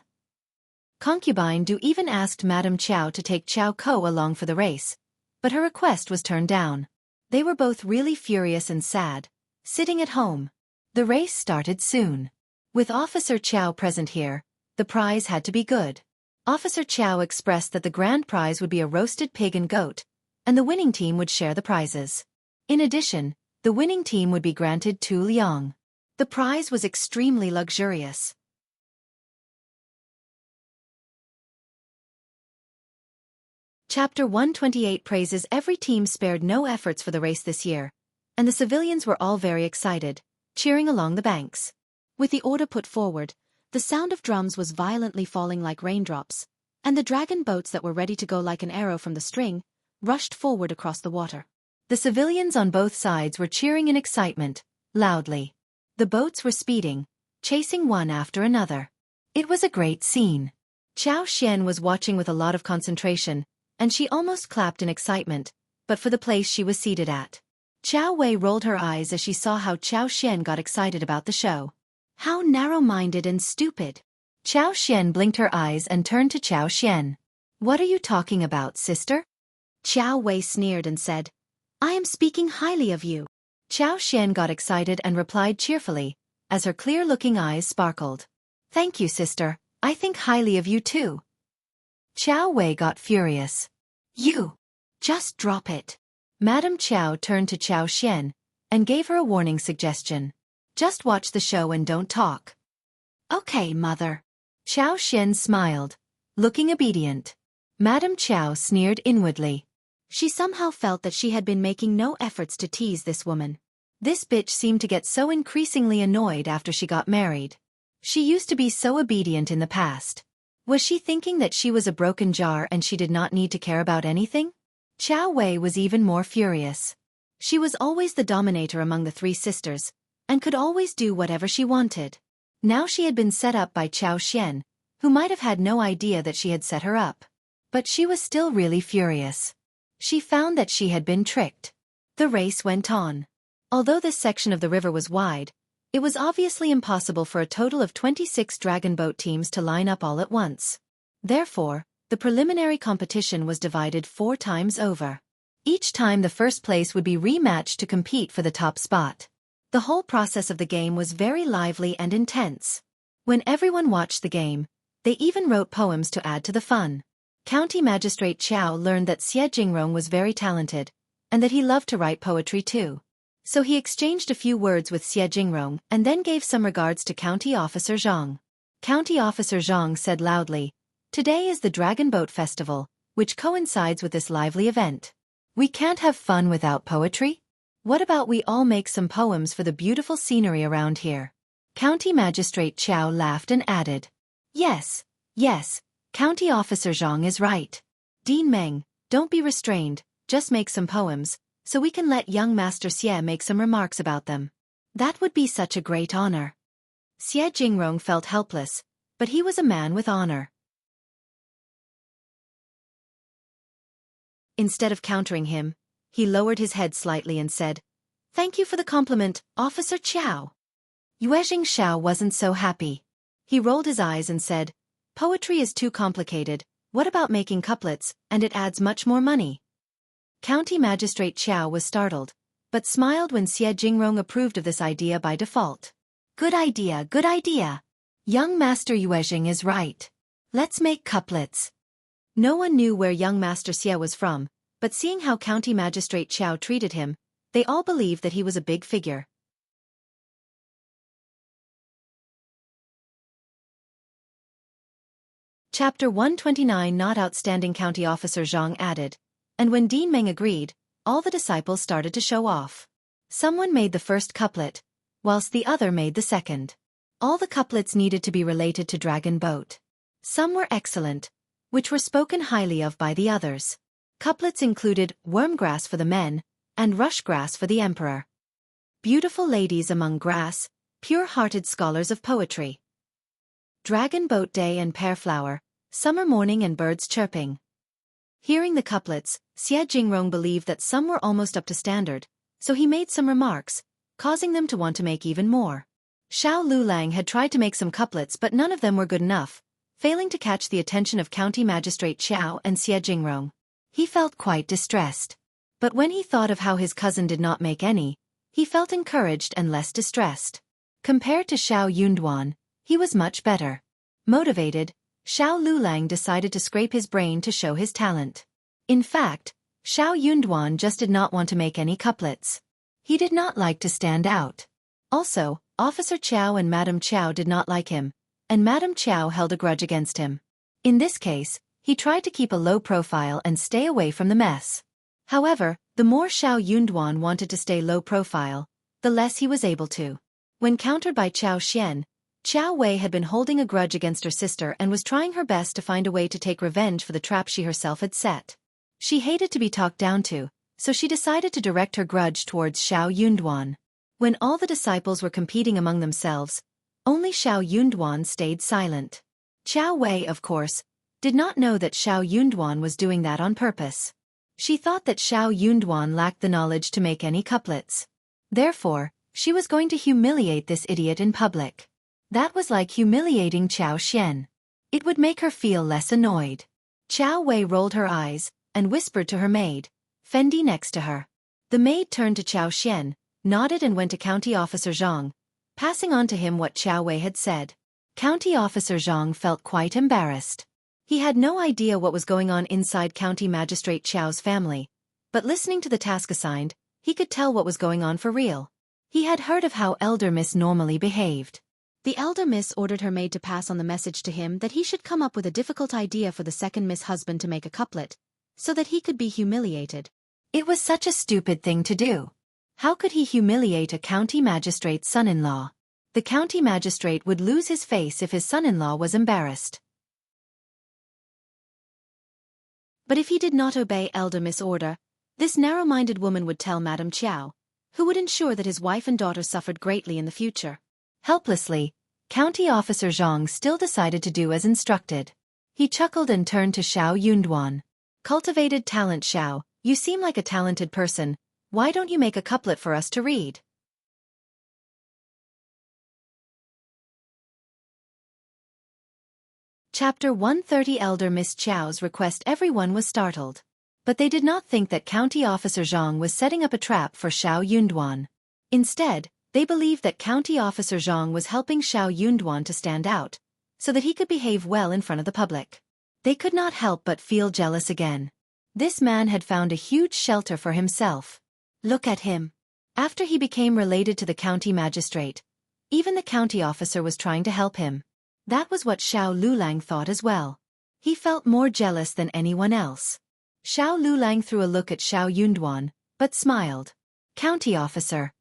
Concubine Du even asked Madame Qiao to take Qiao Ko along for the race, but her request was turned down. They were both really furious and sad, sitting at home. The race started soon. With Officer Qiao present here, the prize had to be good. Officer Qiao expressed that the grand prize would be a roasted pig and goat, and the winning team would share the prizes. In addition, the winning team would be granted 2 liang. The prize was extremely luxurious. Chapter 128 praises every team spared no efforts for the race this year, and the civilians were all very excited, cheering along the banks. With the order put forward, the sound of drums was violently falling like raindrops, and the dragon boats that were ready to go like an arrow from the string rushed forward across the water. The civilians on both sides were cheering in excitement, loudly. The boats were speeding, chasing one after another. It was a great scene. Qiao Xian was watching with a lot of concentration, and she almost clapped in excitement, but for the place she was seated at. Qiao Wei rolled her eyes as she saw how Qiao Xian got excited about the show. How narrow-minded and stupid. Qiao Xian blinked her eyes and turned to Qiao Xian. What are you talking about, sister? Qiao Wei sneered and said, I am speaking highly of you. Qiao Xian got excited and replied cheerfully, as her clear-looking eyes sparkled. Thank you, sister, I think highly of you too. Qiao Wei got furious. You! Just drop it. Madame Qiao turned to Qiao Xian and gave her a warning suggestion. Just watch the show and don't talk. Okay, mother. Qiao Xian smiled, looking obedient. Madame Qiao sneered inwardly. She somehow felt that she had been making no efforts to tease this woman. This bitch seemed to get so increasingly annoyed after she got married. She used to be so obedient in the past. Was she thinking that she was a broken jar and she did not need to care about anything? Qiao Wei was even more furious. She was always the dominator among the 3 sisters, and could always do whatever she wanted. Now she had been set up by Qiao Xian, who might have had no idea that she had set her up. But she was still really furious. She found that she had been tricked. The race went on. Although this section of the river was wide, it was obviously impossible for a total of 26 dragon boat teams to line up all at once. Therefore, the preliminary competition was divided 4 times over. Each time the first place would be rematched to compete for the top spot. The whole process of the game was very lively and intense. When everyone watched the game, they even wrote poems to add to the fun. County Magistrate Qiao learned that Xie Jingrong was very talented, and that he loved to write poetry too. So he exchanged a few words with Xie Jingrong and then gave some regards to County Officer Zhang. County Officer Zhang said loudly, Today is the Dragon Boat Festival, which coincides with this lively event. We can't have fun without poetry? What about we all make some poems for the beautiful scenery around here? County Magistrate Qiao laughed and added, Yes, yes, County Officer Zhang is right. Dean Meng, don't be restrained, just make some poems, so we can let young Master Xie make some remarks about them. That would be such a great honor. Xie Jingrong felt helpless, but he was a man with honor. Instead of countering him, he lowered his head slightly and said, Thank you for the compliment, Officer Qiao. Yue Xiao wasn't so happy. He rolled his eyes and said, Poetry is too complicated, what about making couplets, and it adds much more money? County Magistrate Qiao was startled, but smiled when Xie Jingrong approved of this idea by default. Good idea, good idea. Young Master Yue is right. Let's make couplets. No one knew where young Master Xie was from, but seeing how County Magistrate Qiao treated him, they all believed that he was a big figure. Chapter 129 Not Outstanding County Officer Zhang added, and when Dean Meng agreed, all the disciples started to show off. Someone made the first couplet, whilst the other made the second. All the couplets needed to be related to Dragon Boat. Some were excellent, which were spoken highly of by the others. Couplets included wormgrass for the men, and rushgrass for the emperor. Beautiful ladies among grass, pure-hearted scholars of poetry. Dragon boat day and pear flower, summer morning and birds chirping. Hearing the couplets, Xie Jingrong believed that some were almost up to standard, so he made some remarks, causing them to want to make even more. Xiao Lulang had tried to make some couplets but none of them were good enough, failing to catch the attention of County Magistrate Qiao and Xie Jingrong. He felt quite distressed. But when he thought of how his cousin did not make any, he felt encouraged and less distressed. Compared to Xiao Yunduan, he was much better. Motivated, Xiao Lulang decided to scrape his brain to show his talent. In fact, Xiao Yunduan just did not want to make any couplets. He did not like to stand out. Also, Officer Qiao and Madame Qiao did not like him, and Madame Qiao held a grudge against him. In this case, he tried to keep a low profile and stay away from the mess. However, the more Xiao Yunduan wanted to stay low profile, the less he was able to. When countered by Qiao Xian, Qiao Wei had been holding a grudge against her sister and was trying her best to find a way to take revenge for the trap she herself had set. She hated to be talked down to, so she decided to direct her grudge towards Xiao Yunduan. When all the disciples were competing among themselves, only Xiao Yunduan stayed silent. Qiao Wei, of course, did not know that Xiao Yunduan was doing that on purpose. She thought that Xiao Yunduan lacked the knowledge to make any couplets. Therefore, she was going to humiliate this idiot in public. That was like humiliating Qiao Xian. It would make her feel less annoyed. Qiao Wei rolled her eyes and whispered to her maid, Fendi next to her. The maid turned to Qiao Xian, nodded and went to County Officer Zhang, passing on to him what Qiao Wei had said. County Officer Zhang felt quite embarrassed. He had no idea what was going on inside County Magistrate Qiao's family, but listening to the task assigned, he could tell what was going on for real. He had heard of how Elder Miss normally behaved. The Elder Miss ordered her maid to pass on the message to him that he should come up with a difficult idea for the second Miss husband to make a couplet, so that he could be humiliated. It was such a stupid thing to do. How could he humiliate a county magistrate's son-in-law? The county magistrate would lose his face if his son-in-law was embarrassed. But if he did not obey Elder Miss' order, this narrow-minded woman would tell Madame Qiao, who would ensure that his wife and daughter suffered greatly in the future. Helplessly, County Officer Zhang still decided to do as instructed. He chuckled and turned to Xiao Yunduan. Cultivated talent Xiao, you seem like a talented person, why don't you make a couplet for us to read? Chapter 130 Elder Miss Qiao's request. Everyone was startled. But they did not think that County Officer Zhang was setting up a trap for Xiao Yunduan. Instead, they believed that County Officer Zhang was helping Xiao Yunduan to stand out, so that he could behave well in front of the public. They could not help but feel jealous again. This man had found a huge shelter for himself. Look at him. After he became related to the county magistrate, even the county officer was trying to help him. That was what Xiao Lulang thought as well. He felt more jealous than anyone else. Xiao Lulang threw a look at Xiao Yunduan, but smiled. County officer,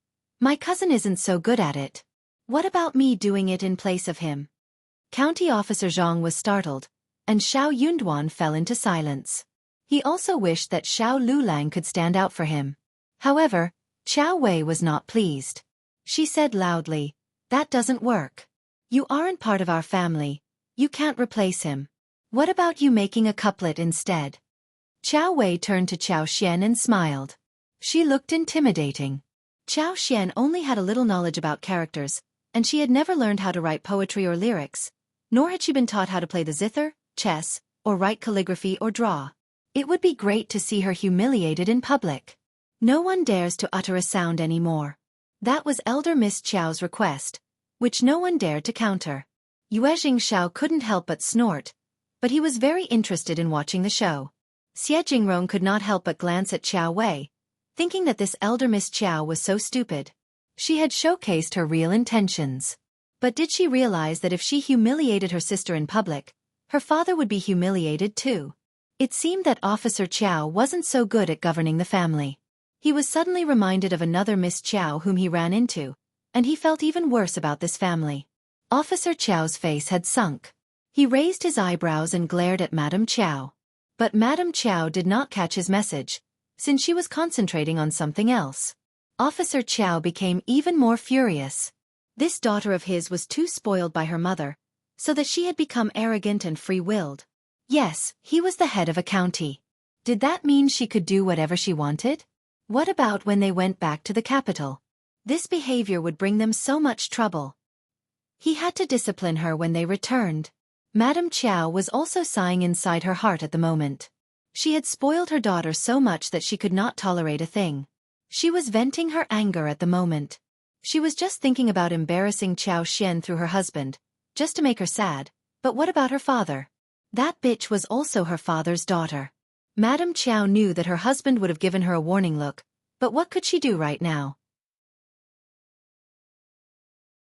my cousin isn't so good at it. What about me doing it in place of him? County Officer Zhang was startled, and Xiao Yunduan fell into silence. He also wished that Xiao Lulang could stand out for him. However, Qiao Wei was not pleased. She said loudly, that doesn't work. You aren't part of our family. You can't replace him. What about you making a couplet instead? Qiao Wei turned to Qiao Xian and smiled. She looked intimidating. Qiao Xian only had a little knowledge about characters, and she had never learned how to write poetry or lyrics, nor had she been taught how to play the zither, chess, or write calligraphy or draw. It would be great to see her humiliated in public. No one dares to utter a sound anymore. That was Elder Miss Qiao's request, which no one dared to counter. Yue Jingshao couldn't help but snort, but he was very interested in watching the show. Xie Jingrong could not help but glance at Qiao Wei, thinking that this Elder Miss Qiao was so stupid. She had showcased her real intentions. But did she realize that if she humiliated her sister in public, her father would be humiliated too? It seemed that Officer Qiao wasn't so good at governing the family. He was suddenly reminded of another Miss Qiao whom he ran into, and he felt even worse about this family. Officer Qiao's face had sunk. He raised his eyebrows and glared at Madame Qiao. But Madame Qiao did not catch his message, since she was concentrating on something else. Officer Qiao became even more furious. This daughter of his was too spoiled by her mother, so that she had become arrogant and free-willed. Yes, he was the head of a county. Did that mean she could do whatever she wanted? What about when they went back to the capital? This behavior would bring them so much trouble. He had to discipline her when they returned. Madame Qiao was also sighing inside her heart at the moment. She had spoiled her daughter so much that she could not tolerate a thing. She was venting her anger at the moment. She was just thinking about embarrassing Qiao Xian through her husband, just to make her sad, but what about her father? That bitch was also her father's daughter. Madame Qiao knew that her husband would have given her a warning look, but what could she do right now?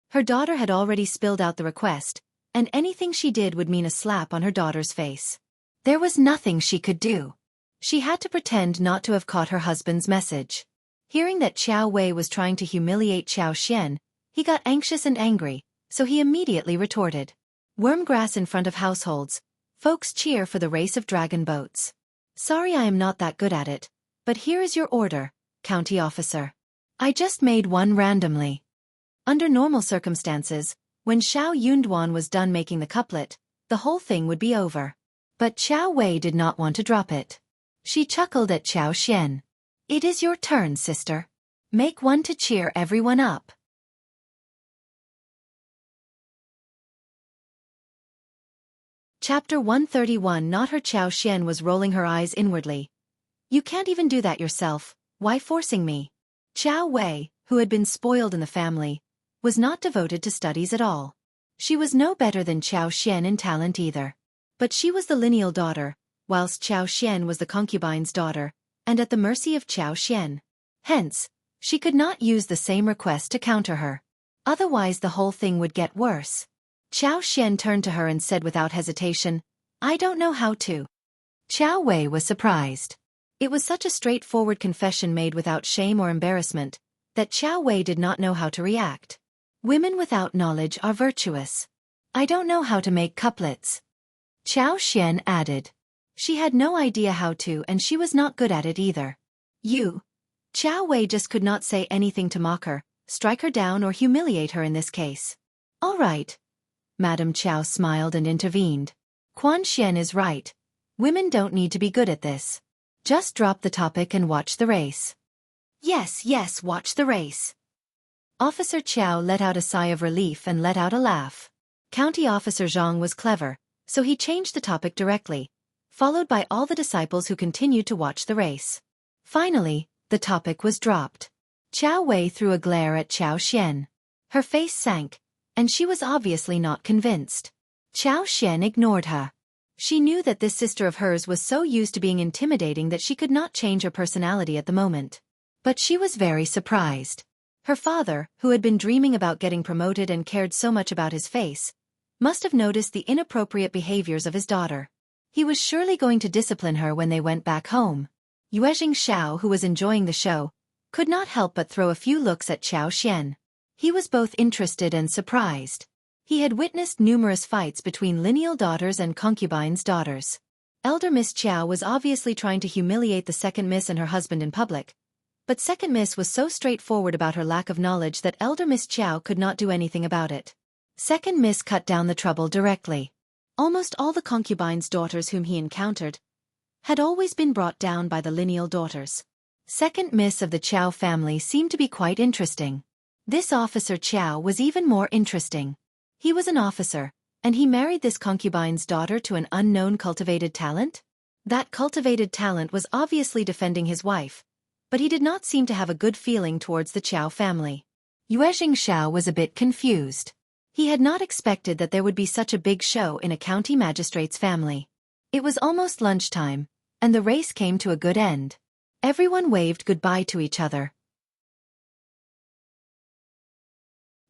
Her daughter had already spilled out the request, and anything she did would mean a slap on her daughter's face. There was nothing she could do. She had to pretend not to have caught her husband's message. Hearing that Qiao Wei was trying to humiliate Qiao Xian, he got anxious and angry, so he immediately retorted. Wormgrass in front of households. Folks cheer for the race of dragon boats. Sorry I am not that good at it, but here is your order, county officer. I just made one randomly. Under normal circumstances, when Xiao Yunduan was done making the couplet, the whole thing would be over. But Qiao Wei did not want to drop it. She chuckled at Qiao Xian. It is your turn, sister. Make one to cheer everyone up. Chapter 131. Not her. Qiao Xian was rolling her eyes inwardly. You can't even do that yourself, why forcing me? Qiao Wei, who had been spoiled in the family, was not devoted to studies at all. She was no better than Qiao Xian in talent either. But she was the lineal daughter, whilst Qiao Xian was the concubine's daughter, and at the mercy of Qiao Xian. Hence, she could not use the same request to counter her. Otherwise the whole thing would get worse. Qiao Xian turned to her and said without hesitation, I don't know how to. Qiao Wei was surprised. It was such a straightforward confession made without shame or embarrassment, that Qiao Wei did not know how to react. Women without knowledge are virtuous. I don't know how to make couplets. Qiao Xian added. She had no idea how to, and she was not good at it either. You. Qiao Wei just could not say anything to mock her, strike her down or humiliate her in this case. All right. Madame Qiao smiled and intervened. Quan Xian is right. Women don't need to be good at this. Just drop the topic and watch the race. Yes, watch the race. Officer Qiao let out a sigh of relief and let out a laugh. County Officer Zhang was clever, so he changed the topic directly, followed by all the disciples who continued to watch the race. Finally, the topic was dropped. Qiao Wei threw a glare at Qiao Xian. Her face sank, and she was obviously not convinced. Qiao Xian ignored her. She knew that this sister of hers was so used to being intimidating that she could not change her personality at the moment. But she was very surprised. Her father, who had been dreaming about getting promoted and cared so much about his face, must have noticed the inappropriate behaviors of his daughter. He was surely going to discipline her when they went back home. Xiao, who was enjoying the show, could not help but throw a few looks at Qiao Xian. He was both interested and surprised. He had witnessed numerous fights between lineal daughters and concubines' daughters. Elder Miss Qiao was obviously trying to humiliate the second miss and her husband in public, but second miss was so straightforward about her lack of knowledge that Elder Miss Qiao could not do anything about it. Second miss cut down the trouble directly. Almost all the concubines' daughters whom he encountered had always been brought down by the lineal daughters. Second miss of the Qiao family seemed to be quite interesting. This officer Qiao was even more interesting. He was an officer, and he married this concubine's daughter to an unknown cultivated talent? That cultivated talent was obviously defending his wife, but he did not seem to have a good feeling towards the Qiao family. Xiao was a bit confused. He had not expected that there would be such a big show in a county magistrate's family. It was almost lunchtime, and the race came to a good end. Everyone waved goodbye to each other.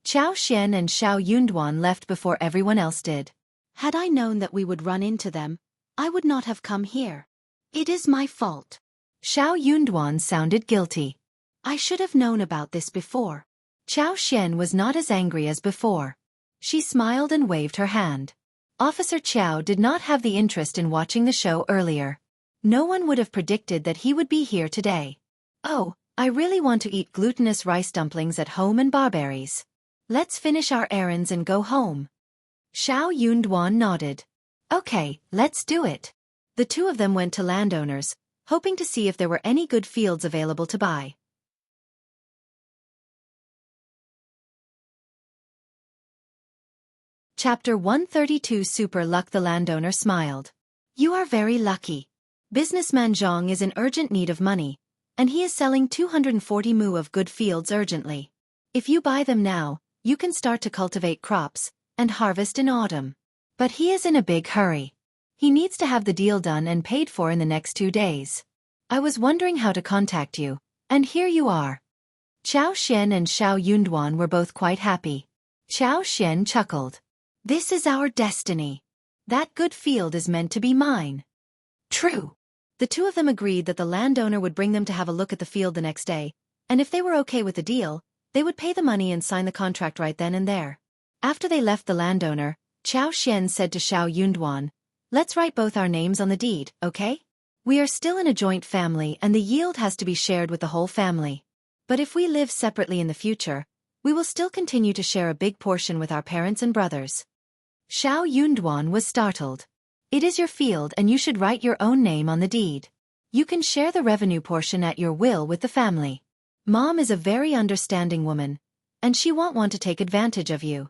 Qiao Xian and Xiao Yunduan left before everyone else did. Had I known that we would run into them, I would not have come here. It is my fault. Xiao Yunduan sounded guilty. I should have known about this before. Qiao Xian was not as angry as before. She smiled and waved her hand. Officer Qiao did not have the interest in watching the show earlier. No one would have predicted that he would be here today. Oh, I really want to eat glutinous rice dumplings at home and barberries. Let's finish our errands and go home. Xiao Yunduan nodded. Okay, let's do it. The two of them went to landowners, hoping to see if there were any good fields available to buy. Chapter 132 Super Luck. The landowner smiled. You are very lucky. Businessman Zhang is in urgent need of money, and he is selling 240 mu of good fields urgently. If you buy them now, you can start to cultivate crops and harvest in autumn. But he is in a big hurry. He needs to have the deal done and paid for in the next 2 days. I was wondering how to contact you, and here you are. Qiao Xian and Xiao Yunduan were both quite happy. Qiao Xian chuckled. This is our destiny. That good field is meant to be mine. True. The two of them agreed that the landowner would bring them to have a look at the field the next day, and if they were okay with the deal, they would pay the money and sign the contract right then and there. After they left the landowner, Qiao Xian said to Xiao Yunduan, let's write both our names on the deed, okay? We are still in a joint family and the yield has to be shared with the whole family. But if we live separately in the future, we will still continue to share a big portion with our parents and brothers. Xiao Yunduan was startled. It is your field and you should write your own name on the deed. You can share the revenue portion at your will with the family. Mom is a very understanding woman, and she won't want to take advantage of you.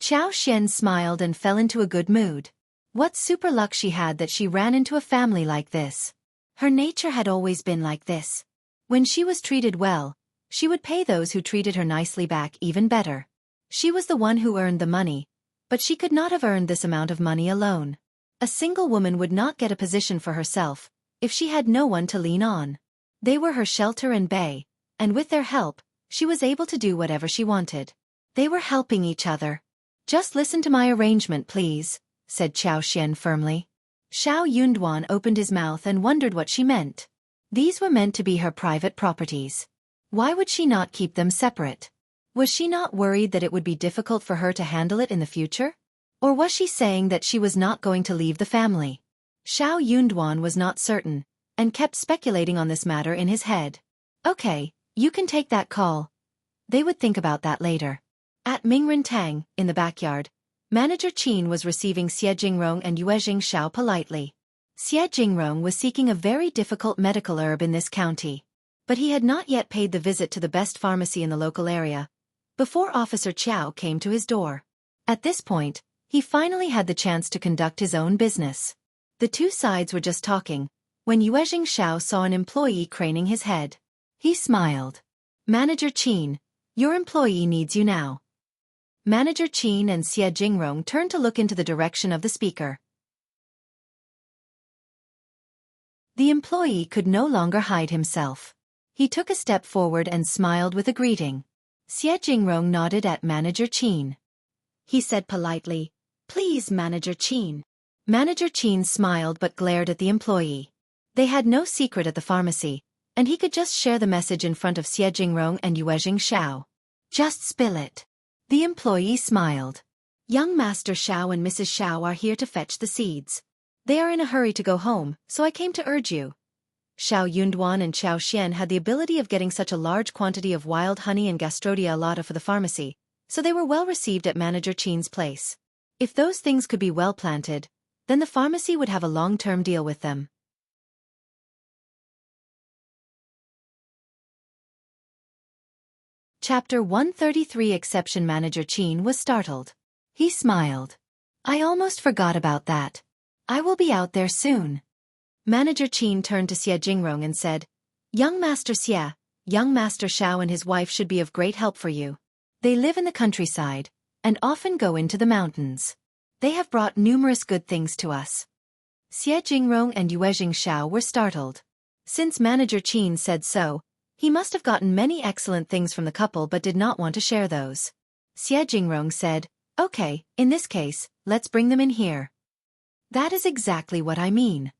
Qiao Xian smiled and fell into a good mood. What super luck she had that she ran into a family like this. Her nature had always been like this. When she was treated well, she would pay those who treated her nicely back even better. She was the one who earned the money, but she could not have earned this amount of money alone. A single woman would not get a position for herself if she had no one to lean on. They were her shelter and bay, and with their help, she was able to do whatever she wanted. They were helping each other. Just listen to my arrangement, please, said Qiao Xian firmly. Xiao Yunduan opened his mouth and wondered what she meant. These were meant to be her private properties. Why would she not keep them separate? Was she not worried that it would be difficult for her to handle it in the future? Or was she saying that she was not going to leave the family? Xiao Yunduan was not certain, and kept speculating on this matter in his head. Okay, you can take that call. They would think about that later. At Mingrintang, in the backyard, Manager Qin was receiving Xie Jingrong and Yue Jingxiao politely. Xie Jingrong was seeking a very difficult medical herb in this county. But he had not yet paid the visit to the best pharmacy in the local area, before Officer Qiao came to his door. At this point, he finally had the chance to conduct his own business. The two sides were just talking, when Yue Jingxiao saw an employee craning his head. He smiled. Manager Qin, your employee needs you now. Manager Qin and Xie Jingrong turned to look into the direction of the speaker. The employee could no longer hide himself. He took a step forward and smiled with a greeting. Xie Jingrong nodded at Manager Qin. He said politely, Please, Manager Qin. Manager Qin smiled but glared at the employee. They had no secret at the pharmacy, and he could just share the message in front of Xie Jingrong and Yue Jingxiao. Just spill it. The employee smiled. Young Master Xiao and Mrs. Xiao are here to fetch the seeds. They are in a hurry to go home, so I came to urge you. Xiao Yunduan and Qiao Xian had the ability of getting such a large quantity of wild honey and Gastrodia alata for the pharmacy, so they were well received at Manager Qin's place. If those things could be well planted, then the pharmacy would have a long-term deal with them. Chapter 133 Exception. Manager Qin was startled. He smiled. I almost forgot about that. I will be out there soon. Manager Qin turned to Xie Jingrong and said, Young Master Xie, young Master Xiao and his wife should be of great help for you. They live in the countryside, and often go into the mountains. They have brought numerous good things to us. Xie Jingrong and Yue Jingxiao were startled. Since Manager Qin said so, he must have gotten many excellent things from the couple but did not want to share those. Xie Jingrong said, Okay, in this case, let's bring them in here. That is exactly what I mean.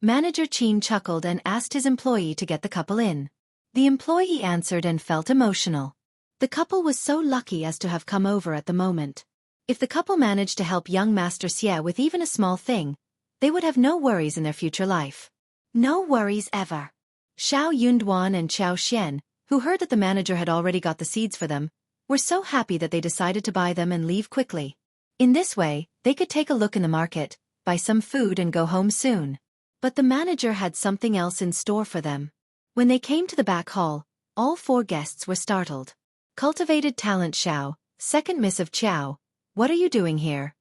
Manager Qin chuckled and asked his employee to get the couple in. The employee answered and felt emotional. The couple was so lucky as to have come over at the moment. If the couple managed to help young Master Xie with even a small thing, they would have no worries in their future life. No worries ever. Xiao Yunduan and Qiao Xian, who heard that the manager had already got the seeds for them, were so happy that they decided to buy them and leave quickly. In this way, they could take a look in the market, buy some food and go home soon. But the manager had something else in store for them. When they came to the back hall, all 4 guests were startled. Cultivated talent Xiao, second miss of Qiao, what are you doing here?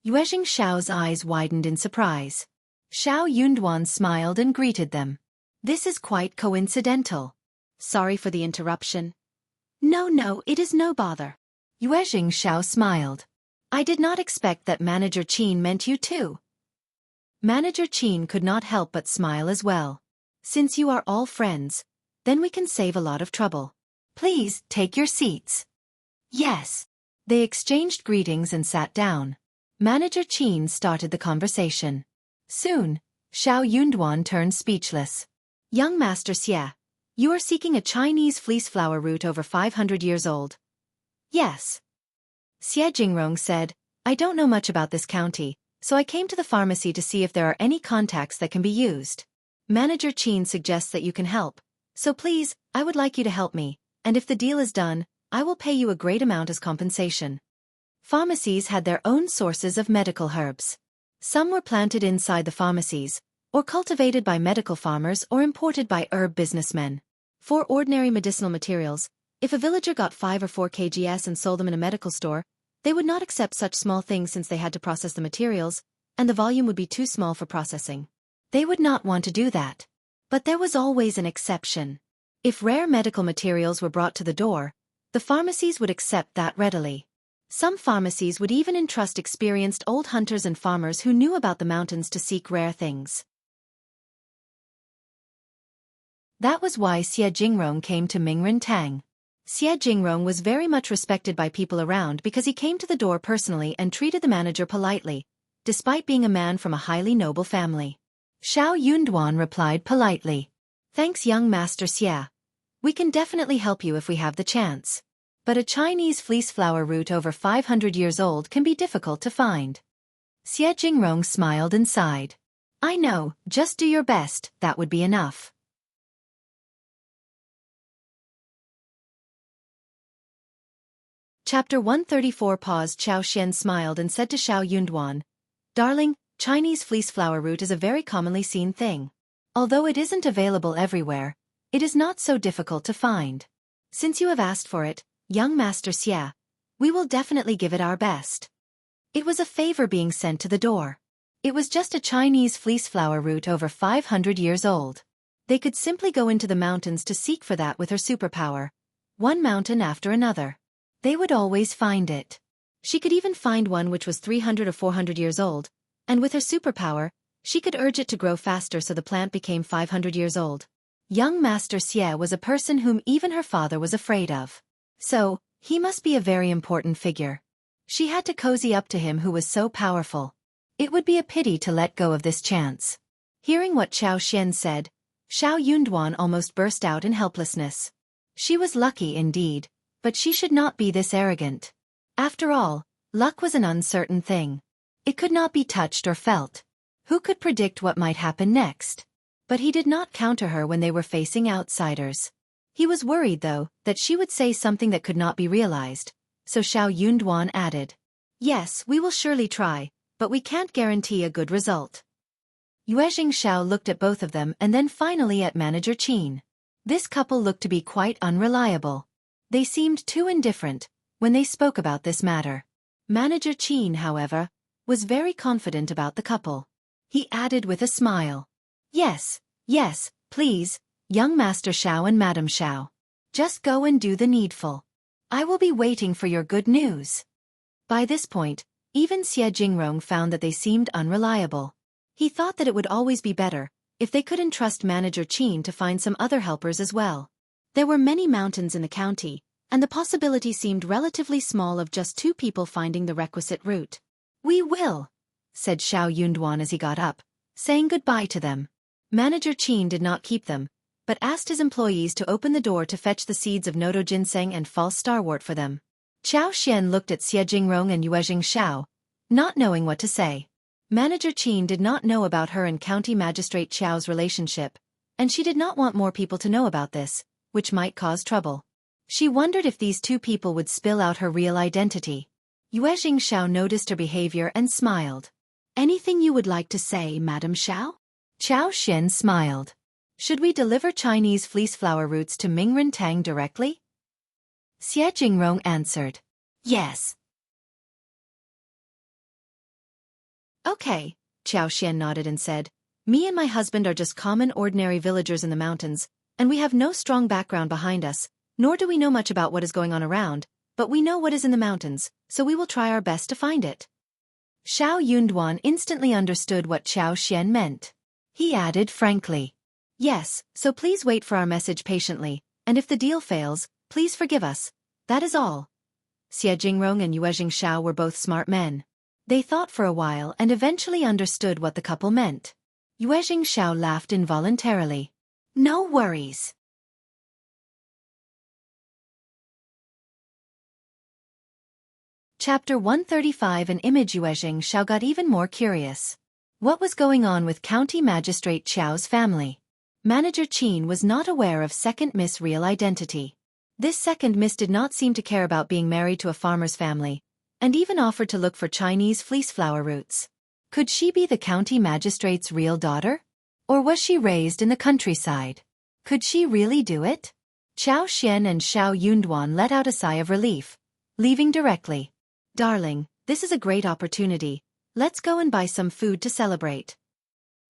Yuezhing Xiao's eyes widened in surprise. Xiao Yunduan smiled and greeted them. This is quite coincidental. Sorry for the interruption. No, it is no bother. Yuezhing Xiao smiled. I did not expect that Manager Qin meant you too. Manager Qin could not help but smile as well. Since you are all friends, then we can save a lot of trouble. Please, take your seats. Yes. They exchanged greetings and sat down. Manager Qin started the conversation. Soon, Xiao Yunduan turned speechless. Young Master Xie, you are seeking a Chinese fleece flower root over 500 years old. Yes. Xie Jingrong said, I don't know much about this county, so I came to the pharmacy to see if there are any contacts that can be used. Manager Qin suggests that you can help, so please, I would like you to help me, and if the deal is done, I will pay you a great amount as compensation. Pharmacies had their own sources of medical herbs. Some were planted inside the pharmacies, or cultivated by medical farmers or imported by herb businessmen. For ordinary medicinal materials, if a villager got 5 or 4 kgs and sold them in a medical store, they would not accept such small things since they had to process the materials, and the volume would be too small for processing. They would not want to do that. But there was always an exception. If rare medical materials were brought to the door, the pharmacies would accept that readily. Some pharmacies would even entrust experienced old hunters and farmers who knew about the mountains to seek rare things. That was why Xie Jingrong came to Mingren Tang. Xie Jingrong was very much respected by people around because he came to the door personally and treated the manager politely, despite being a man from a highly noble family. Xiao Yunduan replied politely. Thanks, young Master Xie. We can definitely help you if we have the chance. But a Chinese fleece flower root over 500 years old can be difficult to find. Xie Jingrong smiled and sighed. I know, just do your best, that would be enough. Chapter 134 paused. Qiao Xian smiled and said to Xiao Yunduan, Darling, Chinese fleece flower root is a very commonly seen thing. Although it isn't available everywhere, it is not so difficult to find. Since you have asked for it, young Master Xie, we will definitely give it our best. It was a favor being sent to the door. It was just a Chinese fleece flower root over 500 years old. They could simply go into the mountains to seek for that with her superpower. One mountain after another. They would always find it. She could even find one which was 300 or 400 years old, and with her superpower, she could urge it to grow faster so the plant became 500 years old. Young Master Xie was a person whom even her father was afraid of. So, he must be a very important figure. She had to cozy up to him who was so powerful. It would be a pity to let go of this chance. Hearing what Qiao Xian said, Xiao Yunduan almost burst out in helplessness. She was lucky indeed, but she should not be this arrogant. After all, luck was an uncertain thing. It could not be touched or felt. Who could predict what might happen next? But he did not counter her when they were facing outsiders. He was worried, though, that she would say something that could not be realized, so Xiao Yunduan added, Yes, we will surely try, but we can't guarantee a good result. Yuezhing Xiao looked at both of them and then finally at Manager Qin. This couple looked to be quite unreliable. They seemed too indifferent when they spoke about this matter. Manager Qin, however, was very confident about the couple. He added with a smile, Yes, please, young Master Xiao and Madam Xiao. Just go and do the needful. I will be waiting for your good news. By this point, even Xie Jingrong found that they seemed unreliable. He thought that it would always be better if they could entrust Manager Qin to find some other helpers as well. There were many mountains in the county, and the possibility seemed relatively small of just 2 people finding the requisite route. We will, said Xiao Yunduan as he got up, saying goodbye to them. Manager Qin did not keep them, but asked his employees to open the door to fetch the seeds of Nodo ginseng and false starwort for them. Qiao Xian looked at Xie Jingrong and Yuezhing Xiao, not knowing what to say. Manager Qin did not know about her and County Magistrate Qiao's relationship, and she did not want more people to know about this, which might cause trouble. She wondered if these two people would spill out her real identity. Xiao noticed her behavior and smiled. "Anything you would like to say, Madam Xiao?" Qiao Xian smiled. "Should we deliver Chinese fleece flower roots to Mingren Tang directly?" Xie Jingrong answered. "Yes." "Okay," Qiao Xian nodded and said, "Me and my husband are just common ordinary villagers in the mountains, and we have no strong background behind us, nor do we know much about what is going on around, but we know what is in the mountains, so we will try our best to find it." Xiao Yunduan instantly understood what Qiao Xian meant. He added frankly, "Yes, so please wait for our message patiently, and if the deal fails, please forgive us. That is all." Xie Jingrong and Xiao were both smart men. They thought for a while and eventually understood what the couple meant. Xiao laughed involuntarily. "No worries." Chapter 135. An image. Xiao got even more curious. What was going on with County Magistrate Qiao's family? Manager Qin was not aware of second Miss' real identity. This second Miss did not seem to care about being married to a farmer's family, and even offered to look for Chinese fleece flower roots. Could she be the county magistrate's real daughter? Or was she raised in the countryside? Could she really do it? Qiao Xian and Xiao Yunduan let out a sigh of relief, leaving directly. "Darling, this is a great opportunity. Let's go and buy some food to celebrate."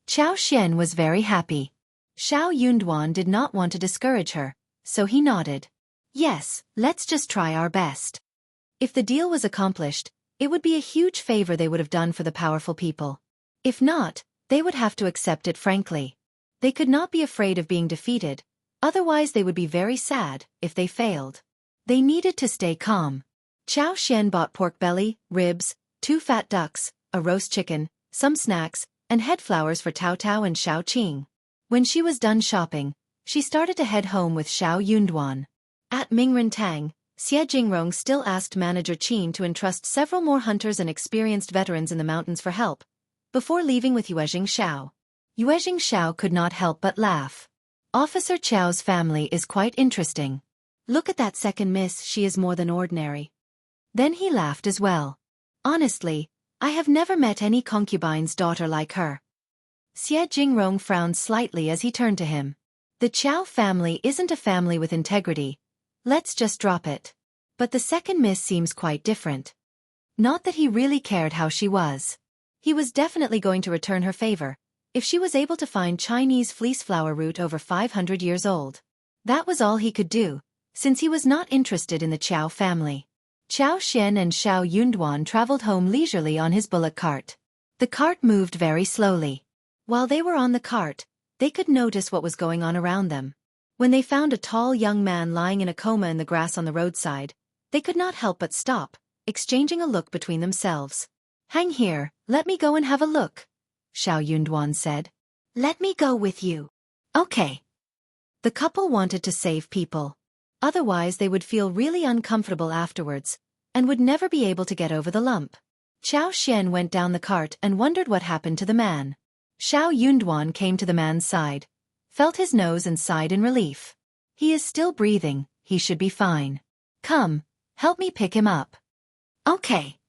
Qiao Xian was very happy. Xiao Yunduan did not want to discourage her, so he nodded. "Yes, let's just try our best." If the deal was accomplished, it would be a huge favor they would have done for the powerful people. If not, they would have to accept it frankly. They could not be afraid of being defeated, otherwise they would be very sad if they failed. They needed to stay calm. Qiao Xian bought pork belly, ribs, 2 fat ducks, a roast chicken, some snacks, and head flowers for Tao Tao and Xiao Qing. When she was done shopping, she started to head home with Xiao Yunduan. At Mingren Tang, Xie Jingrong still asked Manager Qin to entrust several more hunters and experienced veterans in the mountains for help, before leaving with Xiao. Xiao could not help but laugh. Officer Qiao's family is quite interesting. Look at that second Miss, she is more than ordinary. Then he laughed as well. Honestly, I have never met any concubine's daughter like her. Xie Jingrong frowned slightly as he turned to him. The Qiao family isn't a family with integrity. Let's just drop it. But the second Miss seems quite different. Not that he really cared how she was. He was definitely going to return her favor, if she was able to find Chinese fleece flower root over 500 years old. That was all he could do, since he was not interested in the Qiao family. Qiao Xian and Xiao Yunduan traveled home leisurely on his bullock cart. The cart moved very slowly. While they were on the cart, they could notice what was going on around them. When they found a tall young man lying in a coma in the grass on the roadside, they could not help but stop, exchanging a look between themselves. "Hang here, let me go and have a look," Xiao Yunduan said. "Let me go with you." "Okay." The couple wanted to save people. Otherwise they would feel really uncomfortable afterwards, and would never be able to get over the lump. Qiao Xian went down the cart and wondered what happened to the man. Xiao Yunduan came to the man's side, felt his nose and sighed in relief. He is still breathing, he should be fine. "Come, help me pick him up." "Okay."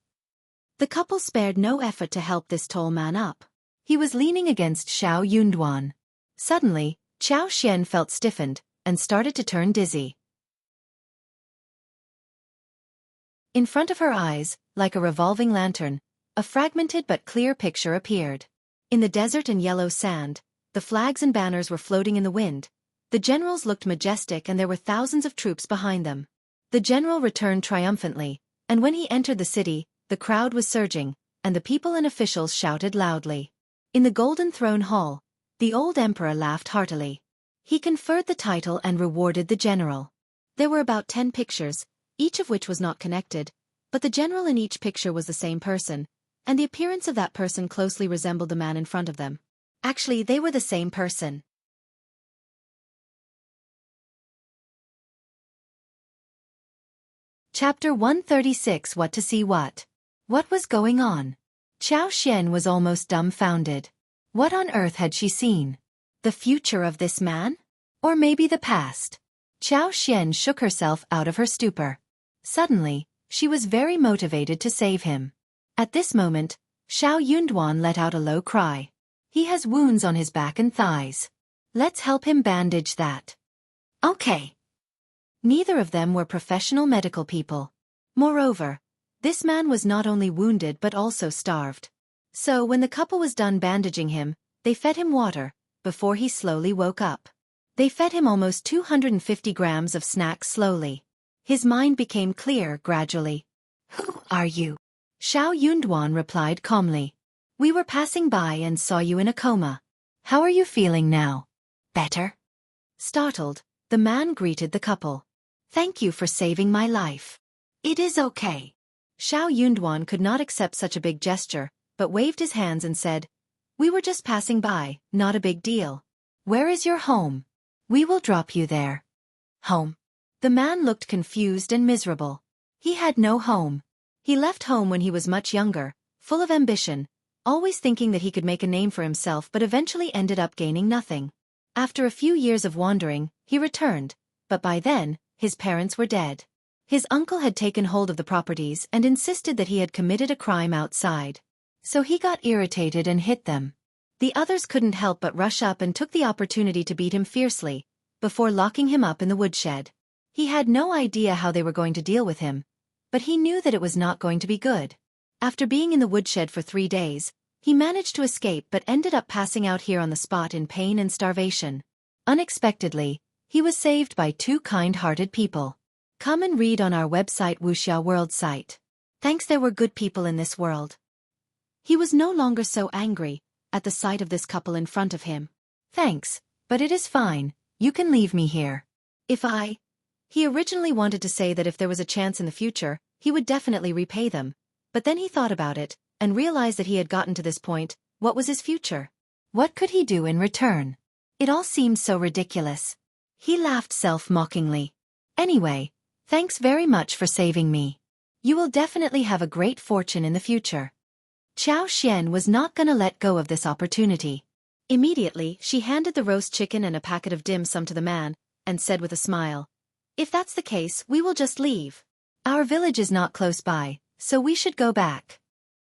The couple spared no effort to help this tall man up. He was leaning against Xiao Yunduan. Suddenly, Qiao Xian felt stiffened, and started to turn dizzy. In front of her eyes, like a revolving lantern, a fragmented but clear picture appeared. In the desert and yellow sand, the flags and banners were floating in the wind. The generals looked majestic and there were thousands of troops behind them. The general returned triumphantly, and when he entered the city, the crowd was surging, and the people and officials shouted loudly. In the Golden Throne Hall, the old emperor laughed heartily. He conferred the title and rewarded the general. There were about 10 pictures, each of which was not connected, but the general in each picture was the same person, and the appearance of that person closely resembled the man in front of them. Actually, they were the same person. Chapter 136. What to see. What was going on? Xian was almost dumbfounded. What on earth had she seen? The future of this man? Or maybe the past? Xian shook herself out of her stupor. Suddenly, she was very motivated to save him. At this moment, Yunduan let out a low cry. He has wounds on his back and thighs. Let's help him bandage that. Okay. Neither of them were professional medical people. Moreover, this man was not only wounded but also starved. So when the couple was done bandaging him, they fed him water, before he slowly woke up. They fed him almost 250 grams of snacks slowly. His mind became clear gradually. Who are you? Yunduan replied calmly. We were passing by and saw you in a coma. How are you feeling now? Better? Startled, the man greeted the couple. Thank you for saving my life. It is okay. Yunduan could not accept such a big gesture, but waved his hands and said, We were just passing by, not a big deal. Where is your home? We will drop you there. Home? The man looked confused and miserable. He had no home. He left home when he was much younger, full of ambition, always thinking that he could make a name for himself but eventually ended up gaining nothing. After a few years of wandering, he returned, but by then, his parents were dead. His uncle had taken hold of the properties and insisted that he had committed a crime outside. So he got irritated and hit them. The others couldn't help but rush up and took the opportunity to beat him fiercely, before locking him up in the woodshed. He had no idea how they were going to deal with him, but he knew that it was not going to be good. After being in the woodshed for 3 days, he managed to escape but ended up passing out here on the spot in pain and starvation. Unexpectedly, he was saved by 2 kind-hearted people. Come and read on our website Wuxia World site. Thanks, there were good people in this world. He was no longer so angry at the sight of this couple in front of him. Thanks, but it is fine, you can leave me here. He originally wanted to say that if there was a chance in the future, he would definitely repay them, but then he thought about it, and realized that he had gotten to this point. What was his future? What could he do in return? It all seemed so ridiculous. He laughed self-mockingly. Anyway, thanks very much for saving me. You will definitely have a great fortune in the future. Xian was not gonna let go of this opportunity. Immediately, she handed the roast chicken and a packet of dim sum to the man, and said with a smile, If that's the case, we will just leave. Our village is not close by, so we should go back.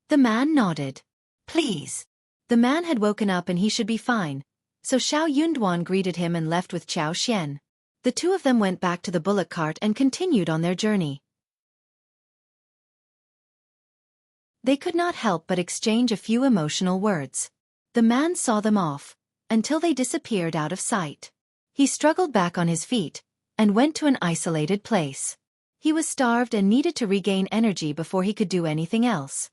The man nodded. Please. The man had woken up and he should be fine, so Yunduan greeted him and left with Xian. The 2 of them went back to the bullock cart and continued on their journey. They could not help but exchange a few emotional words. The man saw them off, until they disappeared out of sight. He struggled back on his feet, and went to an isolated place. He was starved and needed to regain energy before he could do anything else.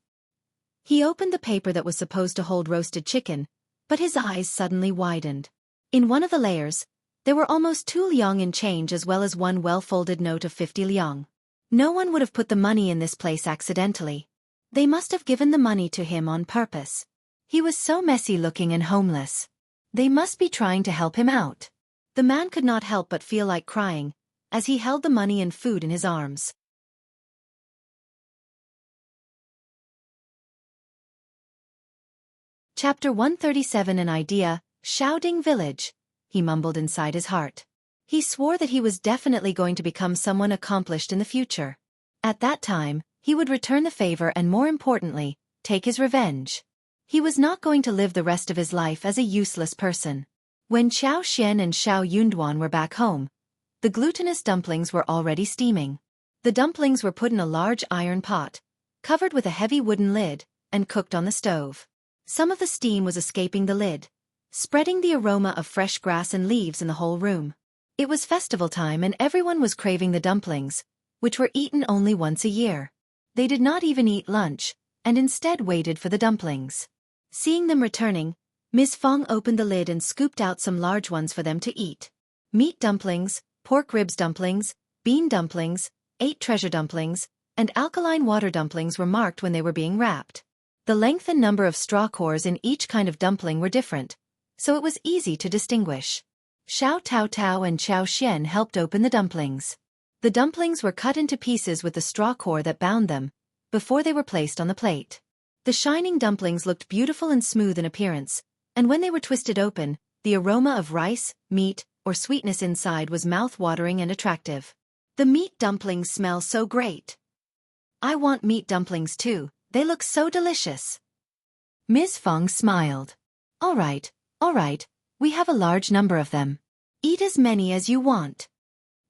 He opened the paper that was supposed to hold roasted chicken, but his eyes suddenly widened. In one of the layers, there were almost 2 liang in change as well as 1 well-folded note of 50 liang. No one would have put the money in this place accidentally. They must have given the money to him on purpose. He was so messy-looking and homeless. They must be trying to help him out. The man could not help but feel like crying, as he held the money and food in his arms. Chapter 137 An idea, Shaoding Village, he mumbled inside his heart. He swore that he was definitely going to become someone accomplished in the future. At that time, he would return the favor and more importantly, take his revenge. He was not going to live the rest of his life as a useless person. When Xian and Yunduan were back home, the glutinous dumplings were already steaming. The dumplings were put in a large iron pot, covered with a heavy wooden lid, and cooked on the stove. Some of the steam was escaping the lid, spreading the aroma of fresh grass and leaves in the whole room. It was festival time and everyone was craving the dumplings, which were eaten only once a year. They did not even eat lunch, and instead waited for the dumplings. Seeing them returning, Ms. Fong opened the lid and scooped out some large ones for them to eat. Meat dumplings, pork ribs dumplings, bean dumplings, 8 treasure dumplings, and alkaline water dumplings were marked when they were being wrapped. The length and number of straw cores in each kind of dumpling were different, so it was easy to distinguish. Xiao Tao Tao and Xian helped open the dumplings. The dumplings were cut into pieces with the straw core that bound them, before they were placed on the plate. The shining dumplings looked beautiful and smooth in appearance, and when they were twisted open, the aroma of rice, meat, or sweetness inside was mouth-watering and attractive. The meat dumplings smell so great. I want meat dumplings too, they look so delicious. Ms. Feng smiled. All right, we have a large number of them. Eat as many as you want.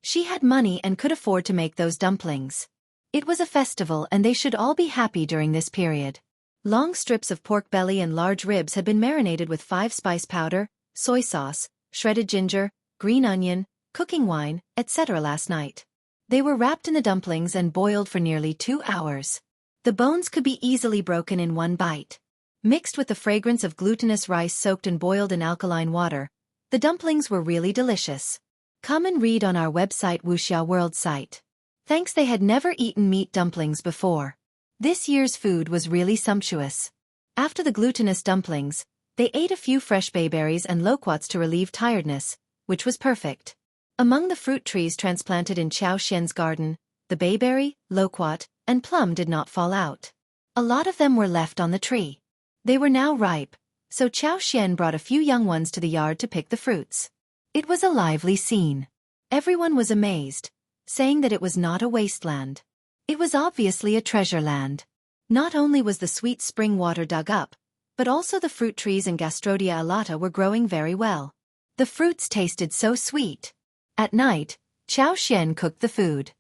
She had money and could afford to make those dumplings. It was a festival and they should all be happy during this period. Long strips of pork belly and large ribs had been marinated with 5-spice powder, soy sauce, shredded ginger, green onion, cooking wine, etc. last night. They were wrapped in the dumplings and boiled for nearly 2 hours. The bones could be easily broken in one bite. Mixed with the fragrance of glutinous rice soaked and boiled in alkaline water, the dumplings were really delicious. Come and read on our website Wuxia World site. Thanks, they had never eaten meat dumplings before. This year's food was really sumptuous. After the glutinous dumplings, they ate a few fresh bayberries and loquats to relieve tiredness, which was perfect. Among the fruit trees transplanted in Qiao's garden, the bayberry, loquat, and plum did not fall out. A lot of them were left on the tree. They were now ripe, so Xian brought a few young ones to the yard to pick the fruits. It was a lively scene. Everyone was amazed, saying that it was not a wasteland. It was obviously a treasure land. Not only was the sweet spring water dug up, but also the fruit trees and Gastrodia alata were growing very well. The fruits tasted so sweet. At night, Xian cooked the food.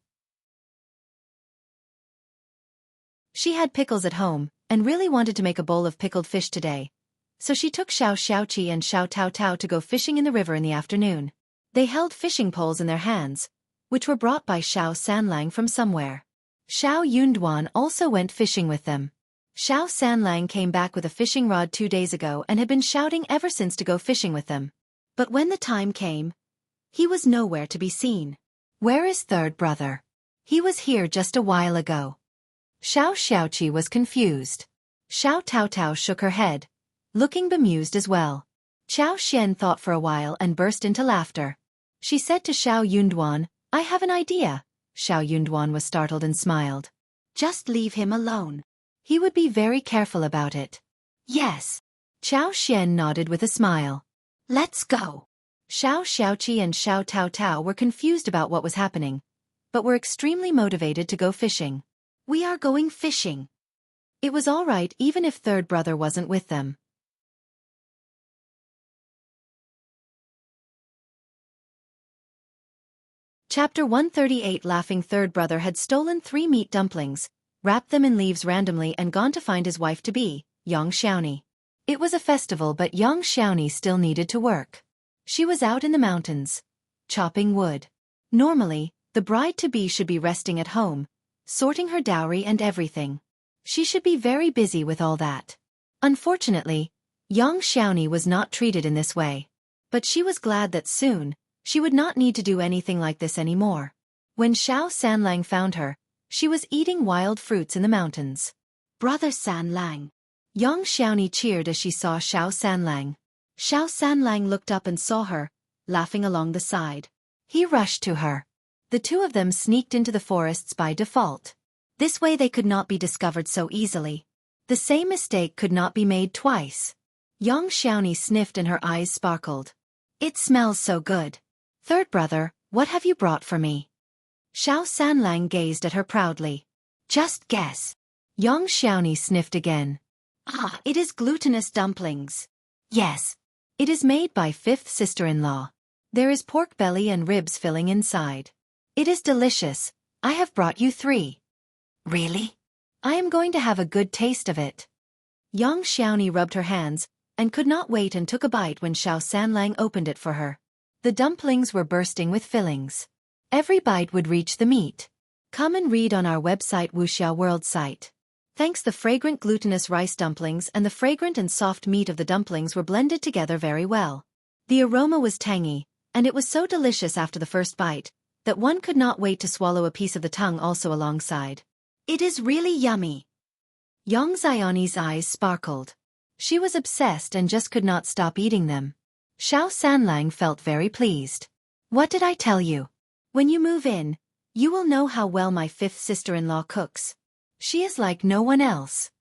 She had pickles at home, and really wanted to make a bowl of pickled fish today. So she took Xiaoqi and Xiao Tao Tao to go fishing in the river in the afternoon. They held fishing poles in their hands, which were brought by Xiao Sanlang from somewhere. Xiao Yunduan also went fishing with them. Xiao Sanlang came back with a fishing rod 2 days ago and had been shouting ever since to go fishing with them. But when the time came, he was nowhere to be seen. Where is third brother? He was here just a while ago. Xiaoqi was confused. Xiao Tao Tao shook her head, looking bemused as well. Xian thought for a while and burst into laughter. She said to Xiao Yunduan, I have an idea. Xiao Yunduan was startled and smiled. Just leave him alone. He would be very careful about it. Yes. Xian nodded with a smile. Let's go. Xiaoqi and Xiao Tao Tao were confused about what was happening, but were extremely motivated to go fishing. We are going fishing. It was all right even if third brother wasn't with them. Chapter 138. Laughing third brother had stolen 3 meat dumplings, wrapped them in leaves randomly and gone to find his wife-to-be, Yang Xiaoni. It was a festival but Yang Xiaoni still needed to work. She was out in the mountains, chopping wood. Normally, the bride-to-be should be resting at home, sorting her dowry and everything. She should be very busy with all that. Unfortunately, Yang Xiaoni was not treated in this way. But she was glad that soon, she would not need to do anything like this anymore. When Xiao Sanlang found her, she was eating wild fruits in the mountains. Brother Sanlang. Yang Xiaoni cheered as she saw Xiao Sanlang. Xiao Sanlang looked up and saw her, laughing along the side. He rushed to her. The two of them sneaked into the forests by default. This way they could not be discovered so easily. The same mistake could not be made twice. Yang Xiaoni sniffed and her eyes sparkled. It smells so good. Third brother, what have you brought for me? Xiao Sanlang gazed at her proudly. Just guess. Yang Xiaoni sniffed again. Ah, it is glutinous dumplings. Yes. It is made by 5th sister-in-law. There is pork belly and ribs filling inside. It is delicious. I have brought you 3. Really? I am going to have a good taste of it. Yang Xiaoni rubbed her hands, and could not wait and took a bite when Xiao Sanlang opened it for her. The dumplings were bursting with fillings. Every bite would reach the meat. Come and read on our website Wuxia World site. Thanks, the fragrant glutinous rice dumplings and the fragrant and soft meat of the dumplings were blended together very well. The aroma was tangy, and it was so delicious after the first bite, that one could not wait to swallow a piece of the tongue also alongside. It is really yummy. Yang Xiaoni's eyes sparkled. She was obsessed and just could not stop eating them. Xiao Sanlang felt very pleased. What did I tell you? When you move in, you will know how well my 5th sister-in-law cooks. She is like no one else.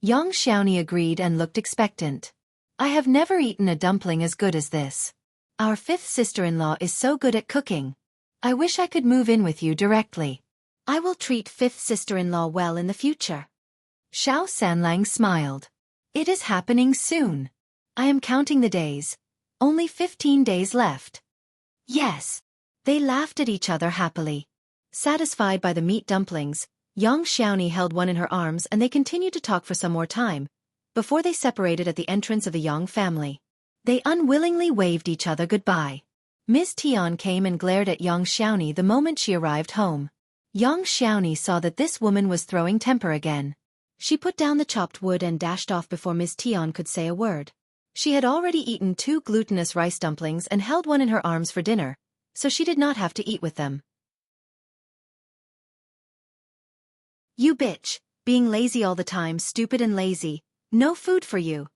Xianxia agreed and looked expectant. I have never eaten a dumpling as good as this. Our fifth sister-in-law is so good at cooking. I wish I could move in with you directly. I will treat fifth sister-in-law well in the future. Xiao Sanlang smiled. It is happening soon. I am counting the days. Only 15 days left. Yes. They laughed at each other happily. Satisfied by the meat dumplings, Xianxia held one in her arms and they continued to talk for some more time, before they separated at the entrance of the Yang family. They unwillingly waved each other goodbye. Ms. Tian came and glared at Xianxia the moment she arrived home. Xianxia saw that this woman was throwing temper again. She put down the chopped wood and dashed off before Ms. Tian could say a word. She had already eaten 2 glutinous rice dumplings and held one in her arms for dinner, so she did not have to eat with them. You bitch, being lazy all the time, stupid and lazy. No food for you.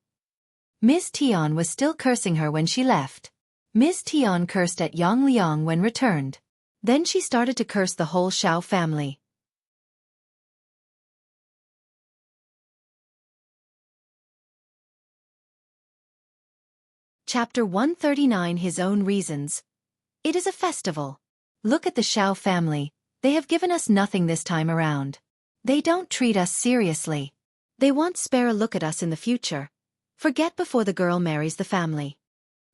Ms. Tian was still cursing her when she left. Ms. Tian cursed at Yang Liang when returned. Then she started to curse the whole Xiao family. Chapter 139 His Own Reasons. It is a festival. Look at the Xiao family, they have given us nothing this time around. They don't treat us seriously. They won't spare a look at us in the future. Forget before the girl marries the family.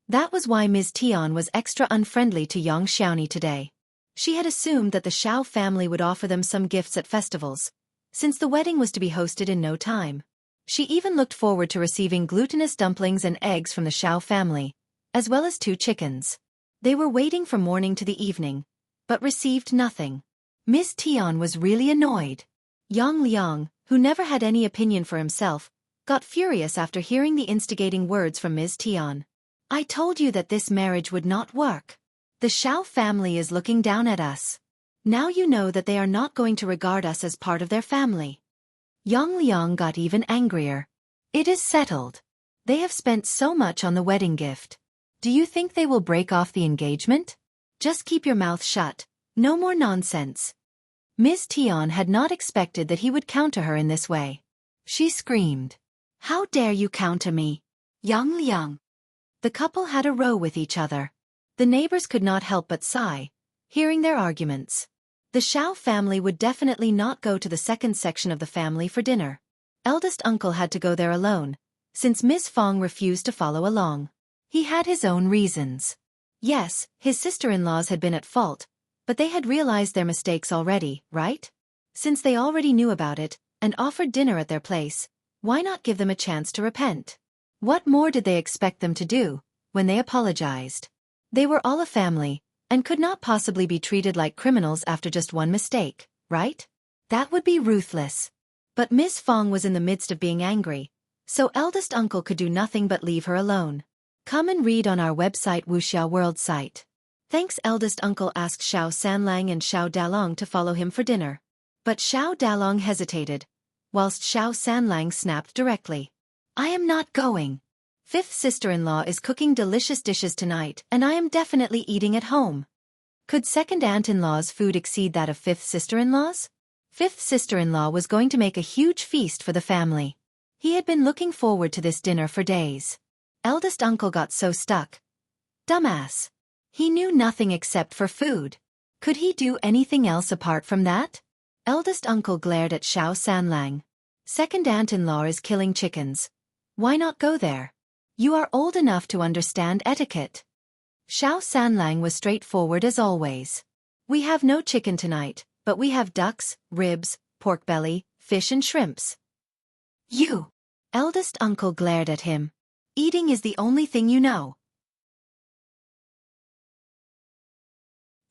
That was why Ms. Tian was extra unfriendly to Xianxia today. She had assumed that the Xiao family would offer them some gifts at festivals, since the wedding was to be hosted in no time. She even looked forward to receiving glutinous dumplings and eggs from the Xiao family, as well as 2 chickens. They were waiting from morning to the evening, but received nothing. Ms. Tian was really annoyed. Yang Liang, who never had any opinion for himself, got furious after hearing the instigating words from Ms. Tian. I told you that this marriage would not work. The Xiao family is looking down at us. Now you know that they are not going to regard us as part of their family. Yang Liang got even angrier. It is settled. They have spent so much on the wedding gift. Do you think they will break off the engagement? Just keep your mouth shut. No more nonsense. Ms. Tian had not expected that he would counter her in this way. She screamed. How dare you counter me? Yang Liang. The couple had a row with each other. The neighbors could not help but sigh, hearing their arguments. The Xiao family would definitely not go to the second section of the family for dinner. Eldest uncle had to go there alone, since Ms. Fong refused to follow along. He had his own reasons. Yes, his sister-in-laws had been at fault, but they had realized their mistakes already, right? Since they already knew about it, and offered dinner at their place, why not give them a chance to repent? What more did they expect them to do, when they apologized? They were all a family, and could not possibly be treated like criminals after just one mistake, right? That would be ruthless. But Ms. Fong was in the midst of being angry, so eldest uncle could do nothing but leave her alone. Come and read on our website Wuxia World site. Thanks. Eldest uncle asked Xiao Sanlang and Xiao Dalong to follow him for dinner. But Xiao Dalong hesitated, whilst Xiao Sanlang snapped directly. I am not going. Fifth sister-in-law is cooking delicious dishes tonight and I am definitely eating at home. Could second aunt-in-law's food exceed that of fifth sister-in-law's? Fifth sister-in-law was going to make a huge feast for the family. He had been looking forward to this dinner for days. Eldest uncle got so stuck. Dumbass. He knew nothing except for food. Could he do anything else apart from that? Eldest uncle glared at Xiao Sanlang. Second aunt-in-law is killing chickens. Why not go there? You are old enough to understand etiquette. Xiao Sanlang was straightforward as always. We have no chicken tonight, but we have ducks, ribs, pork belly, fish and shrimps. You! Eldest uncle glared at him. Eating is the only thing you know.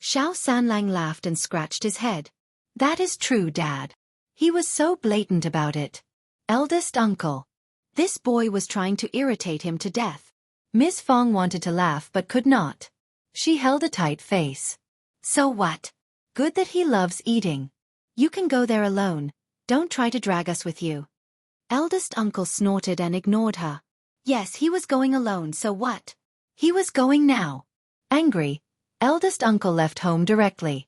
Xiao Sanlang laughed and scratched his head. That is true, Dad. He was so blatant about it. Eldest uncle. This boy was trying to irritate him to death. Miss Fong wanted to laugh but could not. She held a tight face. So what? Good that he loves eating. You can go there alone. Don't try to drag us with you. Eldest uncle snorted and ignored her. Yes, he was going alone, so what? He was going now. Angry, eldest uncle left home directly.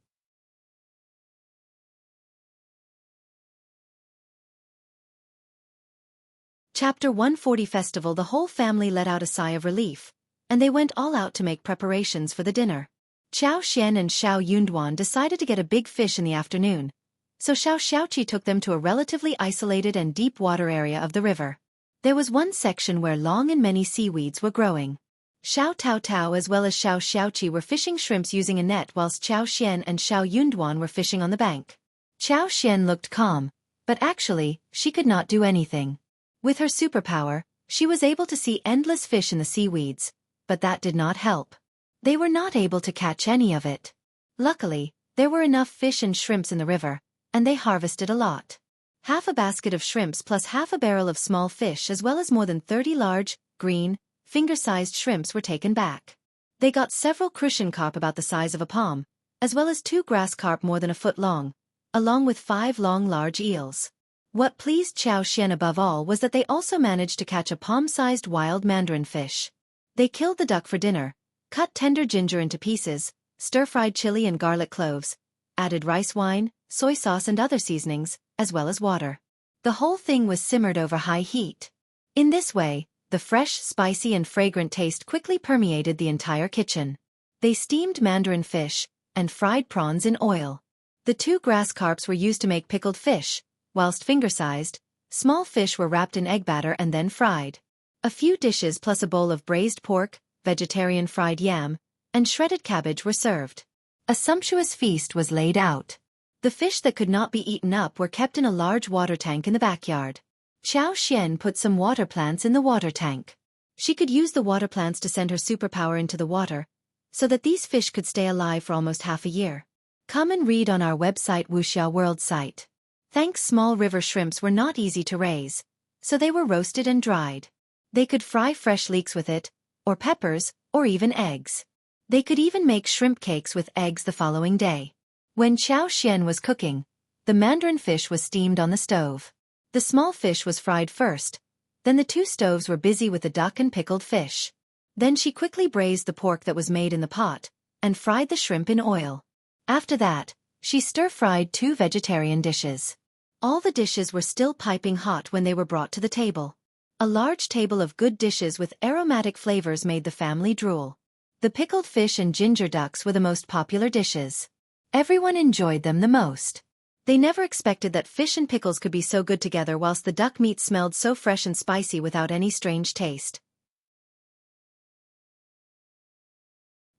Chapter 140 Festival. The whole family let out a sigh of relief, and they went all out to make preparations for the dinner. Xiao and Xiao Yunduan decided to get a big fish in the afternoon, so Xianxia took them to a relatively isolated and deep water area of the river. There was one section where long and many seaweeds were growing. Xiao Tao as well as Xianxia were fishing shrimps using a net whilst Xiao and Xiao Yunduan were fishing on the bank. Xiao looked calm, but actually, she could not do anything. With her superpower, she was able to see endless fish in the seaweeds, but that did not help. They were not able to catch any of it. Luckily, there were enough fish and shrimps in the river, and they harvested a lot. Half a basket of shrimps plus half a barrel of small fish as well as more than 30 large, green, finger-sized shrimps were taken back. They got several crucian carp about the size of a palm, as well as 2 grass carp more than a foot long, along with 5 long large eels. What pleased Xiao above all was that they also managed to catch a palm-sized wild mandarin fish. They killed the duck for dinner, cut tender ginger into pieces, stir-fried chili and garlic cloves, added rice wine, soy sauce and other seasonings, as well as water. The whole thing was simmered over high heat. In this way, the fresh, spicy and fragrant taste quickly permeated the entire kitchen. They steamed mandarin fish and fried prawns in oil. The 2 grass carps were used to make pickled fish, whilst finger-sized, small fish were wrapped in egg batter and then fried. A few dishes plus a bowl of braised pork, vegetarian fried yam, and shredded cabbage were served. A sumptuous feast was laid out. The fish that could not be eaten up were kept in a large water tank in the backyard. Xiao put some water plants in the water tank. She could use the water plants to send her superpower into the water, so that these fish could stay alive for almost half a year. Come and read on our website Wuxia World site. Thanks. Small river shrimps were not easy to raise, so they were roasted and dried. They could fry fresh leeks with it, or peppers, or even eggs. They could even make shrimp cakes with eggs the following day. When Xiao was cooking, the mandarin fish was steamed on the stove. The small fish was fried first, then the 2 stoves were busy with the duck and pickled fish. Then she quickly braised the pork that was made in the pot, and fried the shrimp in oil. After that, she stir-fried 2 vegetarian dishes. All the dishes were still piping hot when they were brought to the table. A large table of good dishes with aromatic flavors made the family drool. The pickled fish and ginger ducks were the most popular dishes. Everyone enjoyed them the most. They never expected that fish and pickles could be so good together whilst the duck meat smelled so fresh and spicy without any strange taste.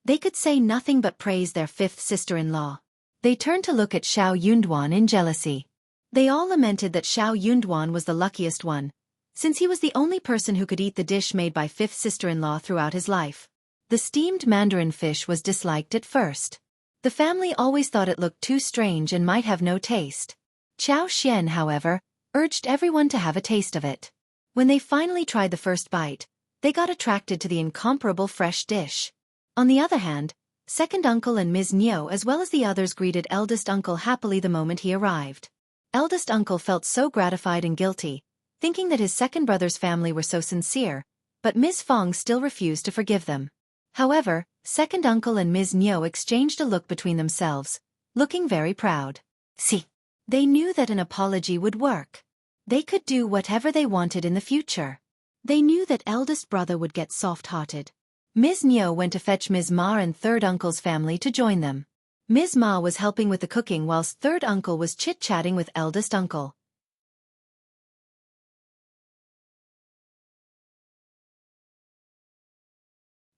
They could say nothing but praise their 5th sister-in-law. They turned to look at Xiao Yunduan in jealousy. They all lamented that Xiao Yunduan was the luckiest one, since he was the only person who could eat the dish made by 5th sister-in-law throughout his life. The steamed mandarin fish was disliked at first. The family always thought it looked too strange and might have no taste. Xiao, however, urged everyone to have a taste of it. When they finally tried the first bite, they got attracted to the incomparable fresh dish. On the other hand, second uncle and Ms. Niu as well as the others greeted eldest uncle happily the moment he arrived. Eldest uncle felt so gratified and guilty, thinking that his second brother's family were so sincere, but Ms. Fong still refused to forgive them. However, second uncle and Ms. Niu exchanged a look between themselves, looking very proud. See, they knew that an apology would work. They could do whatever they wanted in the future. They knew that eldest brother would get soft-hearted. Ms. Niu went to fetch Ms. Ma and third uncle's family to join them. Ms. Ma was helping with the cooking whilst third uncle was chit-chatting with eldest uncle.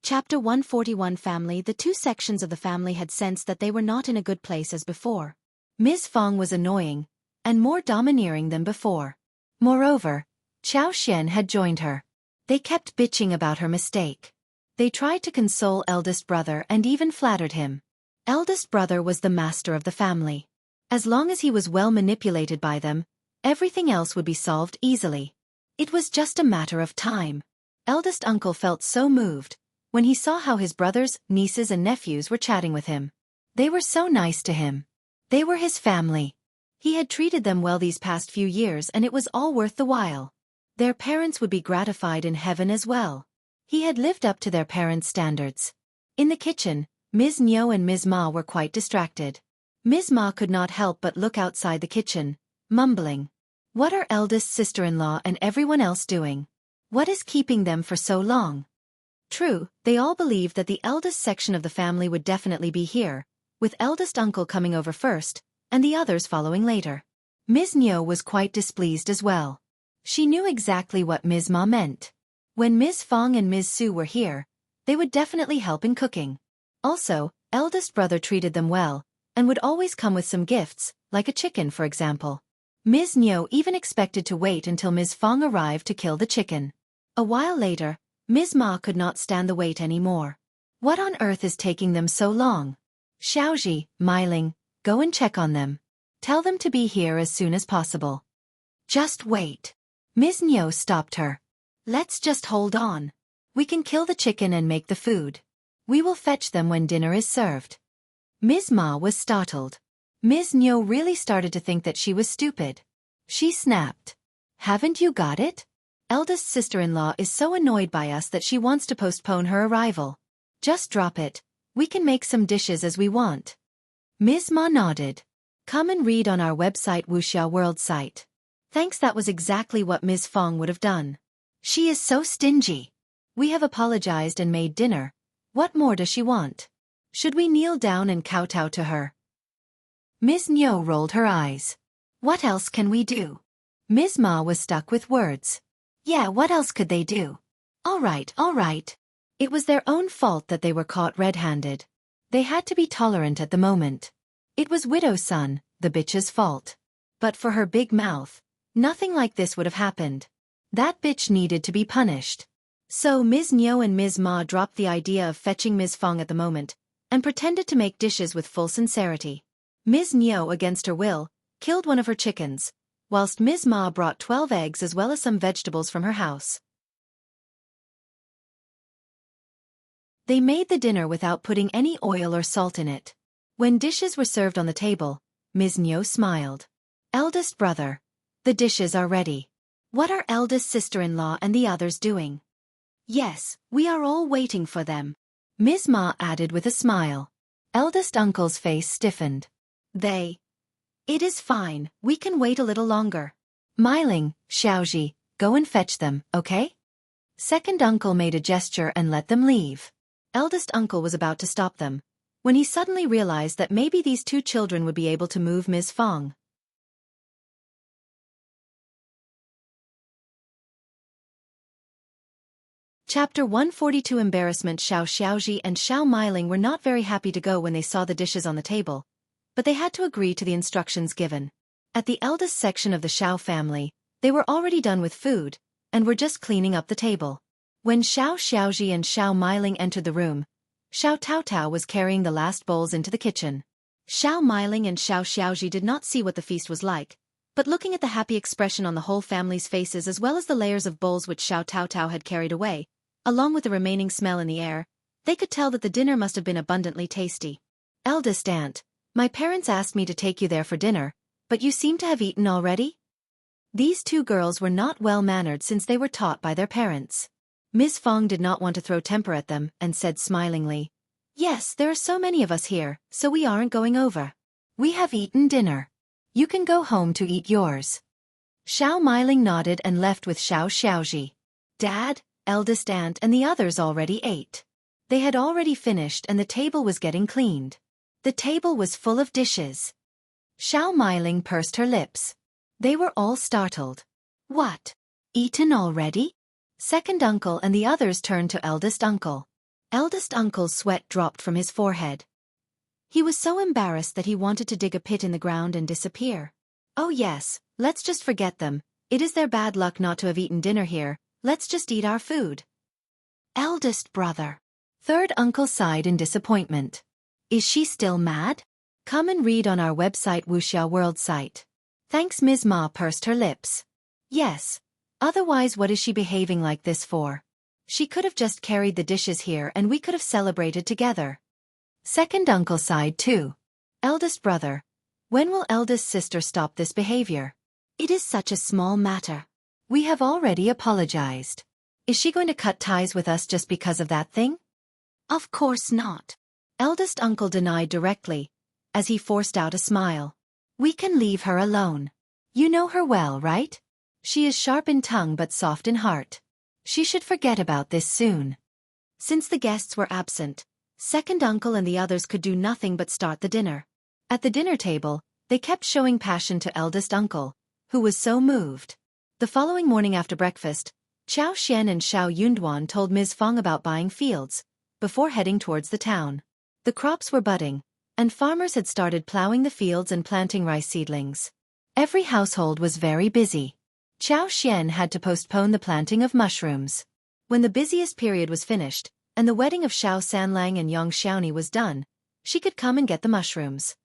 Chapter 141 Family. The 2 sections of the family had sensed that they were not in a good place as before. Ms. Fong was annoying, and more domineering than before. Moreover, Xiao had joined her. They kept bitching about her mistake. They tried to console eldest brother and even flattered him. Eldest brother was the master of the family. As long as he was well manipulated by them, everything else would be solved easily. It was just a matter of time. Eldest uncle felt so moved when he saw how his brothers, nieces and nephews were chatting with him. They were so nice to him. They were his family. He had treated them well these past few years and it was all worth the while. Their parents would be gratified in heaven as well. He had lived up to their parents' standards. In the kitchen, Ms. Niu and Ms. Ma were quite distracted. Ms. Ma could not help but look outside the kitchen, mumbling. What are eldest sister-in-law and everyone else doing? What is keeping them for so long? True, they all believed that the eldest section of the family would definitely be here, with eldest uncle coming over first, and the others following later. Ms. Niu was quite displeased as well. She knew exactly what Ms. Ma meant. When Ms. Fong and Ms. Su were here, they would definitely help in cooking. Also, eldest brother treated them well, and would always come with some gifts, like a chicken for example. Ms. Niu even expected to wait until Ms. Fong arrived to kill the chicken. A while later, Ms. Ma could not stand the wait anymore. What on earth is taking them so long? Xiaoji, Meiling, go and check on them. Tell them to be here as soon as possible. Just wait. Ms. Niu stopped her. Let's just hold on. We can kill the chicken and make the food. We will fetch them when dinner is served. Ms. Ma was startled. Ms. Niu really started to think that she was stupid. She snapped. Haven't you got it? Eldest sister-in-law is so annoyed by us that she wants to postpone her arrival. Just drop it. We can make some dishes as we want. Ms. Ma nodded. Come and read on our website Wuxia World site. Thanks, that was exactly what Ms. Fong would have done. She is so stingy. We have apologized and made dinner. What more does she want? Should we kneel down and kowtow to her? Ms. Niu rolled her eyes. What else can we do? Ms. Ma was stuck with words. Yeah, what else could they do? All right. It was their own fault that they were caught red-handed. They had to be tolerant at the moment. It was Widow Sun, the bitch's fault. But for her big mouth, nothing like this would have happened. That bitch needed to be punished. So Ms. Niu and Ms. Ma dropped the idea of fetching Ms. Fong at the moment, and pretended to make dishes with full sincerity. Ms. Niu, against her will, killed one of her chickens, whilst Ms. Ma brought 12 eggs as well as some vegetables from her house. They made the dinner without putting any oil or salt in it. When dishes were served on the table, Ms. Niu smiled. Eldest brother, the dishes are ready. What are eldest sister-in-law and the others doing? Yes, we are all waiting for them. Ms. Ma added with a smile. Eldest uncle's face stiffened. It is fine, we can wait a little longer. Meiling, Xiaoji, go and fetch them, okay? Second uncle made a gesture and let them leave. Eldest uncle was about to stop them, when he suddenly realized that maybe these two children would be able to move Ms. Fong. Chapter 142 Embarrassment. Xiaoji and Xiao Meiling were not very happy to go when they saw the dishes on the table, but they had to agree to the instructions given. At the eldest section of the Xiao family, they were already done with food, and were just cleaning up the table. When Xiaoji and Xiao Meiling entered the room, Xiao Taotao was carrying the last bowls into the kitchen. Xiao Meiling and Xiaoji did not see what the feast was like, but looking at the happy expression on the whole family's faces as well as the layers of bowls which Xiao Taotao had carried away, along with the remaining smell in the air, they could tell that the dinner must have been abundantly tasty. Eldest aunt, my parents asked me to take you there for dinner, but you seem to have eaten already? These two girls were not well-mannered since they were taught by their parents. Ms. Fong did not want to throw temper at them and said smilingly, Yes, there are so many of us here, so we aren't going over. We have eaten dinner. You can go home to eat yours. Xiao Meiling nodded and left with Xiaoji. Dad, eldest aunt and the others already ate. They had already finished and the table was getting cleaned. The table was full of dishes. Xiao Meiling pursed her lips. They were all startled. What? Eaten already? Second uncle and the others turned to eldest uncle. Eldest uncle's sweat dropped from his forehead. He was so embarrassed that he wanted to dig a pit in the ground and disappear. Oh yes, let's just forget them. It is their bad luck not to have eaten dinner here. Let's just eat our food. Eldest brother. Third uncle sighed in disappointment. Is she still mad? Come and read on our website Wuxia World site. Thanks. Ms. Ma pursed her lips. Yes. Otherwise what is she behaving like this for? She could have just carried the dishes here and we could have celebrated together. Second uncle sighed too. Eldest brother. When will eldest sister stop this behavior? It is such a small matter. We have already apologized. Is she going to cut ties with us just because of that thing? Of course not. Eldest uncle denied directly, as he forced out a smile. We can leave her alone. You know her well, right? She is sharp in tongue but soft in heart. She should forget about this soon. Since the guests were absent, second uncle and the others could do nothing but start the dinner. At the dinner table, they kept showing passion to eldest uncle, who was so moved. The following morning after breakfast, Xian and Yunduan told Ms. Feng about buying fields, before heading towards the town. The crops were budding, and farmers had started plowing the fields and planting rice seedlings. Every household was very busy. Xian had to postpone the planting of mushrooms. When the busiest period was finished, and the wedding of Xiao Sanlang and Yang Xiaoni was done, she could come and get the mushrooms.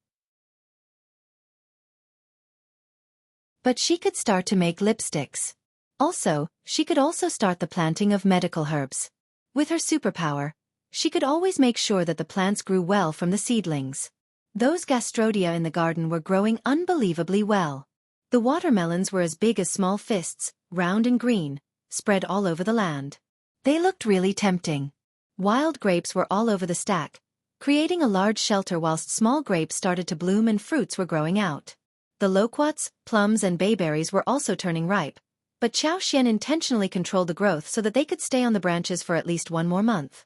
But she could start to make lipsticks. Also, she could also start the planting of medical herbs. With her superpower, she could always make sure that the plants grew well from the seedlings. Those gastrodia in the garden were growing unbelievably well. The watermelons were as big as small fists, round and green, spread all over the land. They looked really tempting. Wild grapes were all over the stack, creating a large shelter whilst small grapes started to bloom and fruits were growing out. The loquats, plums and bayberries were also turning ripe, but Xian intentionally controlled the growth so that they could stay on the branches for at least one more month.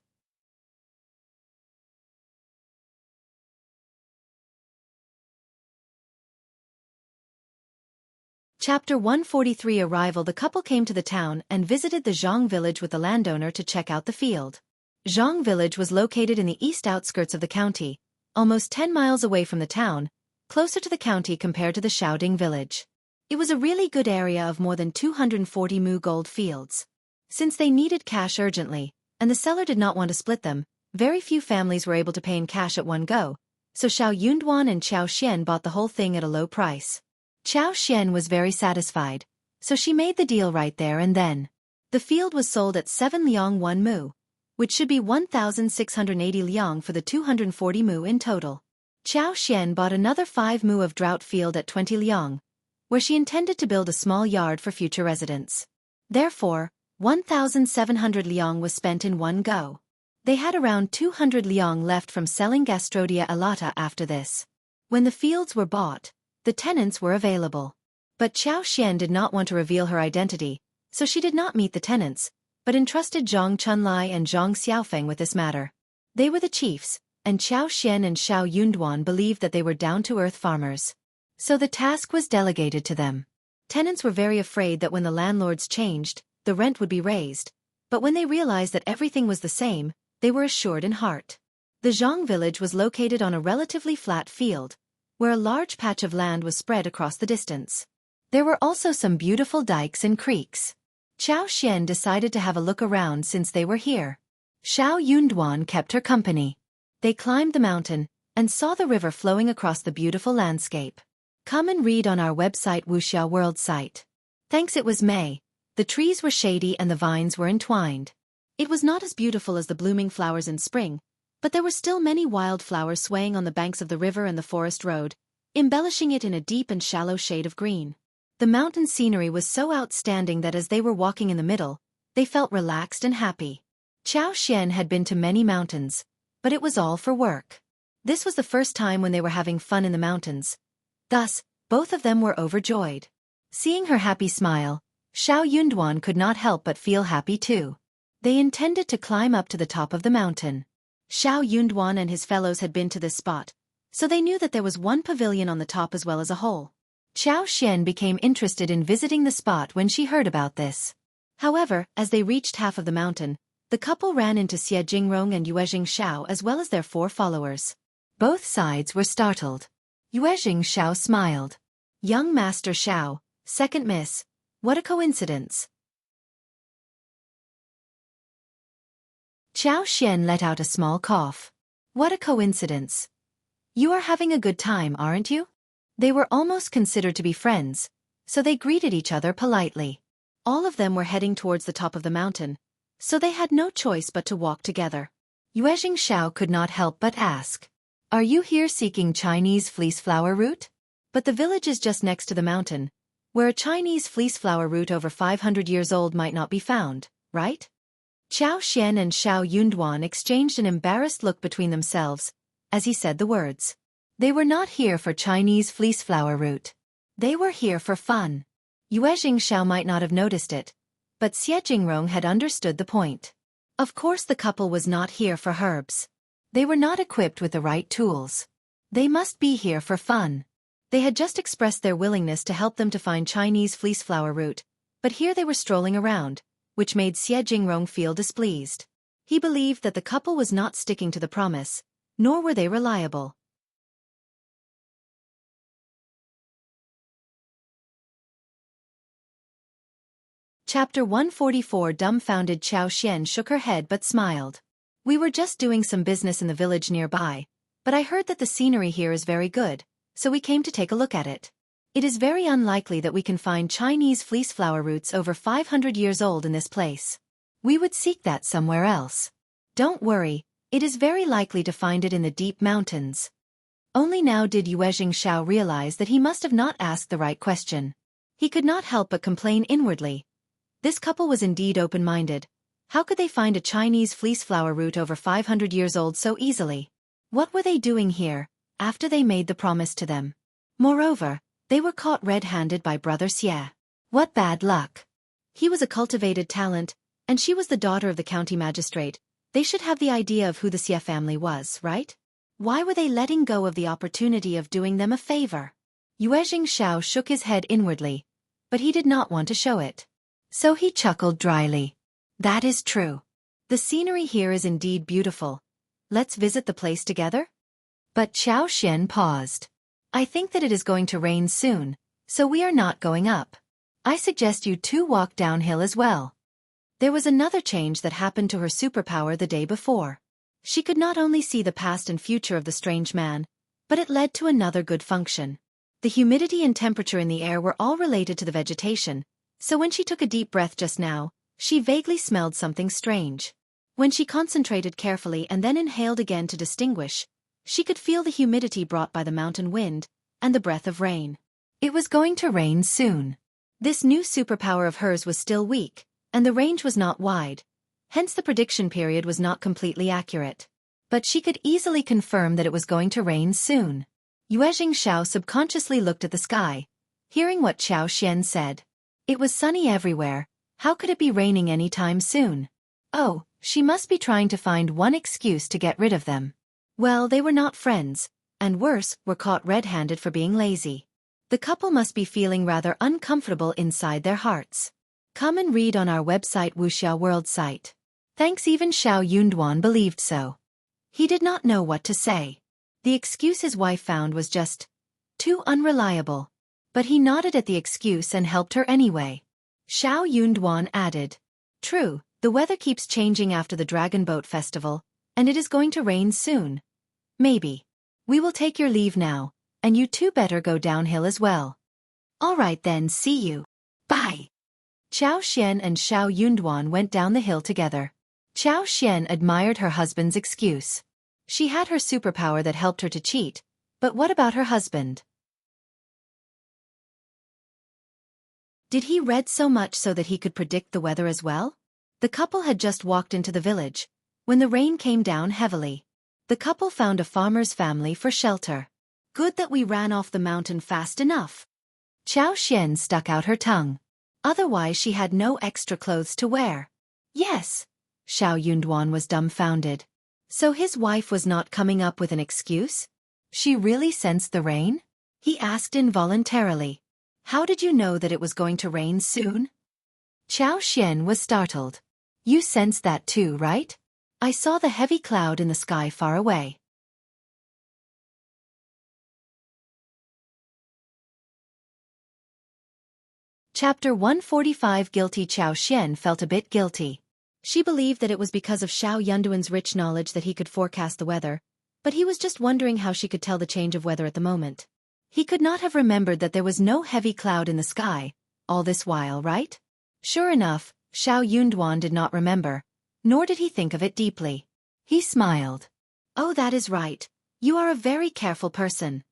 Chapter 143 Arrival. The couple came to the town and visited the Zhang village with the landowner to check out the field. Zhang village was located in the east outskirts of the county, almost 10 miles away from the town, closer to the county compared to the Shaoding village. It was a really good area of more than 240 mu gold fields. Since they needed cash urgently, and the seller did not want to split them, very few families were able to pay in cash at one go, so Xiao Yunduan and Qiao Xian bought the whole thing at a low price. Qiao Xian was very satisfied, so she made the deal right there and then. The field was sold at 7 liang 1 mu, which should be 1,680 liang for the 240 mu in total. Qiao Xian bought another 5 mu of drought field at 20 liang, where she intended to build a small yard for future residents. Therefore, 1,700 liang was spent in one go. They had around 200 liang left from selling gastrodia alata after this. When the fields were bought, the tenants were available. But Qiao Xian did not want to reveal her identity, so she did not meet the tenants, but entrusted Zhang Chunlai and Zhang Xiaofeng with this matter. They were the chiefs, and Qiao Xian and Xiao Yunduan believed that they were down-to-earth farmers. So the task was delegated to them. Tenants were very afraid that when the landlords changed, the rent would be raised, but when they realized that everything was the same, they were assured in heart. The Zhang village was located on a relatively flat field, where a large patch of land was spread across the distance. There were also some beautiful dikes and creeks. Qiao Xian decided to have a look around since they were here. Xiao Yunduan kept her company. They climbed the mountain and saw the river flowing across the beautiful landscape. Come and read on our website Wuxia World site. Thanks. It was May. The trees were shady and the vines were entwined. It was not as beautiful as the blooming flowers in spring, but there were still many wild flowers swaying on the banks of the river and the forest road, embellishing it in a deep and shallow shade of green. The mountain scenery was so outstanding that as they were walking in the middle, they felt relaxed and happy. Qiao Xian had been to many mountains, but it was all for work. This was the first time when they were having fun in the mountains. Thus, both of them were overjoyed. Seeing her happy smile, Xiao Yunduan could not help but feel happy too. They intended to climb up to the top of the mountain. Xiao Yunduan and his fellows had been to this spot, so they knew that there was one pavilion on the top as well as a hole. Qiao Xian became interested in visiting the spot when she heard about this. However, as they reached half of the mountain, the couple ran into Xie Jingrong and Yuezhing Xiao as well as their 4 followers. Both sides were startled. Yuezhing Xiao smiled. Young Master Xiao, second miss, what a coincidence. Qiao Xian let out a small cough. What a coincidence. You are having a good time, aren't you? They were almost considered to be friends, so they greeted each other politely. All of them were heading towards the top of the mountain, so they had no choice but to walk together. Yuezhing Xiao could not help but ask, "Are you here seeking Chinese fleece flower root?" But the village is just next to the mountain, where a Chinese fleece flower root over 500 years old might not be found, right? Qiao Xian and Xiao Yunduan exchanged an embarrassed look between themselves, as he said the words. They were not here for Chinese fleece flower root. They were here for fun. Yue Xiao might not have noticed it, but Xie Jingrong had understood the point. Of course the couple was not here for herbs. They were not equipped with the right tools. They must be here for fun. They had just expressed their willingness to help them to find Chinese fleece flower root, but here they were strolling around, which made Xie Jingrong feel displeased. He believed that the couple was not sticking to the promise, nor were they reliable. Chapter 144. Dumbfounded Qiao Xian shook her head but smiled. We were just doing some business in the village nearby, but I heard that the scenery here is very good, so we came to take a look at it. It is very unlikely that we can find Chinese fleece flower roots over 500 years old in this place. We would seek that somewhere else. Don't worry, it is very likely to find it in the deep mountains. Only now did Yue Xiao realize that he must have not asked the right question. He could not help but complain inwardly. This couple was indeed open-minded. How could they find a Chinese fleece flower root over 500 years old so easily? What were they doing here, after they made the promise to them? Moreover, they were caught red-handed by Brother Xie. What bad luck! He was a cultivated talent, and she was the daughter of the county magistrate. They should have the idea of who the Xie family was, right? Why were they letting go of the opportunity of doing them a favor? Yue Xiao shook his head inwardly, but he did not want to show it. So he chuckled dryly. That is true. The scenery here is indeed beautiful. Let's visit the place together? But Qiao Xian paused. I think that it is going to rain soon, so we are not going up. I suggest you two walk downhill as well. There was another change that happened to her superpower the day before. She could not only see the past and future of the strange man, but it led to another good function. The humidity and temperature in the air were all related to the vegetation, so when she took a deep breath just now, she vaguely smelled something strange. When she concentrated carefully and then inhaled again to distinguish, she could feel the humidity brought by the mountain wind and the breath of rain. It was going to rain soon. This new superpower of hers was still weak, and the range was not wide, hence the prediction period was not completely accurate. But she could easily confirm that it was going to rain soon. Yue Xiao subconsciously looked at the sky, hearing what Qiao Xian said. It was sunny everywhere. How could it be raining any time soon? Oh, she must be trying to find one excuse to get rid of them. Well, they were not friends, and worse, were caught red-handed for being lazy. The couple must be feeling rather uncomfortable inside their hearts. Come and read on our website Wuxia World site. Thanks. Even Xiao Yunduan believed so. He did not know what to say. The excuse his wife found was just too unreliable. But he nodded at the excuse and helped her anyway. Xiao Yunduan added, True, the weather keeps changing after the Dragon Boat Festival, and it is going to rain soon. Maybe. We will take your leave now, and you two better go downhill as well. All right then, see you. Bye. Qiao Xian and Xiao Yunduan went down the hill together. Qiao Xian admired her husband's excuse. She had her superpower that helped her to cheat, but what about her husband? Did he read so much so that he could predict the weather as well? The couple had just walked into the village, when the rain came down heavily. The couple found a farmer's family for shelter. Good that we ran off the mountain fast enough. Qiao Xian stuck out her tongue. Otherwise she had no extra clothes to wear. Yes. Xiao Yunduan was dumbfounded. So his wife was not coming up with an excuse? She really sensed the rain? He asked involuntarily. How did you know that it was going to rain soon? Qiao Xian was startled. You sensed that too, right? I saw the heavy cloud in the sky far away. Chapter 145. Guilty. Qiao Xian felt a bit guilty. She believed that it was because of Xiao Yunduan's rich knowledge that he could forecast the weather, but he was just wondering how she could tell the change of weather at the moment. He could not have remembered that there was no heavy cloud in the sky, all this while, right? Sure enough, Xiao Yunduan did not remember, nor did he think of it deeply. He smiled. Oh, that is right. You are a very careful person.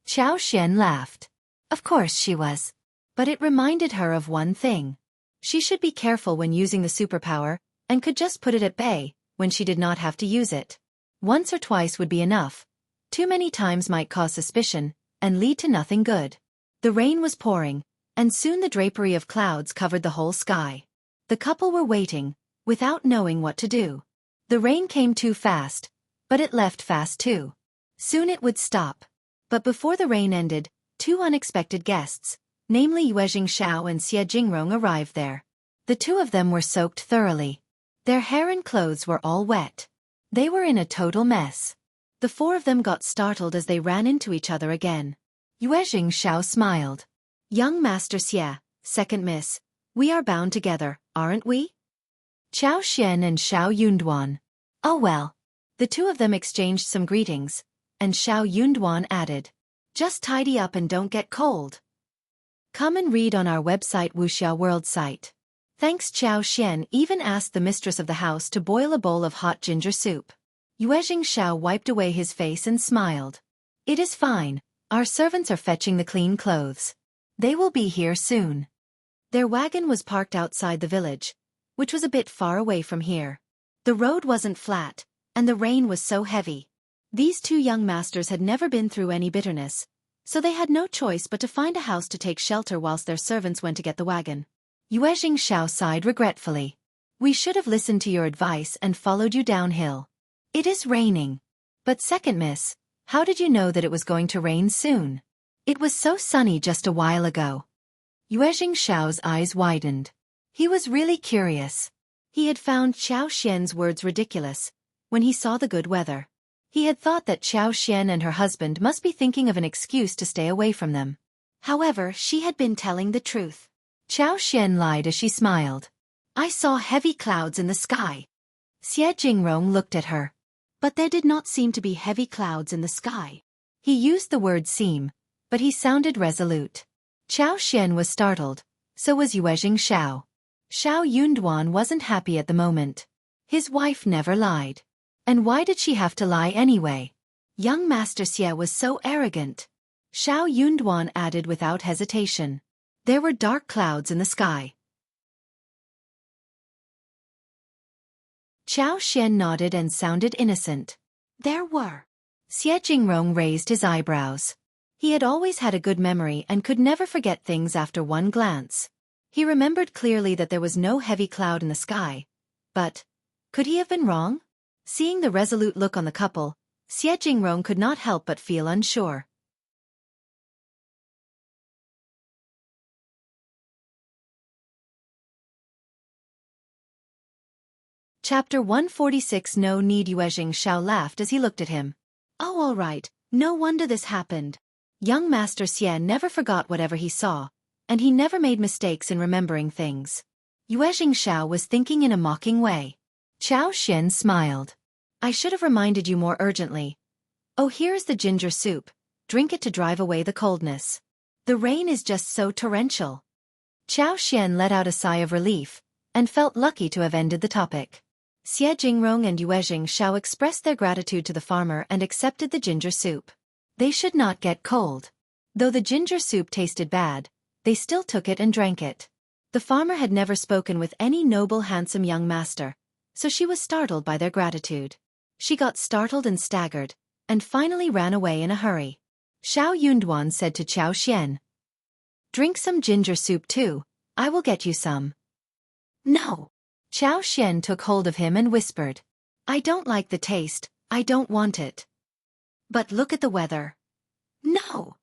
Qiao Xian laughed. Of course she was. But it reminded her of one thing. She should be careful when using the superpower, and could just put it at bay, when she did not have to use it. Once or twice would be enough. Too many times might cause suspicion, and lead to nothing good. The rain was pouring, and soon the drapery of clouds covered the whole sky. The couple were waiting, without knowing what to do. The rain came too fast, but it left fast too. Soon it would stop. But before the rain ended, two unexpected guests, namely Xiao and Xie Jingrong, arrived there. The two of them were soaked thoroughly. Their hair and clothes were all wet. They were in a total mess. The four of them got startled as they ran into each other again. Xiao smiled. "Young Master Xie, second miss, we are bound together, aren't we?" Qiao Xian and Xiao Yunduan. "Oh well." The two of them exchanged some greetings, and Xiao Yunduan added, "Just tidy up and don't get cold." Come and read on our website Wuxia World site. Thanks. Qiao Xian even asked the mistress of the house to boil a bowl of hot ginger soup. Xiao wiped away his face and smiled. "It is fine, our servants are fetching the clean clothes. They will be here soon." Their wagon was parked outside the village, which was a bit far away from here. The road wasn't flat, and the rain was so heavy. These two young masters had never been through any bitterness, so they had no choice but to find a house to take shelter whilst their servants went to get the wagon. Xiao sighed regretfully. "We should have listened to your advice and followed you downhill. It is raining." "But second miss, how did you know that it was going to rain soon? It was so sunny just a while ago." Xiao's eyes widened. He was really curious. He had found Qiao Xian's words ridiculous when he saw the good weather. He had thought that Qiao Xian and her husband must be thinking of an excuse to stay away from them. However, she had been telling the truth. Qiao Xian lied as she smiled. "I saw heavy clouds in the sky." Xie Jingrong looked at her. But there did not seem to be heavy clouds in the sky. He used the word seem, but he sounded resolute. Qiao Xian was startled, so was Xiao. Xiao Yunduan wasn't happy at the moment. His wife never lied. And why did she have to lie anyway? Young Master Xie was so arrogant. Xiao Yunduan added without hesitation. There were dark clouds in the sky. Qiao Xian nodded and sounded innocent. There were. Xie Jingrong raised his eyebrows. He had always had a good memory and could never forget things after one glance. He remembered clearly that there was no heavy cloud in the sky. But, could he have been wrong? Seeing the resolute look on the couple, Xie Jingrong could not help but feel unsure. Chapter 146. No need. Xiao laughed as he looked at him. "Oh, all right, no wonder this happened." Young Master Xie never forgot whatever he saw, and he never made mistakes in remembering things. Xiao was thinking in a mocking way. Qiao Xian smiled. "I should have reminded you more urgently. Oh, here's the ginger soup, drink it to drive away the coldness. The rain is just so torrential." Qiao Xian let out a sigh of relief, and felt lucky to have ended the topic. Xie Jingrong and Xiao expressed their gratitude to the farmer and accepted the ginger soup. They should not get cold. Though the ginger soup tasted bad, they still took it and drank it. The farmer had never spoken with any noble handsome young master, so she was startled by their gratitude. She got startled and staggered, and finally ran away in a hurry. Xiao Yunduan said to Qiao Xian, "Drink some ginger soup too, I will get you some." "No." Qiao Xian took hold of him and whispered, "I don't like the taste, I don't want it." "But look at the weather." "No."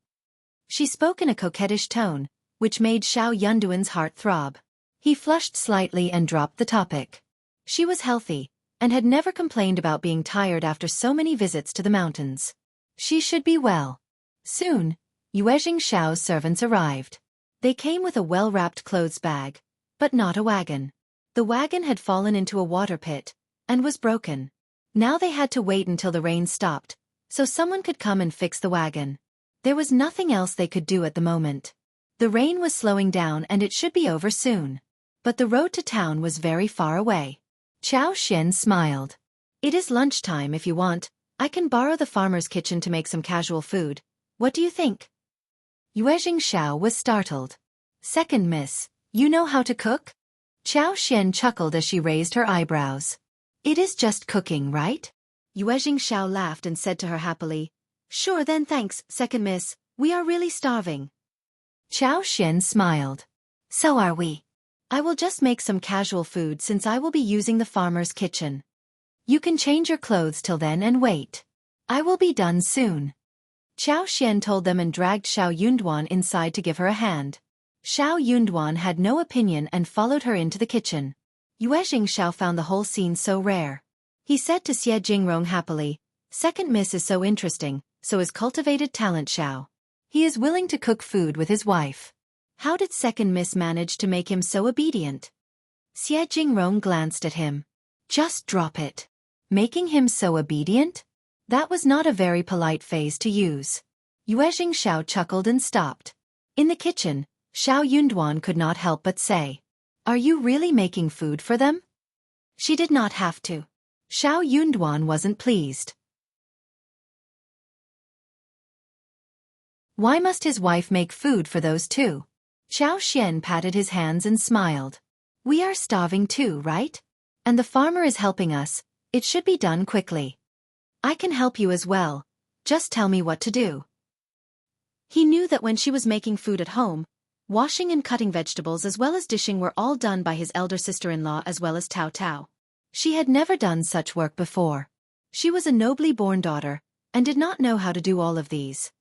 She spoke in a coquettish tone, which made Xiao Yunduan's heart throb. He flushed slightly and dropped the topic. She was healthy, and had never complained about being tired after so many visits to the mountains. She should be well. Soon, Xiao's servants arrived. They came with a well-wrapped clothes bag, but not a wagon. The wagon had fallen into a water pit, and was broken. Now they had to wait until the rain stopped, so someone could come and fix the wagon. There was nothing else they could do at the moment. The rain was slowing down and it should be over soon. But the road to town was very far away. Qiao Xian smiled. "It is lunchtime. If you want, I can borrow the farmer's kitchen to make some casual food. What do you think?" Xiao was startled. "Second miss, you know how to cook?" Qiao Xian chuckled as she raised her eyebrows. "It is just cooking, right?" Xiao laughed and said to her happily, "Sure then, thanks, second miss, we are really starving." Qiao Xian smiled. So are we. I will just make some casual food since I will be using the farmer's kitchen. You can change your clothes till then and wait. I will be done soon. Qiao Xian told them and dragged Xiao Yunduan inside to give her a hand. Xiao Yunduan had no opinion and followed her into the kitchen. Xiao found the whole scene so rare. He said to Xie Jingrong happily, "Second Miss is so interesting, so is cultivated talent Xiao. He is willing to cook food with his wife. How did Second Miss manage to make him so obedient?" Xie Jingrong glanced at him. Just drop it. Making him so obedient? That was not a very polite phrase to use. Xiao chuckled and stopped. In the kitchen, Xiao Yunduan could not help but say, "Are you really making food for them?" She did not have to. Xiao Yunduan wasn't pleased. Why must his wife make food for those two? Qiao Xian patted his hands and smiled. We are starving too, right? And the farmer is helping us. It should be done quickly. I can help you as well. Just tell me what to do. He knew that when she was making food at home, washing and cutting vegetables as well as dishing were all done by his elder sister-in-law as well as Tao Tao. She had never done such work before. She was a nobly born daughter, and did not know how to do all of these.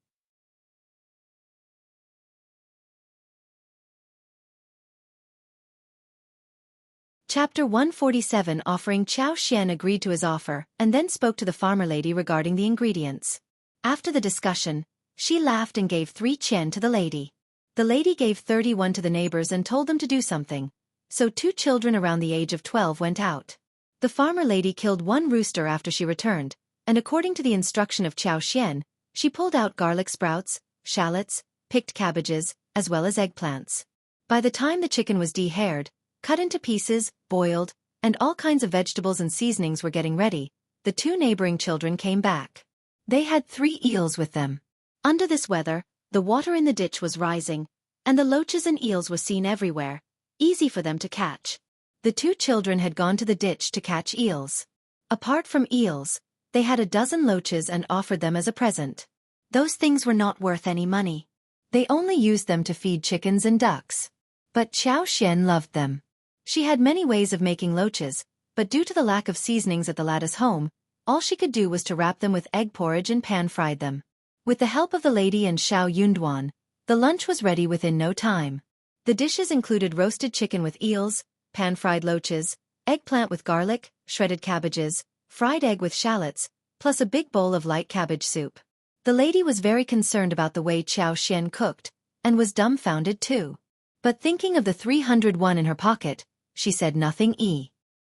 Chapter 147. Offering. Qiao Xian agreed to his offer, and then spoke to the farmer lady regarding the ingredients. After the discussion, she laughed and gave 3 qian to the lady. The lady gave 31 to the neighbors and told them to do something, so 2 children around the age of 12 went out. The farmer lady killed 1 rooster after she returned, and according to the instruction of Qiao Xian, she pulled out garlic sprouts, shallots, picked cabbages, as well as eggplants. By the time the chicken was dehaired, cut into pieces, boiled, and all kinds of vegetables and seasonings were getting ready, the 2 neighboring children came back. They had 3 eels with them. Under this weather, the water in the ditch was rising, and the loaches and eels were seen everywhere, easy for them to catch. The 2 children had gone to the ditch to catch eels. Apart from eels, they had a dozen loaches and offered them as a present. Those things were not worth any money. They only used them to feed chickens and ducks. But Qiao Xian loved them. She had many ways of making loaches, but due to the lack of seasonings at the lattice home, all she could do was to wrap them with egg porridge and pan-fried them. With the help of the lady and Xiao Yunduan, the lunch was ready within no time. The dishes included roasted chicken with eels, pan-fried loaches, eggplant with garlic, shredded cabbages, fried egg with shallots, plus a big bowl of light cabbage soup. The lady was very concerned about the way Qiao Xian cooked, and was dumbfounded too. But thinking of the 301 in her pocket, she said nothing.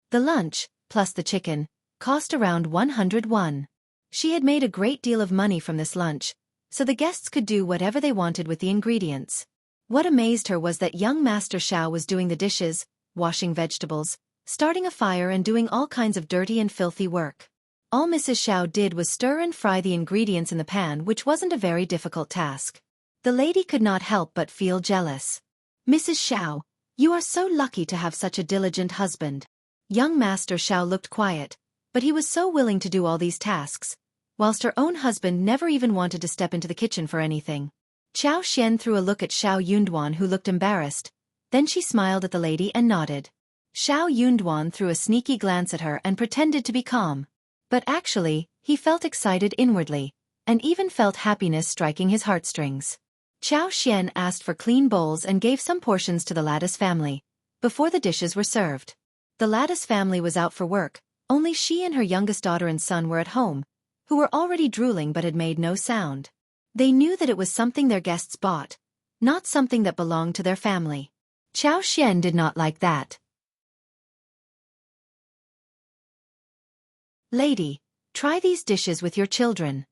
The lunch, plus the chicken, cost around 101. She had made a great deal of money from this lunch, so the guests could do whatever they wanted with the ingredients. What amazed her was that young Master Xiao was doing the dishes, washing vegetables, starting a fire and doing all kinds of dirty and filthy work. All Mrs. Xiao did was stir and fry the ingredients in the pan, which wasn't a very difficult task. The lady could not help but feel jealous. Mrs. Xiao, you are so lucky to have such a diligent husband. Young Master Xiao looked quiet, but he was so willing to do all these tasks, whilst her own husband never even wanted to step into the kitchen for anything. Qiao Xian threw a look at Xiao Yunduan, who looked embarrassed. Then she smiled at the lady and nodded. Xiao Yunduan threw a sneaky glance at her and pretended to be calm. But actually, he felt excited inwardly, and even felt happiness striking his heartstrings. Qiao Xian asked for clean bowls and gave some portions to the Lattice family, before the dishes were served. The Lattice family was out for work, only she and her youngest daughter and son were at home, who were already drooling but had made no sound. They knew that it was something their guests bought, not something that belonged to their family. Qiao Xian did not like that. Lady, try these dishes with your children.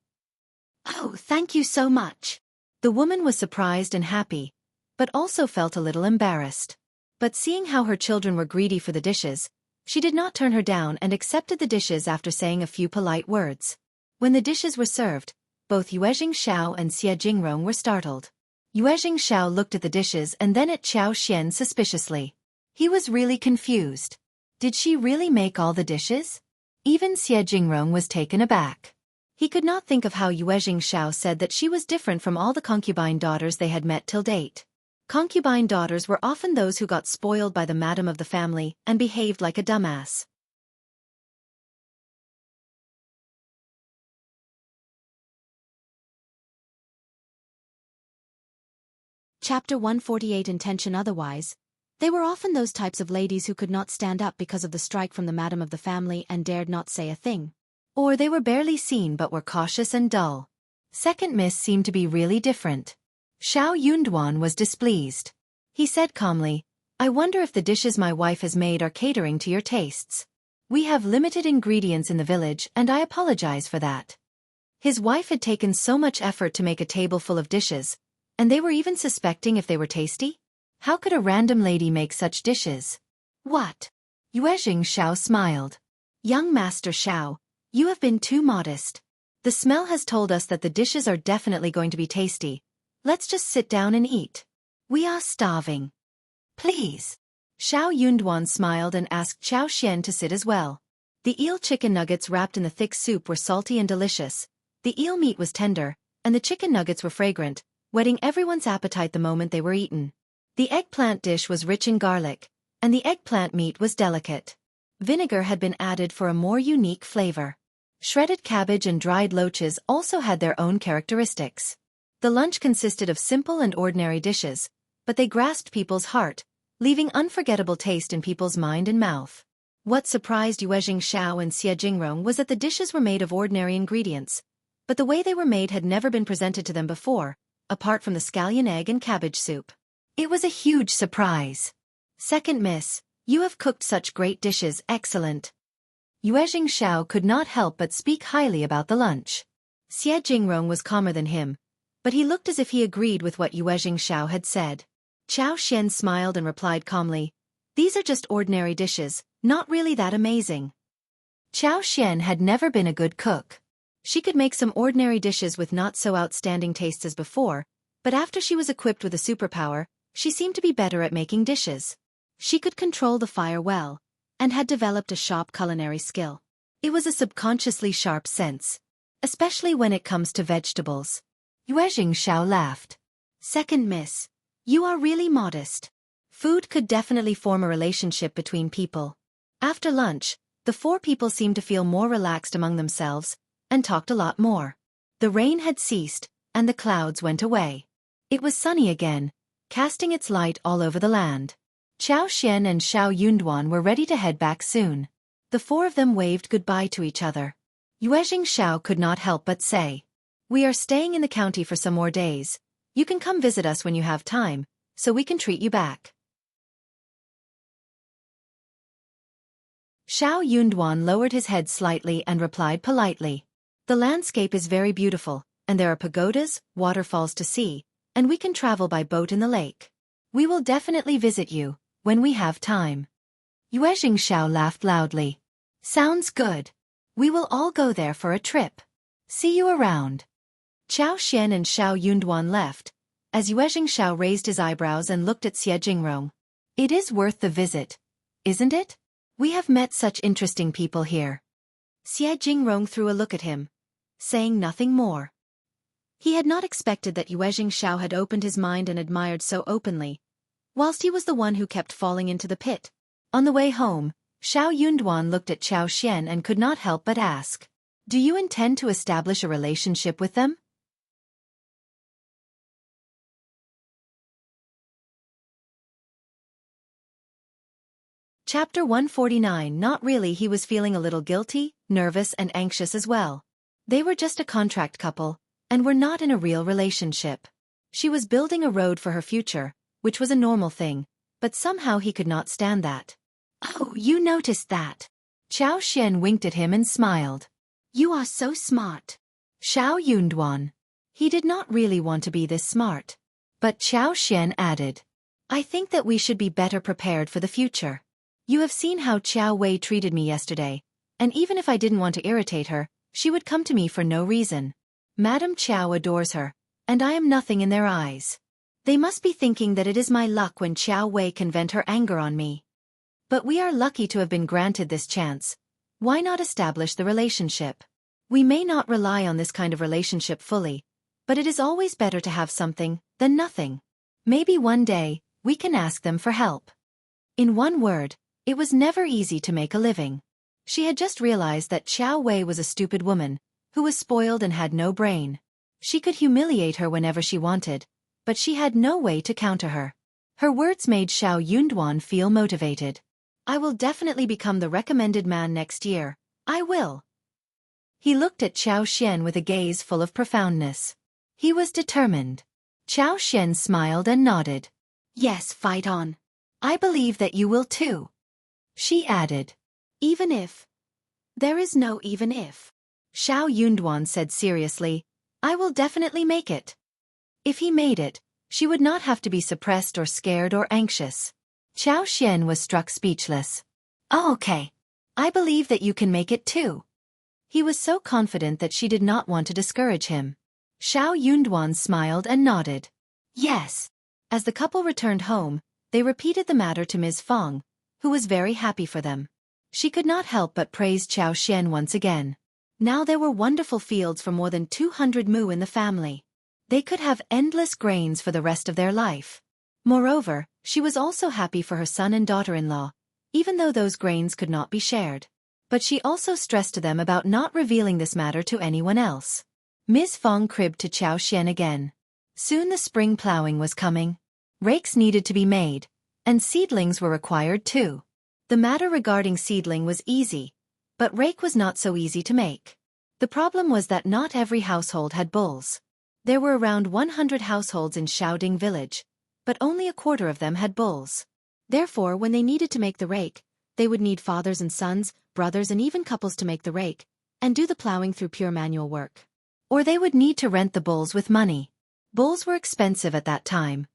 Oh, thank you so much. The woman was surprised and happy, but also felt a little embarrassed. But seeing how her children were greedy for the dishes, she did not turn her down and accepted the dishes after saying a few polite words. When the dishes were served, both Xiao and Xie Jingrong were startled. Xiao looked at the dishes and then at Qiao Xian suspiciously. He was really confused. Did she really make all the dishes? Even Xie Jingrong was taken aback. He could not think of how Xiao said that she was different from all the concubine daughters they had met till date. Concubine daughters were often those who got spoiled by the madam of the family and behaved like a dumbass. Chapter 148 Intention Otherwise. They were often those types of ladies who could not stand up because of the strike from the madam of the family and dared not say a thing. Or they were barely seen but were cautious and dull. Second Miss seemed to be really different. Xiao Yunduan was displeased. He said calmly, "I wonder if the dishes my wife has made are catering to your tastes. We have limited ingredients in the village and I apologize for that." His wife had taken so much effort to make a table full of dishes, and they were even suspecting if they were tasty? How could a random lady make such dishes? What? Yuezhing Xiao smiled. "Young Master Xiao, you have been too modest. The smell has told us that the dishes are definitely going to be tasty. Let's just sit down and eat. We are starving." "Please." Xiao Yunduan smiled and asked Qiao Xian to sit as well. The eel chicken nuggets wrapped in the thick soup were salty and delicious. The eel meat was tender, and the chicken nuggets were fragrant, whetting everyone's appetite the moment they were eaten. The eggplant dish was rich in garlic, and the eggplant meat was delicate. Vinegar had been added for a more unique flavor. Shredded cabbage and dried loaches also had their own characteristics. The lunch consisted of simple and ordinary dishes, but they grasped people's heart, leaving unforgettable taste in people's mind and mouth. What surprised Yuezhing Xiao and Xie Jingrong was that the dishes were made of ordinary ingredients, but the way they were made had never been presented to them before, apart from the scallion egg and cabbage soup. It was a huge surprise. "Second Miss, you have cooked such great dishes, excellent." Yuezhing Xiao could not help but speak highly about the lunch. Xie Jingrong was calmer than him, but he looked as if he agreed with what Yuezhing Xiao had said. Qiao Xian smiled and replied calmly, "These are just ordinary dishes, not really that amazing." Qiao Xian had never been a good cook. She could make some ordinary dishes with not so outstanding tastes as before, but after she was equipped with a superpower, she seemed to be better at making dishes. She could control the fire well, and had developed a sharp culinary skill. It was a subconsciously sharp sense, especially when it comes to vegetables. Yuezhing Xiao laughed. "Second Miss, you are really modest. Food could definitely form a relationship between people." After lunch, the four people seemed to feel more relaxed among themselves, and talked a lot more. The rain had ceased, and the clouds went away. It was sunny again, casting its light all over the land. Qiao Xian and Xiao Yunduan were ready to head back soon. The four of them waved goodbye to each other. Yuezhing Xiao could not help but say, "We are staying in the county for some more days. You can come visit us when you have time, so we can treat you back." Xiao Yunduan lowered his head slightly and replied politely, "The landscape is very beautiful, and there are pagodas, waterfalls to see, and we can travel by boat in the lake. We will definitely visit you when we have time." Yuezhing Xiao laughed loudly. "Sounds good. We will all go there for a trip. See you around." Qiao Xian and Xiao Yunduan left, as Yuezhing Xiao raised his eyebrows and looked at Xie Jingrong. "It is worth the visit, isn't it? We have met such interesting people here." Xie Jingrong threw a look at him, saying nothing more. He had not expected that Yuezhing Xiao had opened his mind and admired so openly, whilst he was the one who kept falling into the pit. On the way home, Xiao Yunduan looked at Qiao Xian and could not help but ask, "Do you intend to establish a relationship with them?" Chapter 149. Not really. He was feeling a little guilty, nervous and anxious as well. They were just a contract couple, and were not in a real relationship. She was building a road for her future, which was a normal thing, but somehow he could not stand that. "Oh, you noticed that?" Qiao Xian winked at him and smiled. "You are so smart." Xiao Yunduan. He did not really want to be this smart. But Qiao Xian added, "I think that we should be better prepared for the future. You have seen how Qiao Wei treated me yesterday, and even if I didn't want to irritate her, she would come to me for no reason. Madame Qiao adores her, and I am nothing in their eyes. They must be thinking that it is my luck when Qiao Wei can vent her anger on me. But we are lucky to have been granted this chance. Why not establish the relationship? We may not rely on this kind of relationship fully, but it is always better to have something than nothing." Maybe one day, we can ask them for help. In one word, it was never easy to make a living. She had just realized that Qiao Wei was a stupid woman, who was spoiled and had no brain. She could humiliate her whenever she wanted, but she had no way to counter her. Her words made Xiao Yunduan feel motivated. I will definitely become the recommended man next year. I will. He looked at Qiao Xian with a gaze full of profoundness. He was determined. Qiao Xian smiled and nodded. Yes, fight on. I believe that you will too. She added. Even if. There is no even if. Xiao Yunduan said seriously, I will definitely make it. If he made it, she would not have to be suppressed or scared or anxious. Qiao Xian was struck speechless. Oh, okay. I believe that you can make it too. He was so confident that she did not want to discourage him. Xiao Yunduan smiled and nodded. Yes. As the couple returned home, they repeated the matter to Ms. Fong, who was very happy for them. She could not help but praise Qiao Xian once again. Now there were wonderful fields for more than 200 mu in the family. They could have endless grains for the rest of their life. Moreover, she was also happy for her son and daughter-in-law, even though those grains could not be shared. But she also stressed to them about not revealing this matter to anyone else. Ms. Fong cribbed to Qiao Xian again. Soon the spring plowing was coming. Rakes needed to be made, and seedlings were required too. The matter regarding seedling was easy, but rake was not so easy to make. The problem was that not every household had bulls. There were around 100 households in Shaoding village, but only a quarter of them had bulls. Therefore, when they needed to make the rake, they would need fathers and sons, brothers and even couples to make the rake, and do the plowing through pure manual work. Or they would need to rent the bulls with money. Bulls were expensive at that time.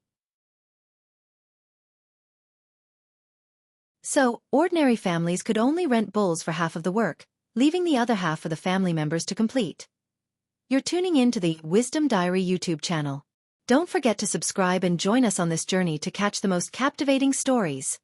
So, ordinary families could only rent bulls for half of the work, leaving the other half for the family members to complete. You're tuning in to the Wisdom Diary YouTube channel. Don't forget to subscribe and join us on this journey to catch the most captivating stories.